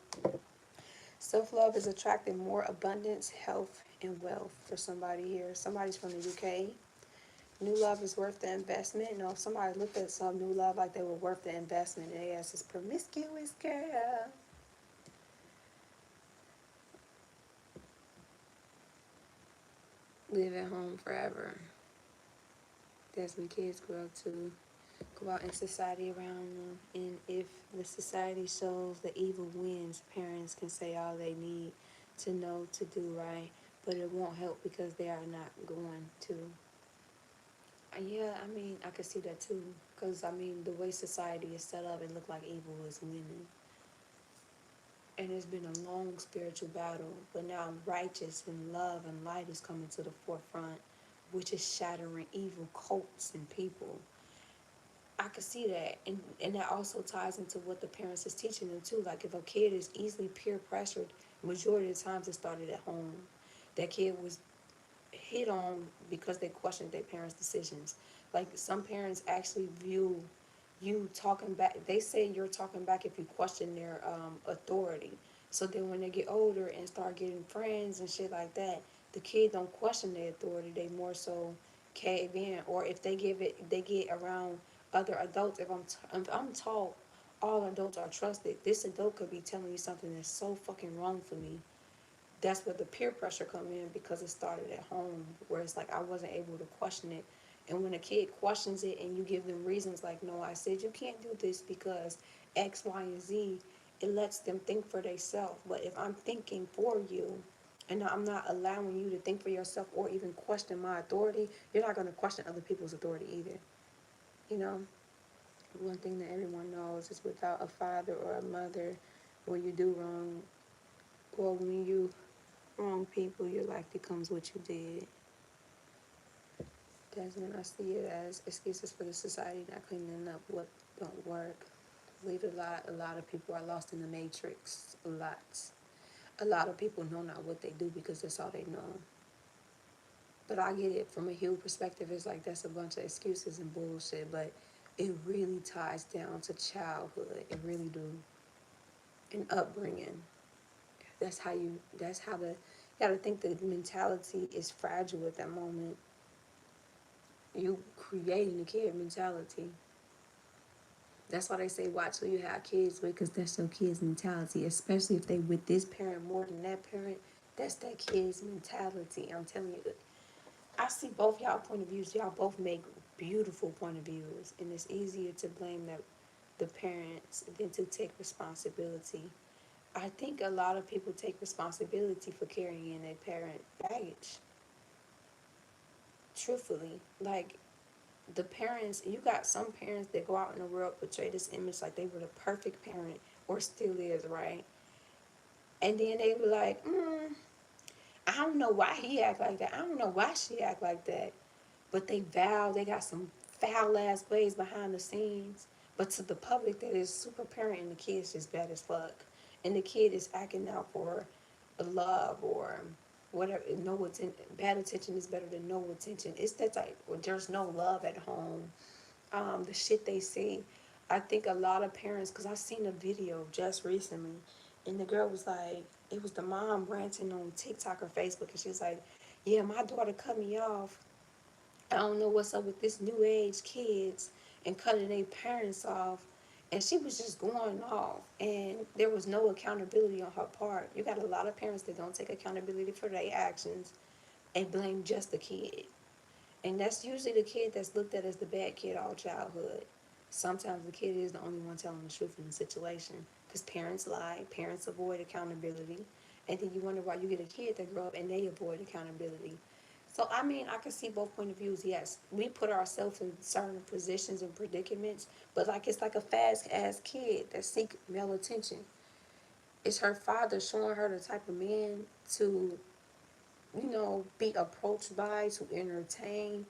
Self-love is attracting more abundance, health, and wealth for somebody here. Somebody's from the UK. New love is worth the investment. You know, if somebody looked at some new love like they were worth the investment, they ass is promiscuous girl. Live at home forever. That's when kids grow up to go out in society around them. And if the society shows the evil wins, parents can say all they need to know to do right, but it won't help because they are not going to. Yeah, I mean, I could see that too. Because, I mean, the way society is set up, it looked like evil is winning. And it's been a long spiritual battle, but now righteous and love and light is coming to the forefront, which is shattering evil cults and people. I could see that, and that also ties into what the parents is teaching them too. Like if a kid is easily peer pressured, majority of the times it started at home. That kid was hit on because they questioned their parents' decisions. Like some parents actually view you talking back. They say you're talking back if you question their authority. So then when they get older and start getting friends and shit like that, the kid don't question their authority. They more so cave in. Or if they give it, they get around other adults. If I'm taught all adults are trusted, this adult could be telling you something that's so fucking wrong for me. That's where the peer pressure come in because it started at home, where it's like I wasn't able to question it. And when a kid questions it and you give them reasons like, no, I said you can't do this because X, Y, and Z, it lets them think for themselves. But if I'm thinking for you and I'm not allowing you to think for yourself or even question my authority, you're not going to question other people's authority either. You know, one thing that everyone knows is without a father or a mother, when you do wrong, or when you wrong people, your life becomes what you did. That's when I see it as excuses for the society not cleaning up what don't work. Believe it or not, a lot of people are lost in the matrix. A lot of people know not what they do because that's all they know. But I get it from a healed perspective. It's like that's a bunch of excuses and bullshit. But it really ties down to childhood. It really do. And upbringing. That's how you. That's how the. You got to think the mentality is fragile at that moment. You creating a kid mentality. That's why they say watch who you have kids with, because that's your kid's mentality. Especially if they with this parent more than that parent, that's that kid's mentality. I'm telling you, I see both y'all point of views. Y'all both make beautiful point of views, and it's easier to blame the parents than to take responsibility. I think a lot of people take responsibility for carrying their parent baggage. Truthfully, like the parents, you got some parents that go out in the world portray this image like they were the perfect parent or still is, right? And then they be like, I don't know why he act like that. I don't know why she act like that. But they vow they got some foul ass ways behind the scenes. But to the public, that is super parent and the kid's just bad as fuck. And the kid is acting out for love or whatever. No attention. Bad attention is better than no attention. It's that type. Or there's no love at home. The shit they see. I think a lot of parents, because I seen a video just recently, and the girl was like, it was the mom ranting on TikTok or Facebook, and she was like, yeah, my daughter cut me off. I don't know what's up with this new age kids and cutting their parents off. And she was just going off, and there was no accountability on her part. You got a lot of parents that don't take accountability for their actions and blame just the kid. And that's usually the kid that's looked at as the bad kid all childhood. Sometimes the kid is the only one telling the truth in the situation because parents lie, parents avoid accountability, and then you wonder why you get a kid that grow up and they avoid accountability. So I mean, I can see both point of views. Yes, we put ourselves in certain positions and predicaments, but like it's like a fast ass kid that seek male attention. It's her father showing her the type of man to, be approached by, to entertain.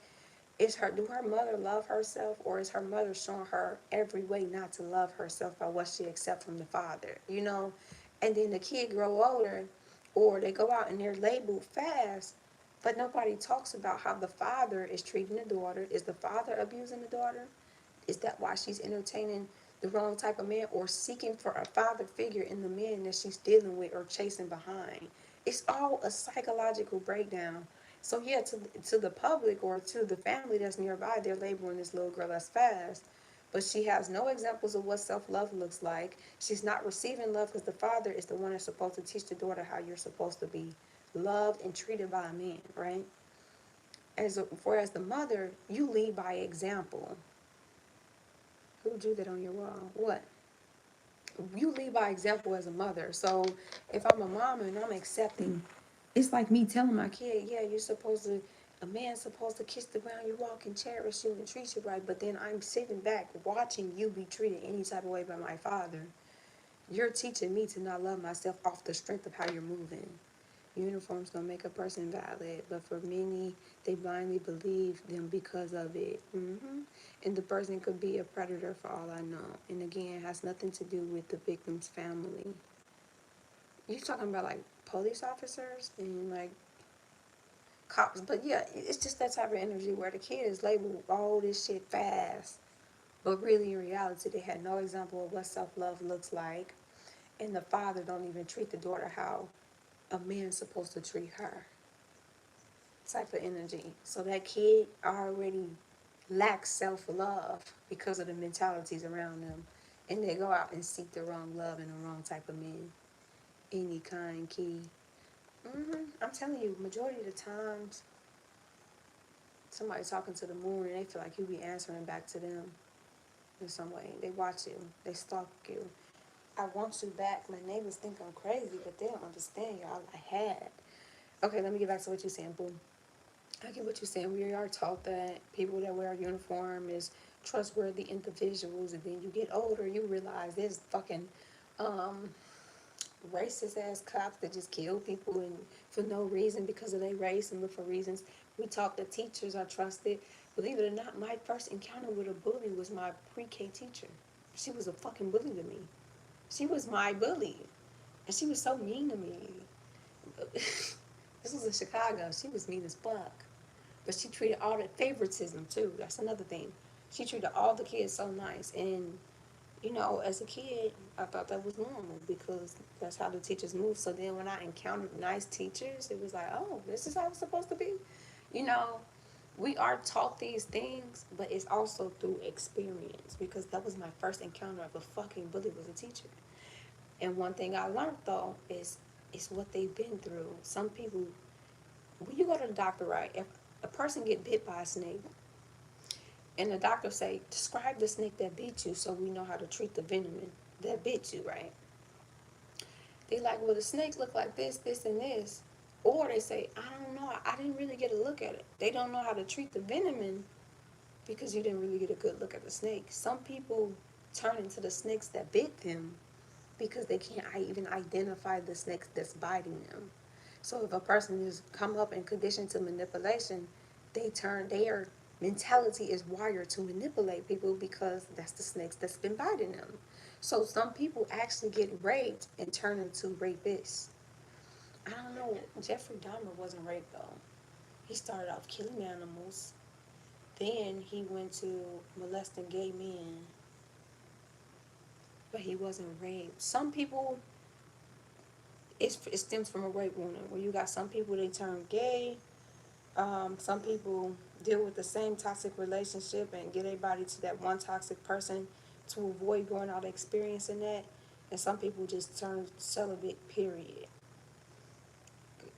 Is her Do her mother love herself, or is her mother showing her every way not to love herself by what she accepts from the father? And then the kid grow older, or they go out and they're labeled fast. But nobody talks about how the father is treating the daughter. Is the father abusing the daughter? Is that why she's entertaining the wrong type of man or seeking for a father figure in the man that she's dealing with or chasing behind? It's all a psychological breakdown. So yeah, to the public or to the family that's nearby, they're labeling this little girl as fast. But she has no examples of what self-love looks like. She's not receiving love because the father is the one that's supposed to teach the daughter how you're supposed to be loved and treated by a man, right? Whereas the mother, you lead by example. Who drew that on your wall? What? You lead by example as a mother. So if I'm a mom and I'm accepting, it's like me telling my kid, yeah, you're supposed to, a man's supposed to kiss the ground you walk and cherish you and treat you right. But then I'm sitting back watching you be treated any type of way by my father. You're teaching me to not love myself off the strength of how you're moving. Uniforms don't make a person valid, but for many, they blindly believe them because of it. And the person could be a predator for all I know. And again, it has nothing to do with the victim's family. You're talking about like police officers and like cops, but yeah, it's just that type of energy where the kid is labeled all this shit fast, but really in reality, they had no example of what self-love looks like, and the father don't even treat the daughter how a man's supposed to treat her. Type of energy. So that kid already lacks self-love because of the mentalities around them, and they go out and seek the wrong love and the wrong type of men, any kind, key. I'm telling you, majority of the times, somebody talking to the moon and they feel like you be answering back to them in some way. They watch you, they stalk you. I want you back. My neighbors think I'm crazy, but they don't understand y'all. I had. Okay, let me get back to what you're saying, boom. I get what you're saying. We are taught that people that wear a uniform is trustworthy individuals, and then you get older, you realize there's fucking um, racist ass cops that just kill people and for no reason because of their race and for reasons. We taught that teachers are trusted. Believe it or not, my first encounter with a bully was my pre-K teacher. She was a fucking bully to me. She was my bully, and she was so mean to me. This was in Chicago. She was mean as fuck. But she treated all the favoritism too. That's another thing. She treated all the kids so nice. And, you know, as a kid, I thought that was normal because that's how the teachers move. So then when I encountered nice teachers, it was like, oh, this is how it's supposed to be. You know, we are taught these things, but it's also through experience because that was my first encounter of a fucking bully was a teacher. And one thing I learned though is what they've been through. Some people, when you go to the doctor, right? If a person get bit by a snake, and the doctor say, describe the snake that bit you, so we know how to treat the venom that bit you, right? They like, well, the snakes look like this, and this, or they say, I don't know, I didn't really get a look at it. They don't know how to treat the venom because you didn't really get a good look at the snake. Some people turn into the snakes that bit them because they can't even identify the snakes that's biting them. So if a person is come up and conditioned to manipulation, their mentality is wired to manipulate people because that's the snakes that's been biting them. So some people actually get raped and turn into rapists. I don't know. Jeffrey Dahmer wasn't raped though. He started off killing animals. Then he went to molesting gay men, but he wasn't raped. Some people it stems from a rape wound where you got some people they turn gay. Some people deal with the same toxic relationship and get their body to that one toxic person to avoid going out experiencing that. And some people just turn celibate, period.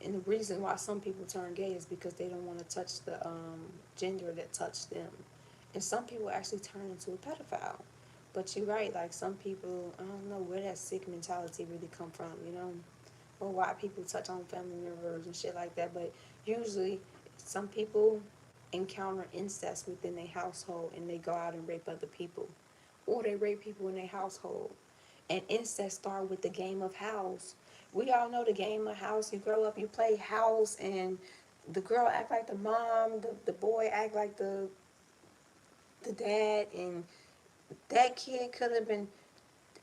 And the reason why some people turn gay is because they don't want to touch the gender that touched them. And some people actually turn into a pedophile. But you're right, like some people, I don't know where that sick mentality really come from, you know? Or why people touch on family members and shit like that. But usually, some people encounter incest within their household and they go out and rape other people, or they rape people in their household. And incest start with the game of house. We all know the game of house. You grow up, you play house, and the girl act like the mom, the boy act like the dad, and that kid could have been.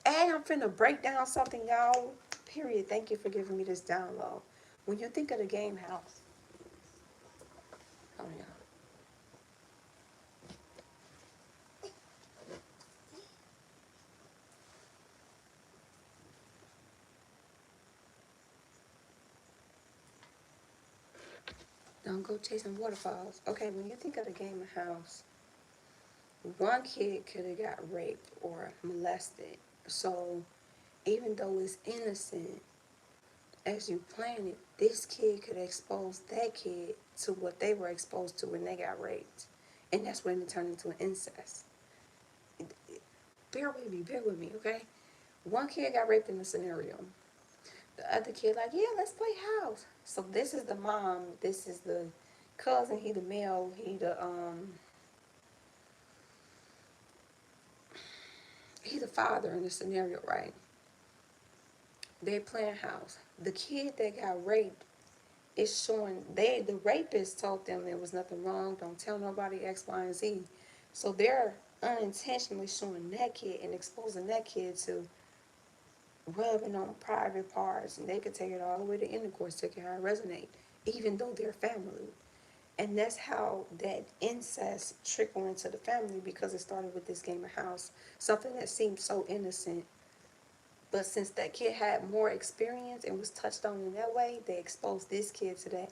Hey, I'm finna break down something, y'all. Period. Thank you for giving me this download. When you think of the game house, Oh yeah. Don't go chasing waterfalls. Okay, when you think of the game of house, one kid could have got raped or molested. So even though it's innocent, as you plan it, this kid could expose that kid to what they were exposed to when they got raped. And that's when it turned into an incest. Bear with me, okay? One kid got raped in the scenario. The other kid like, yeah, let's play house. So this is the mom, this is the cousin, he the male, he the father in the scenario, right? They playing house. The kid that got raped is showing the rapist told them there was nothing wrong, don't tell nobody X, Y, and Z. So they're unintentionally showing that kid and exposing that kid to rubbing on private parts, and they could take it all the way to intercourse, take it how it resonate, even though they're family. And that's how that incest trickled into the family, because it started with this game of house, something that seemed so innocent. But since that kid had more experience and was touched on in that way, they exposed this kid to that.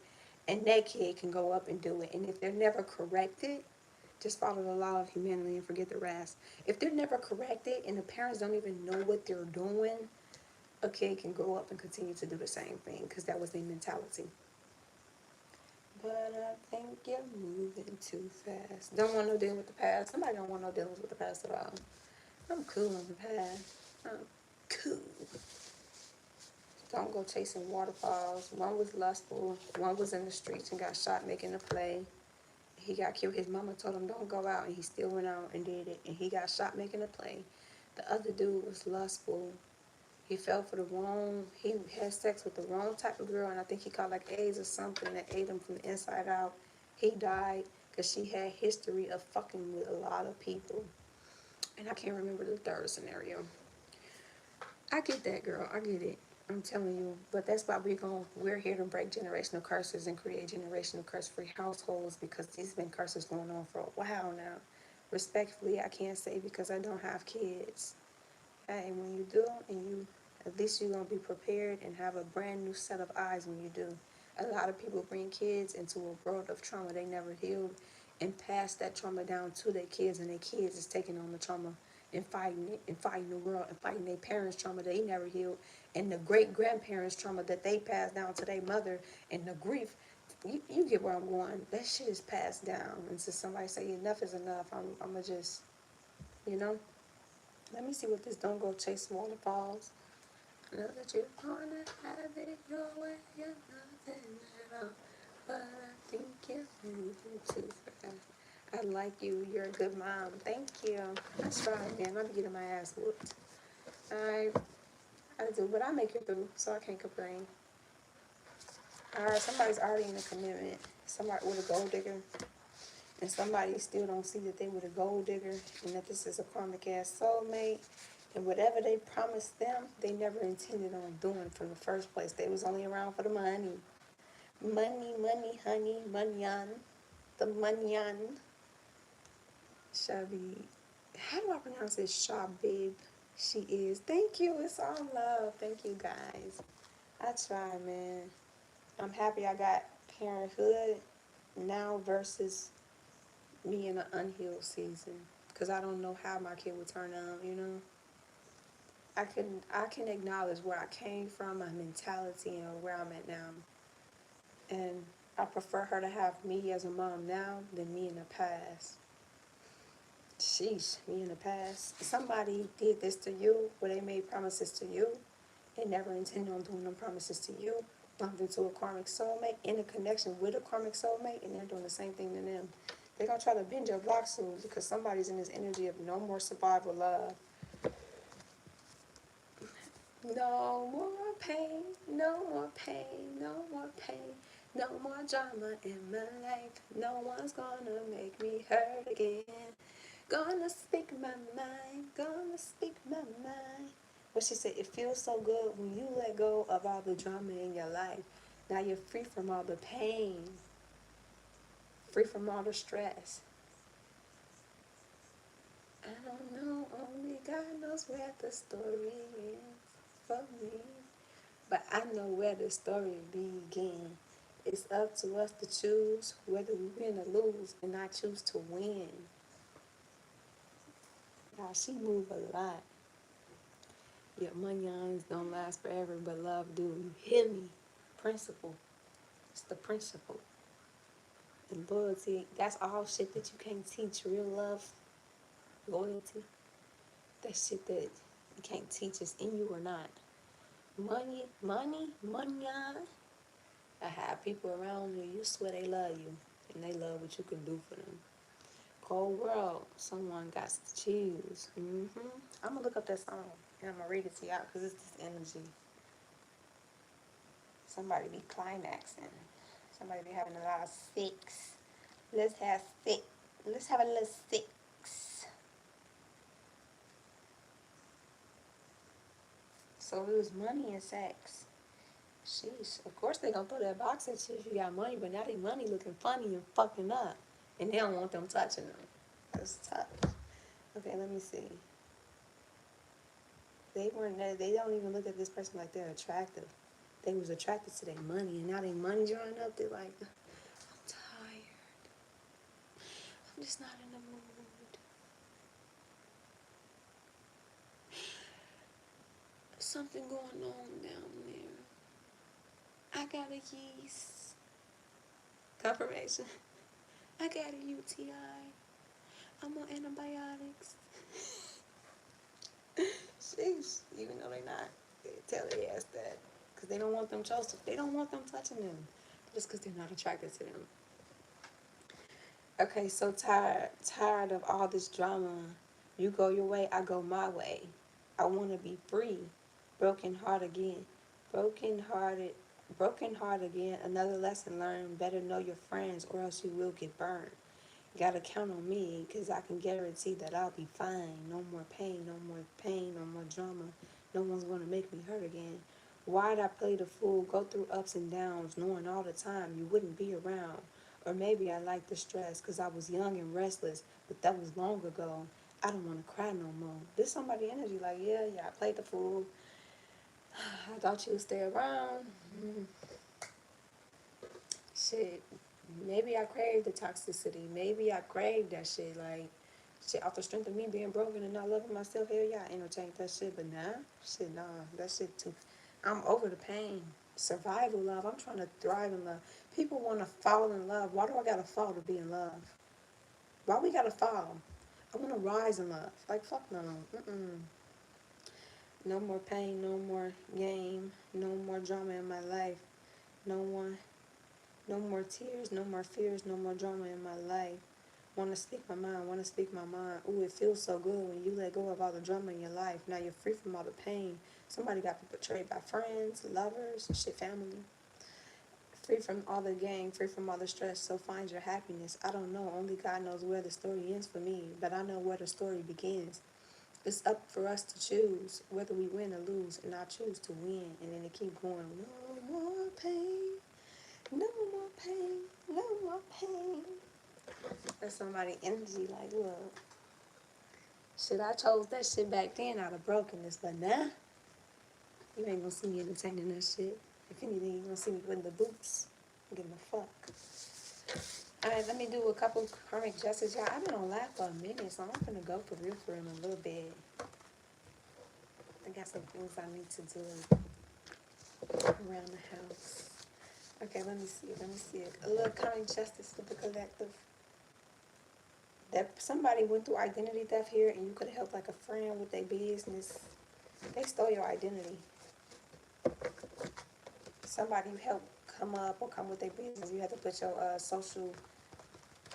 And that kid can go up and do it. And if they're never corrected, just follow the law of humanity and forget the rest. If they're never corrected and the parents don't even know what they're doing, a kid can grow up and continue to do the same thing because that was their mentality. But I think you're moving too fast. Don't want no deal with the past. Somebody don't want no dealings with the past at all. I'm cool on the past. I'm cool. Don't go chasing waterfalls. One was lustful. One was in the streets and got shot making a play. He got killed. His mama told him don't go out, and he still went out and did it. And he got shot making a play. The other dude was lustful. He fell for the wrong, he had sex with the wrong type of girl, and I think he caught like AIDS or something that ate him from the inside out. He died because she had history of fucking with a lot of people. And I can't remember the third scenario. I get that, girl. I get it. I'm telling you. But that's why we're here to break generational curses and create generational curse-free households, because these been curses going on for a while now. Respectfully, I can't say because I don't have kids. Hey, when you do, and you, at least you're gonna be prepared and have a brand new set of eyes when you do. A lot of people bring kids into a world of trauma they never healed, and pass that trauma down to their kids, and their kids is taking on the trauma and fighting it, and fighting the world, and fighting their parents' trauma they never healed, and the great grandparents' trauma that they passed down to their mother, and the grief. You get where I'm going. That shit is passed down. And so somebody say enough is enough, I'ma just, you know. Let me see what this don't go chase waterfalls. I know that you're gonna have it your way, you're nothing at all. But I think you're moving too fast. I like you, you're a good mom. Thank you. I try, man. I'll be getting my ass whooped. I I do, but I make it through, so I can't complain. Alright, somebody's already in a commitment. Somebody with a gold digger. And somebody still don't see that they were a gold digger, and that this is a karmic ass soulmate. And whatever they promised them, they never intended on doing from the first place. They was only around for the money. Money, money, honey, money. The money. Shabi. How do I pronounce it? Shabib. She is. Thank you. It's all love. Thank you, guys. I try, man. I'm happy I got parenthood now versus me in an unhealed season, because I don't know how my kid would turn out, you know. I can acknowledge where I came from, my mentality, and where I'm at now. And I prefer her to have me as a mom now than me in the past. Sheesh, me in the past. Somebody did this to you, where they made promises to you. They never intended on doing them promises to you. Bumped into a karmic soulmate, in a connection with a karmic soulmate, and they're doing the same thing to them. They're gonna try to bend your block soon, because somebody's in this energy of no more survival love. No more pain, no more pain, no more pain, no more drama in my life. No one's gonna make me hurt again. Gonna speak my mind, gonna speak my mind. What she said, it feels so good when you let go of all the drama in your life. Now you're free from all the pain. free from all the stress. I don't know, only God knows where the story ends for me. But I know where the story began. It's up to us to choose whether we win or lose, and I choose to win. Now she move a lot. Yeah, money don't last forever, but love do. You hear me? Principle. It's the principle. And loyalty, that's all shit that you can't teach. Real love, loyalty, that shit that you can't teach is in you or not. Money. I have people around you, you swear they love you, and they love what you can do for them. Cold world, someone got to choose. I'm gonna look up that song, and I'm gonna read it to y'all, because it's this energy. Somebody be climaxing. Somebody be having a lot of sex. Let's have sex. Let's have a little sex. So it was money and sex. Sheesh. Of course they gonna throw that box at you if you got money, but now they money looking funny and fucking up. And they don't want them touching them. That's tough. Okay, let me see. They don't even look at this person like they're attractive. They was attracted to their money, and now they money drawing up, they're like, I'm tired. I'm just not in the mood. Something going on down there. I got a yeast. Confirmation. I got a UTI. I'm on antibiotics. Sheesh. Even though they're not, they tell their ass that. Because they don't want them Joseph. They don't want them touching them. Just because they're not attracted to them. Okay, so tired of all this drama. You go your way, I go my way. I want to be free. Broken heart again. Broken heart again. Another lesson learned. Better know your friends or else you will get burned. Gotta count on me, cause I can guarantee that I'll be fine. No more pain, no more drama. No one's gonna make me hurt again. Why'd I play the fool, go through ups and downs, knowing all the time you wouldn't be around? Or maybe I liked the stress, cause I was young and restless, but that was long ago. I don't wanna cry no more. This somebody energy like, yeah, I played the fool. I thought you would stay around. Shit, maybe I craved the toxicity. Maybe I craved that shit. Like, shit, off the strength of me being broken and not loving myself. Hell yeah, I entertained that shit. But nah, shit, nah. That shit too. I'm over the pain. Survival love. I'm trying to thrive in love. People want to fall in love. Why do I gotta fall to be in love? Why we gotta fall? I want to rise in love. Like, fuck no. No more pain. No more game. No more drama in my life. No one. No more tears, no more fears, no more drama in my life. Want to speak my mind, want to speak my mind. Ooh, it feels so good when you let go of all the drama in your life. Now you're free from all the pain. Somebody got betrayed by friends, lovers, shit, family. Free from all the gang, free from all the stress. So find your happiness. I don't know, only God knows where the story ends for me, but I know where the story begins. It's up for us to choose whether we win or lose, and I choose to win. And then they keep going, no more pain. No more pain, no more pain. That's somebody energy like, look, shit, I chose that shit back then out of brokenness, but now, you ain't gonna see me entertaining that shit. If anything, you gonna see me putting the boots. I give a fuck. Alright, let me do a couple karmic justice, y'all. I've been on live for a minute, so I'm gonna go for real in a little bit. I got some things I need to do around the house. Okay, let me see. A little karmic justice for the collective. That somebody went through identity theft here and you could have helped like a friend with their business. They stole your identity. Somebody helped come up or come with their business. You have to put your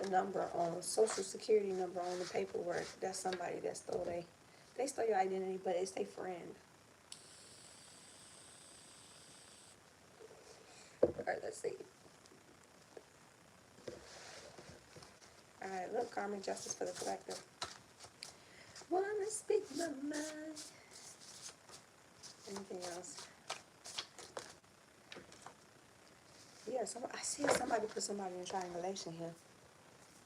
the number on, social security number on the paperwork. That's somebody that they stole your identity, but it's their friend. Alright, let's see. Alright, look, karmic justice for the collective. Wanna speak my mind. Anything else? Yeah, I see somebody put somebody in triangulation here.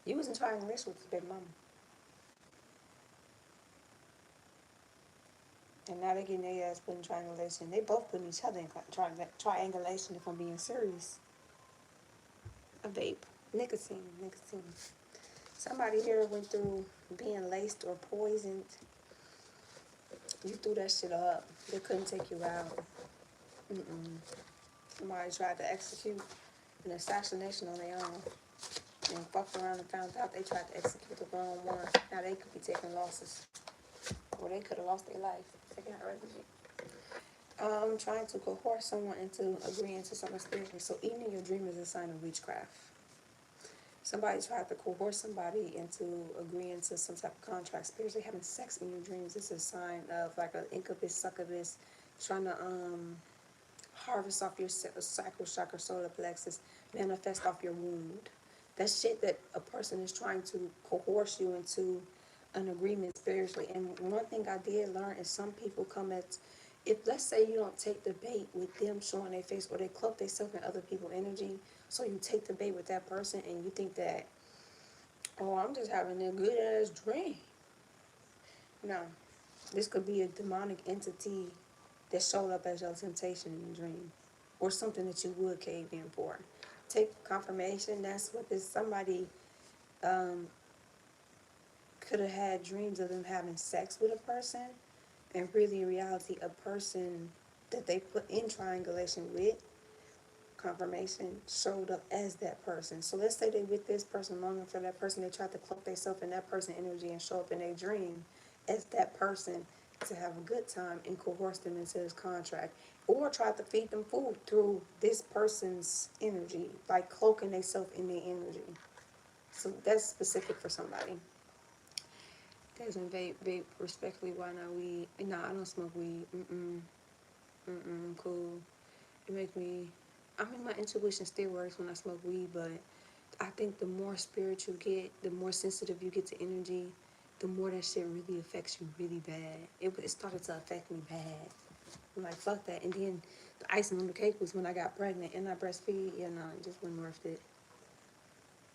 You wasn't trying to relationship with this baby mama. And now they getting their ass put in triangulation. They both putting each other in triangulation if I'm being serious. A vape. Nicotine. Nicotine. Somebody here went through being laced or poisoned. You threw that shit up. They couldn't take you out. Mm-mm. Somebody tried to execute an assassination on their own and fucked around and found out they tried to execute the wrong one. Now they could be taking losses. Or they could have lost their life taking out refuge. Trying to coerce someone into agreeing to something spiritual. So eating in your dream is a sign of witchcraft. Somebody tried to coerce somebody into agreeing to some type of contract. Spiritually having sex in your dreams. This is a sign of like an incubus, succubus, trying to harvest off your sacral chakra, solar plexus, manifest off your wound. That's shit that a person is trying to coerce you into an agreement spiritually. And one thing I did learn is some people come at, if let's say you don't take the bait with them showing their face or they cloak themselves in other people's energy, so you take the bait with that person and you think that, oh, I'm just having a good ass dream. No, this could be a demonic entity that showed up as your temptation in the dream or something that you would cave in for. Take confirmation. That's what this somebody um, could have had dreams of them having sex with a person, and really in reality, a person that they put in triangulation with confirmation showed up as that person. So let's say they with this person, longing for that person, they tried to cloak themselves in that person energy and show up in their dream as that person to have a good time and coerce them into this contract, or try to feed them food through this person's energy, like cloaking themselves in their energy. So that's specific for somebody. Doesn't vape respectfully. Why not weed? Nah, I don't smoke weed. I'm cool. It makes me. I mean, my intuition still works when I smoke weed, but I think the more spiritual you get, the more sensitive you get to energy, the more that shit really affects you really bad. It started to affect me bad. I'm like, fuck that. And then the icing on the cake was when I got pregnant and I breastfeed. Yeah, no, it just wasn't worth it.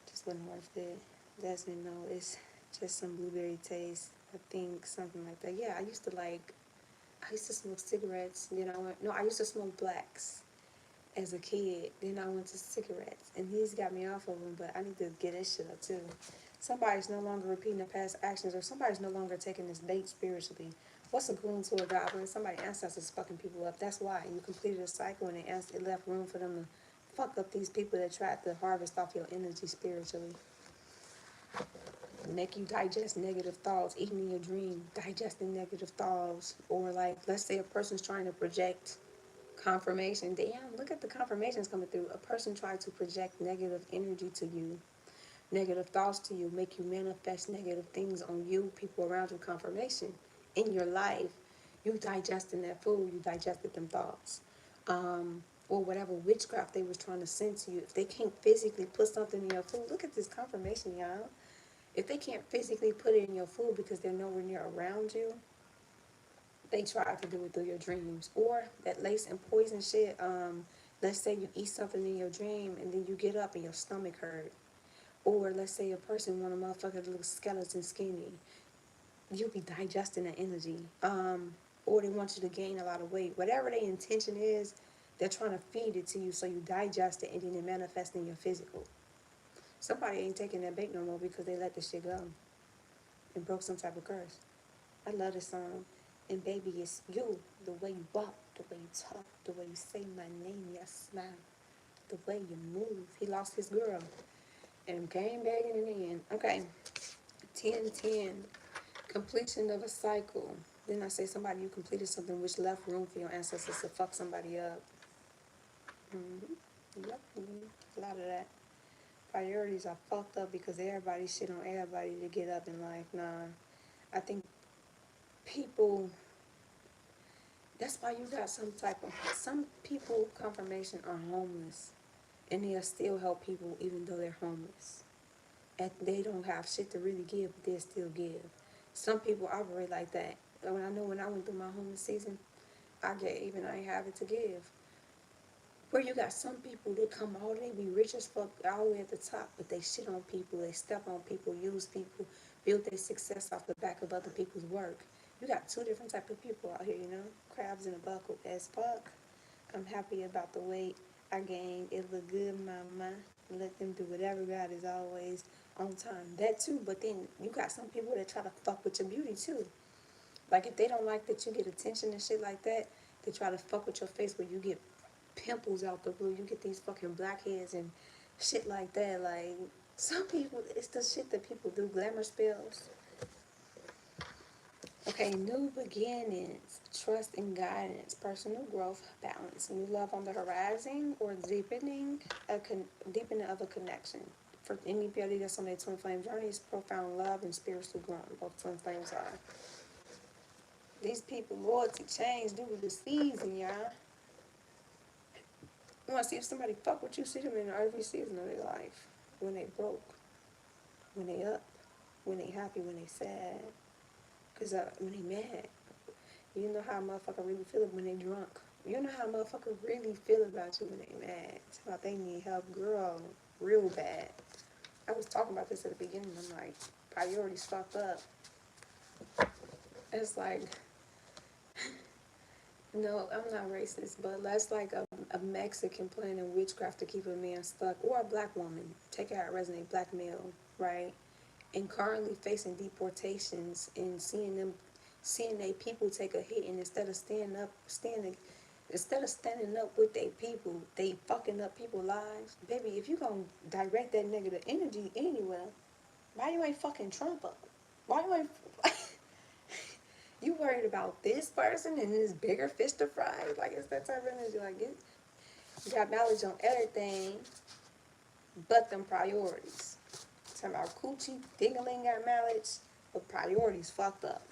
Just wasn't worth it. That's it. No, it's just some blueberry taste. I think something like that. Yeah, I used to smoke cigarettes. Then I went, no, I used to smoke blacks as a kid. Then I went to cigarettes, and these got me off of them. But I need to get this shit up too. Somebody's no longer repeating their past actions, or somebody's no longer taking this bait spiritually. What's a goon to a goblin? Somebody's ancestors fucking people up. That's why you completed a cycle, and it left room for them to fuck up these people that tried to harvest off your energy spiritually. Make you digest negative thoughts, even in your dream, digesting negative thoughts. Or like, let's say a person's trying to project confirmation. Damn, look at the confirmations coming through. A person tried to project negative energy to you, negative thoughts to you, make you manifest negative things on you, people around you, confirmation in your life. You digesting that food, you digested them thoughts. Or whatever witchcraft they was trying to send to you. If they can't physically put something in your food, look at this confirmation, y'all. If they can't physically put it in your food because they're nowhere near around you, they try to do it through your dreams. Or that lace and poison shit. Let's say you eat something in your dream and then you get up and your stomach hurt. Or let's say a person want a motherfucker that looks skeleton skinny. You'll be digesting that energy. Or they want you to gain a lot of weight. Whatever their intention is, they're trying to feed it to you so you digest it and then it manifests in your physical. Somebody ain't taking that bait no more because they let this shit go and broke some type of curse. I love this song. And baby, it's you. The way you walk, the way you talk, the way you say my name, your smile, the way you move. He lost his girl and came back in the end. Okay. 10-10. Completion of a cycle. Then I say somebody you completed something which left room for your ancestors to fuck somebody up. Yep. A lot of that. Priorities are fucked up because everybody shit on everybody to get up in life. Nah. I think people, that's why you got some people confirmation are homeless and they'll still help people even though they're homeless. And they don't have shit to really give, but they'll still give. Some people operate like that. When I went through my homeless season, I gave and I ain't have it to give. Where you got some people that come all the way, be rich as fuck, all the way at the top, but they shit on people, they step on people, use people, build their success off the back of other people's work. You got two different type of people out here, you know? Crabs in a bucket as fuck. I'm happy about the weight I gained. It look good, mama. Let them do whatever. God is always on time. That too, but then you got some people that try to fuck with your beauty too. Like if they don't like that you get attention and shit like that, they try to fuck with your face where you get pimples out the blue. You get these fucking blackheads and shit like that. Like some people, it's the shit that people do. Glamour spells. Okay, new beginnings, trust and guidance, personal growth, balance, new love on the horizon, or deepening of a connection. For anybody that's on their twin flame journey, it's profound love and spiritual growth. Both twin flames are. These people, loyalty change due to the season, y'all. You want to see if somebody fuck with you, see them in every season of their life. When they broke, when they up, when they happy, when they sad. Because when they mad, you know how a motherfucker really feel when they drunk. You know how a motherfucker really feel about you when they mad. It's about they need help, girl, real bad. I was talking about this at the beginning. I'm like, priorities fucked up. It's like, no, I'm not racist, but that's like a Mexican planning witchcraft to keep a man stuck, or a black woman. Take it how it resonates, black male, right? And currently facing deportations and seeing their people take a hit, and instead of standing up with their people, they fucking up people's lives. Baby, if you gonna direct that negative energy anywhere, why you ain't fucking Trump up? Why you ain't you worried about this person and this bigger fish to fry? Like it's that type of energy. Like you got knowledge on everything but them priorities. Talking about coochie, dingling got knowledge, but priorities fucked up.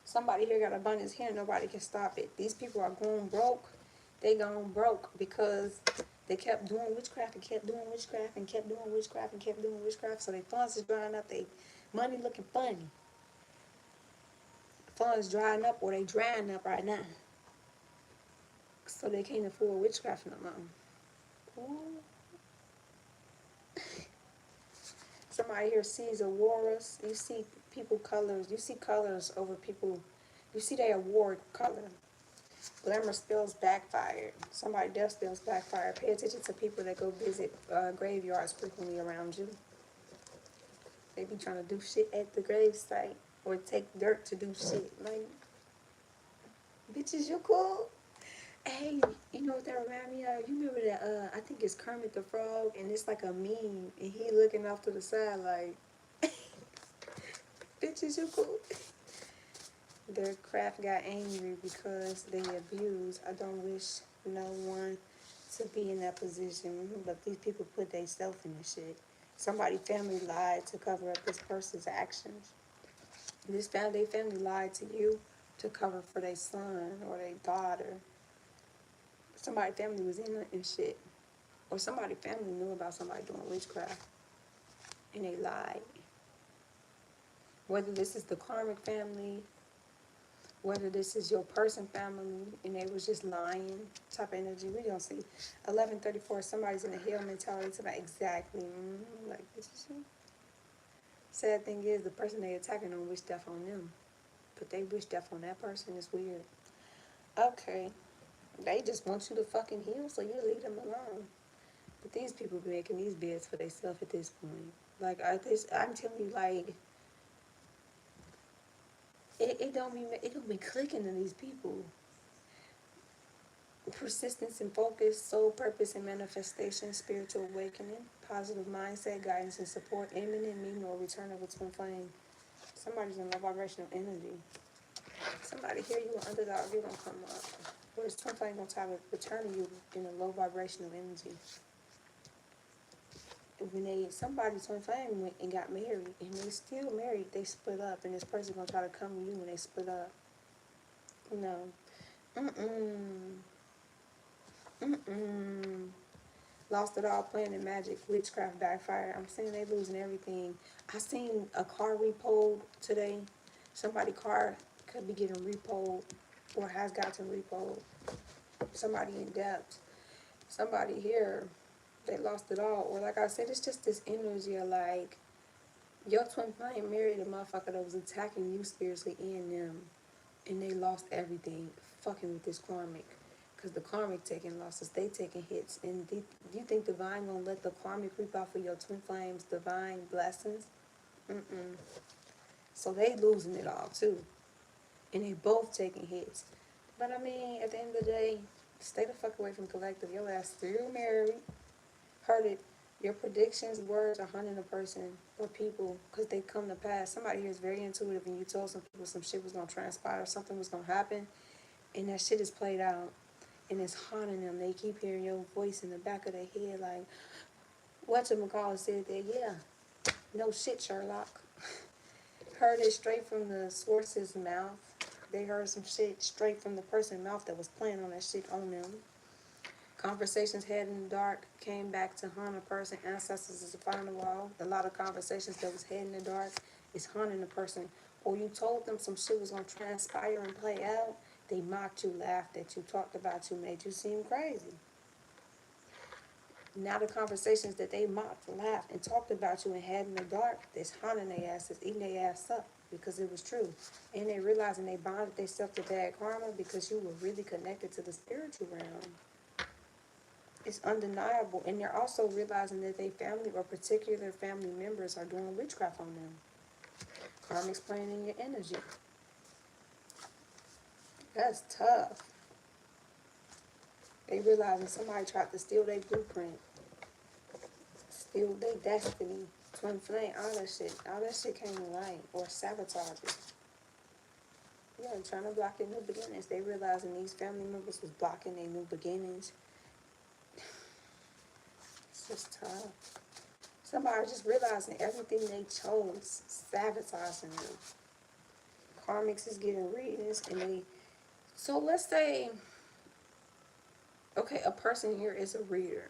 Somebody here got abundance here, nobody can stop it. These people are going broke. They gone broke because they kept doing witchcraft and kept doing witchcraft and kept doing witchcraft and kept doing witchcraft. So their funds is drying up. They money looking funny. Funds drying up, or they drying up right now. So they can't afford witchcraft no more. Ooh. Somebody here sees auroras. You see people colors. You see colors over people. You see their award color. Glamour spells backfired. Somebody death spells backfired. Pay attention to people that go visit graveyards frequently around you. They be trying to do shit at the grave site or take dirt to do shit. Like, bitches, you cool? Hey, you know what that remind me of? You remember that, I think it's Kermit the Frog, and it's like a meme, and he looking off to the side like, bitches, you cool? Their craft got angry because they abused. I don't wish no one to be in that position, but these people put themselves in this shit. Somebody family lied to cover up this person's actions. Their family lied to you to cover for their son or their daughter. Somebody family was in it and shit. Or somebody family knew about somebody doing witchcraft and they lied. Whether this is the karmic family, whether this is your person family and they was just lying type of energy. We don't see 1134, somebody's in a hell mentality to that exactly. Like this is you. Sad thing is the person they attacking don't wish death on them. But they wish death on that person. It's weird. Okay. They just want you to fucking heal, so you leave them alone. But these people be making these beds for themselves at this point. Like I'm telling you, like it don't be clicking to these people. Persistence and focus, soul purpose and manifestation, spiritual awakening, positive mindset, guidance and support, imminent meeting or return of a twin flame. Somebody's in low vibrational energy. Somebody here, you an underdog, you're gonna come up. Or this twin flame gonna try to return to you in a low vibrational energy. When somebody twin flame went and got married and they still married, they split up and this person gonna try to come to you when they split up. No. Lost it all playing in magic, witchcraft backfire. I'm saying they losing everything. I seen a car repoed today. Somebody's car could be getting repoed or has gotten repoed. Somebody in debt. somebody here, they lost it all. Or like I said, it's just this energy of like, your twin flame married a motherfucker that was attacking you spiritually and them. And they lost everything fucking with this karmic. Because the karmic taking losses, they taking hits. And you think divine gonna let the karmic reap off of your twin flames divine blessings? Mm-mm. So they losing it all too. And they both taking hits. But I mean, at the end of the day, stay the fuck away from collective. Your ass still married. Heard it. Your predictions, words are hunting a person or people because they come to pass. Somebody here is very intuitive and you told some people some shit was going to transpire, something was going to happen, and that shit is played out and it's haunting them. They keep hearing your voice in the back of their head like, whatchamacallit said that, yeah, no shit, Sherlock. Heard it straight from the source's mouth. They heard some shit straight from the person's mouth that was playing on that shit on them. Conversations head in the dark came back to haunt a person. Ancestors is a fly on the wall. A lot of conversations that was head in the dark is haunting a person. Or you told them some shit was gonna transpire and play out. They mocked you, laughed at you, talked about you, made you seem crazy. Now the conversations that they mocked, laughed, and talked about you and had in the dark, that's haunting their asses, eating their ass up because it was true. And they realizing they bonded themselves to bad karma because you were really connected to the spiritual realm. It's undeniable. And they're also realizing that their family or particular family members are doing witchcraft on them. Karmic's playing in your energy. That's tough. They realizing somebody tried to steal their blueprint, steal their destiny, twin flame, all that shit. All that shit came to light or sabotage it. Yeah, trying to block your new beginnings. They realizing these family members was blocking their new beginnings. It's just tough. Somebody just realizing everything they chose, sabotaging them. Karmics is getting readings and they, so let's say, okay, a person here is a reader.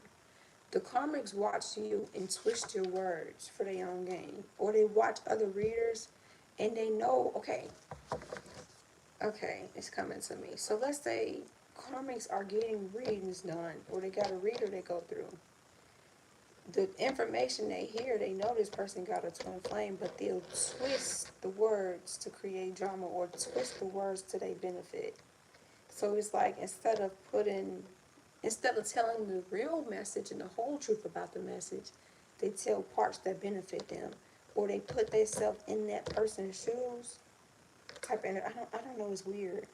The karmics watch you and twist your words for their own gain. Or they watch other readers and they know, okay, it's coming to me. So let's say karmics are getting readings done or they got a reader they go through. The information they hear, they know this person got a twin flame, but they'll twist the words to create drama or twist the words to their benefit. So it's like instead of telling the real message and the whole truth about the message, they tell parts that benefit them, or they put themselves in that person's shoes. Type of, I don't know. It's weird.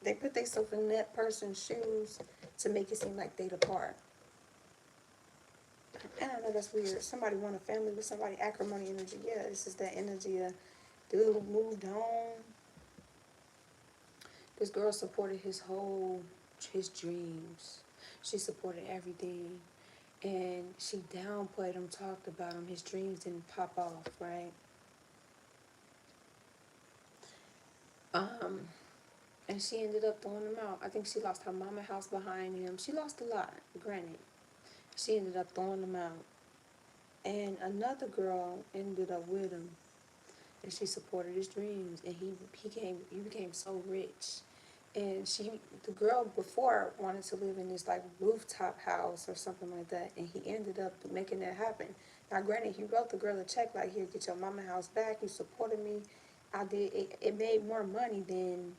They put themselves in that person's shoes to make it seem like they the part. I don't know. That's weird. Somebody want a family with somebody. Acrimony energy. Yeah, this is that energy of dude who moved on. This girl supported his dreams. She supported everything. And she downplayed him, talked about him. His dreams didn't pop off, right? And she ended up throwing him out. I think she lost her mama house behind him. She lost a lot, granted. She ended up throwing him out. And another girl ended up with him. And she supported his dreams. And he became so rich. And the girl before wanted to live in this like rooftop house or something like that, and he ended up making that happen. Now, granted, he wrote the girl a check like, "Here, get your mama house back. You supported me. I did. It made more money than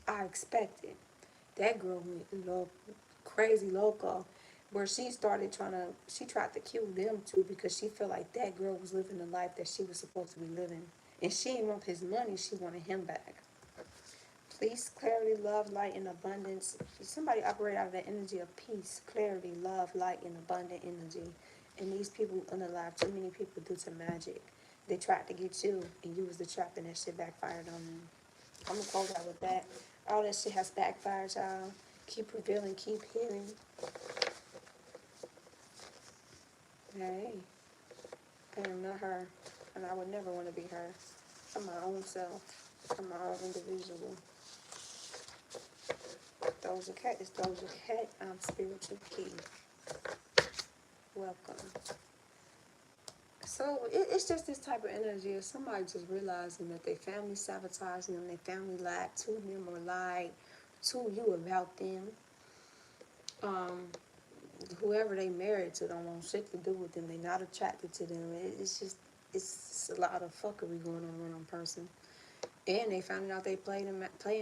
I expected." That girl went crazy loco, where she tried to kill them too because she felt like that girl was living the life that she was supposed to be living, and she didn't want his money. She wanted him back. Peace, clarity, love, light, and abundance. Somebody operate out of the energy of peace, clarity, love, light, and abundant energy. And these people unalive too many people due to magic. They tried to get you, and you was the trap, and that shit backfired on them. I'm gonna close out with that. All that shit has backfired, y'all. Keep revealing, keep hearing. Hey, I am not her, and I would never want to be her. I'm my own self. I'm my own individual. Doja Cat is Doja Cat. I'm Spiritual Key. Welcome. So it's just this type of energy of somebody just realizing that their family sabotaging them, their family lied to them or lied to you about them. um, whoever they married to don't want shit to do with them. They not attracted to them. It's a lot of fuckery going on with one person. And they found out they playing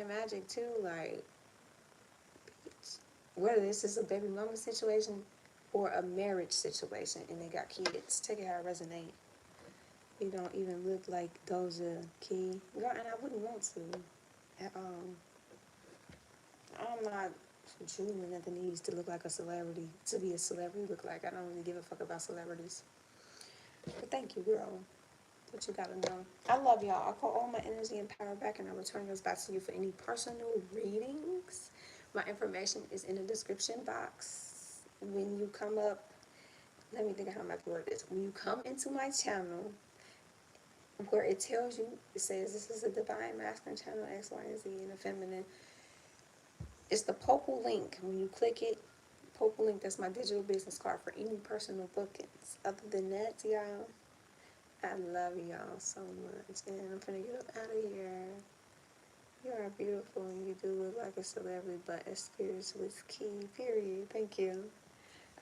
magic too. Like, bitch, whether this is a baby mama situation or a marriage situation, and they got kids, take it how it resonates. You don't even look like Doja Key, girl, and I wouldn't want to. I'm not drooling at the needs to look like a celebrity, to be a celebrity look like. I don't really give a fuck about celebrities. But thank you, girl. What you gotta know. I love y'all. I call all my energy and power back, and I return those back to you for any personal readings. My information is in the description box. When you come up, let me think of how I'm about to word this. When you come into my channel, where it tells you, it says this is a divine masculine channel, X, Y, and Z, and a feminine. It's the Popal link. When you click it, Popal link, that's my digital business card for any personal bookings. Other than that, y'all, I love y'all so much. And I'm finna get up out of here. You are beautiful and you do look like a celebrity, but a spiritual is key, period. Thank you.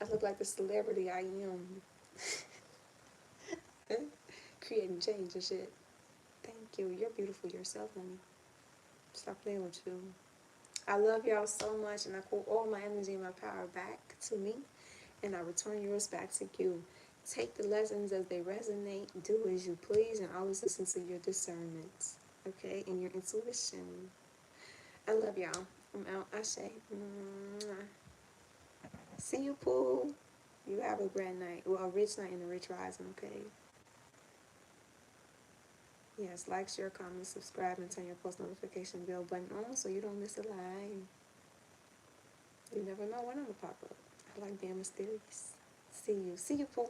I look like the celebrity I am. Creating change and shit. Thank you. You're beautiful yourself, honey. Stop playing with you. I love y'all so much, and I call all my energy and my power back to me, and I return yours back to you. Take the lessons as they resonate, do as you please, and always listen to your discernment, okay, and your intuition. I love y'all. I'm out. I say, see you, Pooh. You have a grand night. Well, a rich night and a rich rising, okay? Yes, like, share, comment, subscribe, and turn your post notification bell button on so you don't miss a live. You never know when I'm gonna pop up. I like being mysterious. See you. See you, Pooh.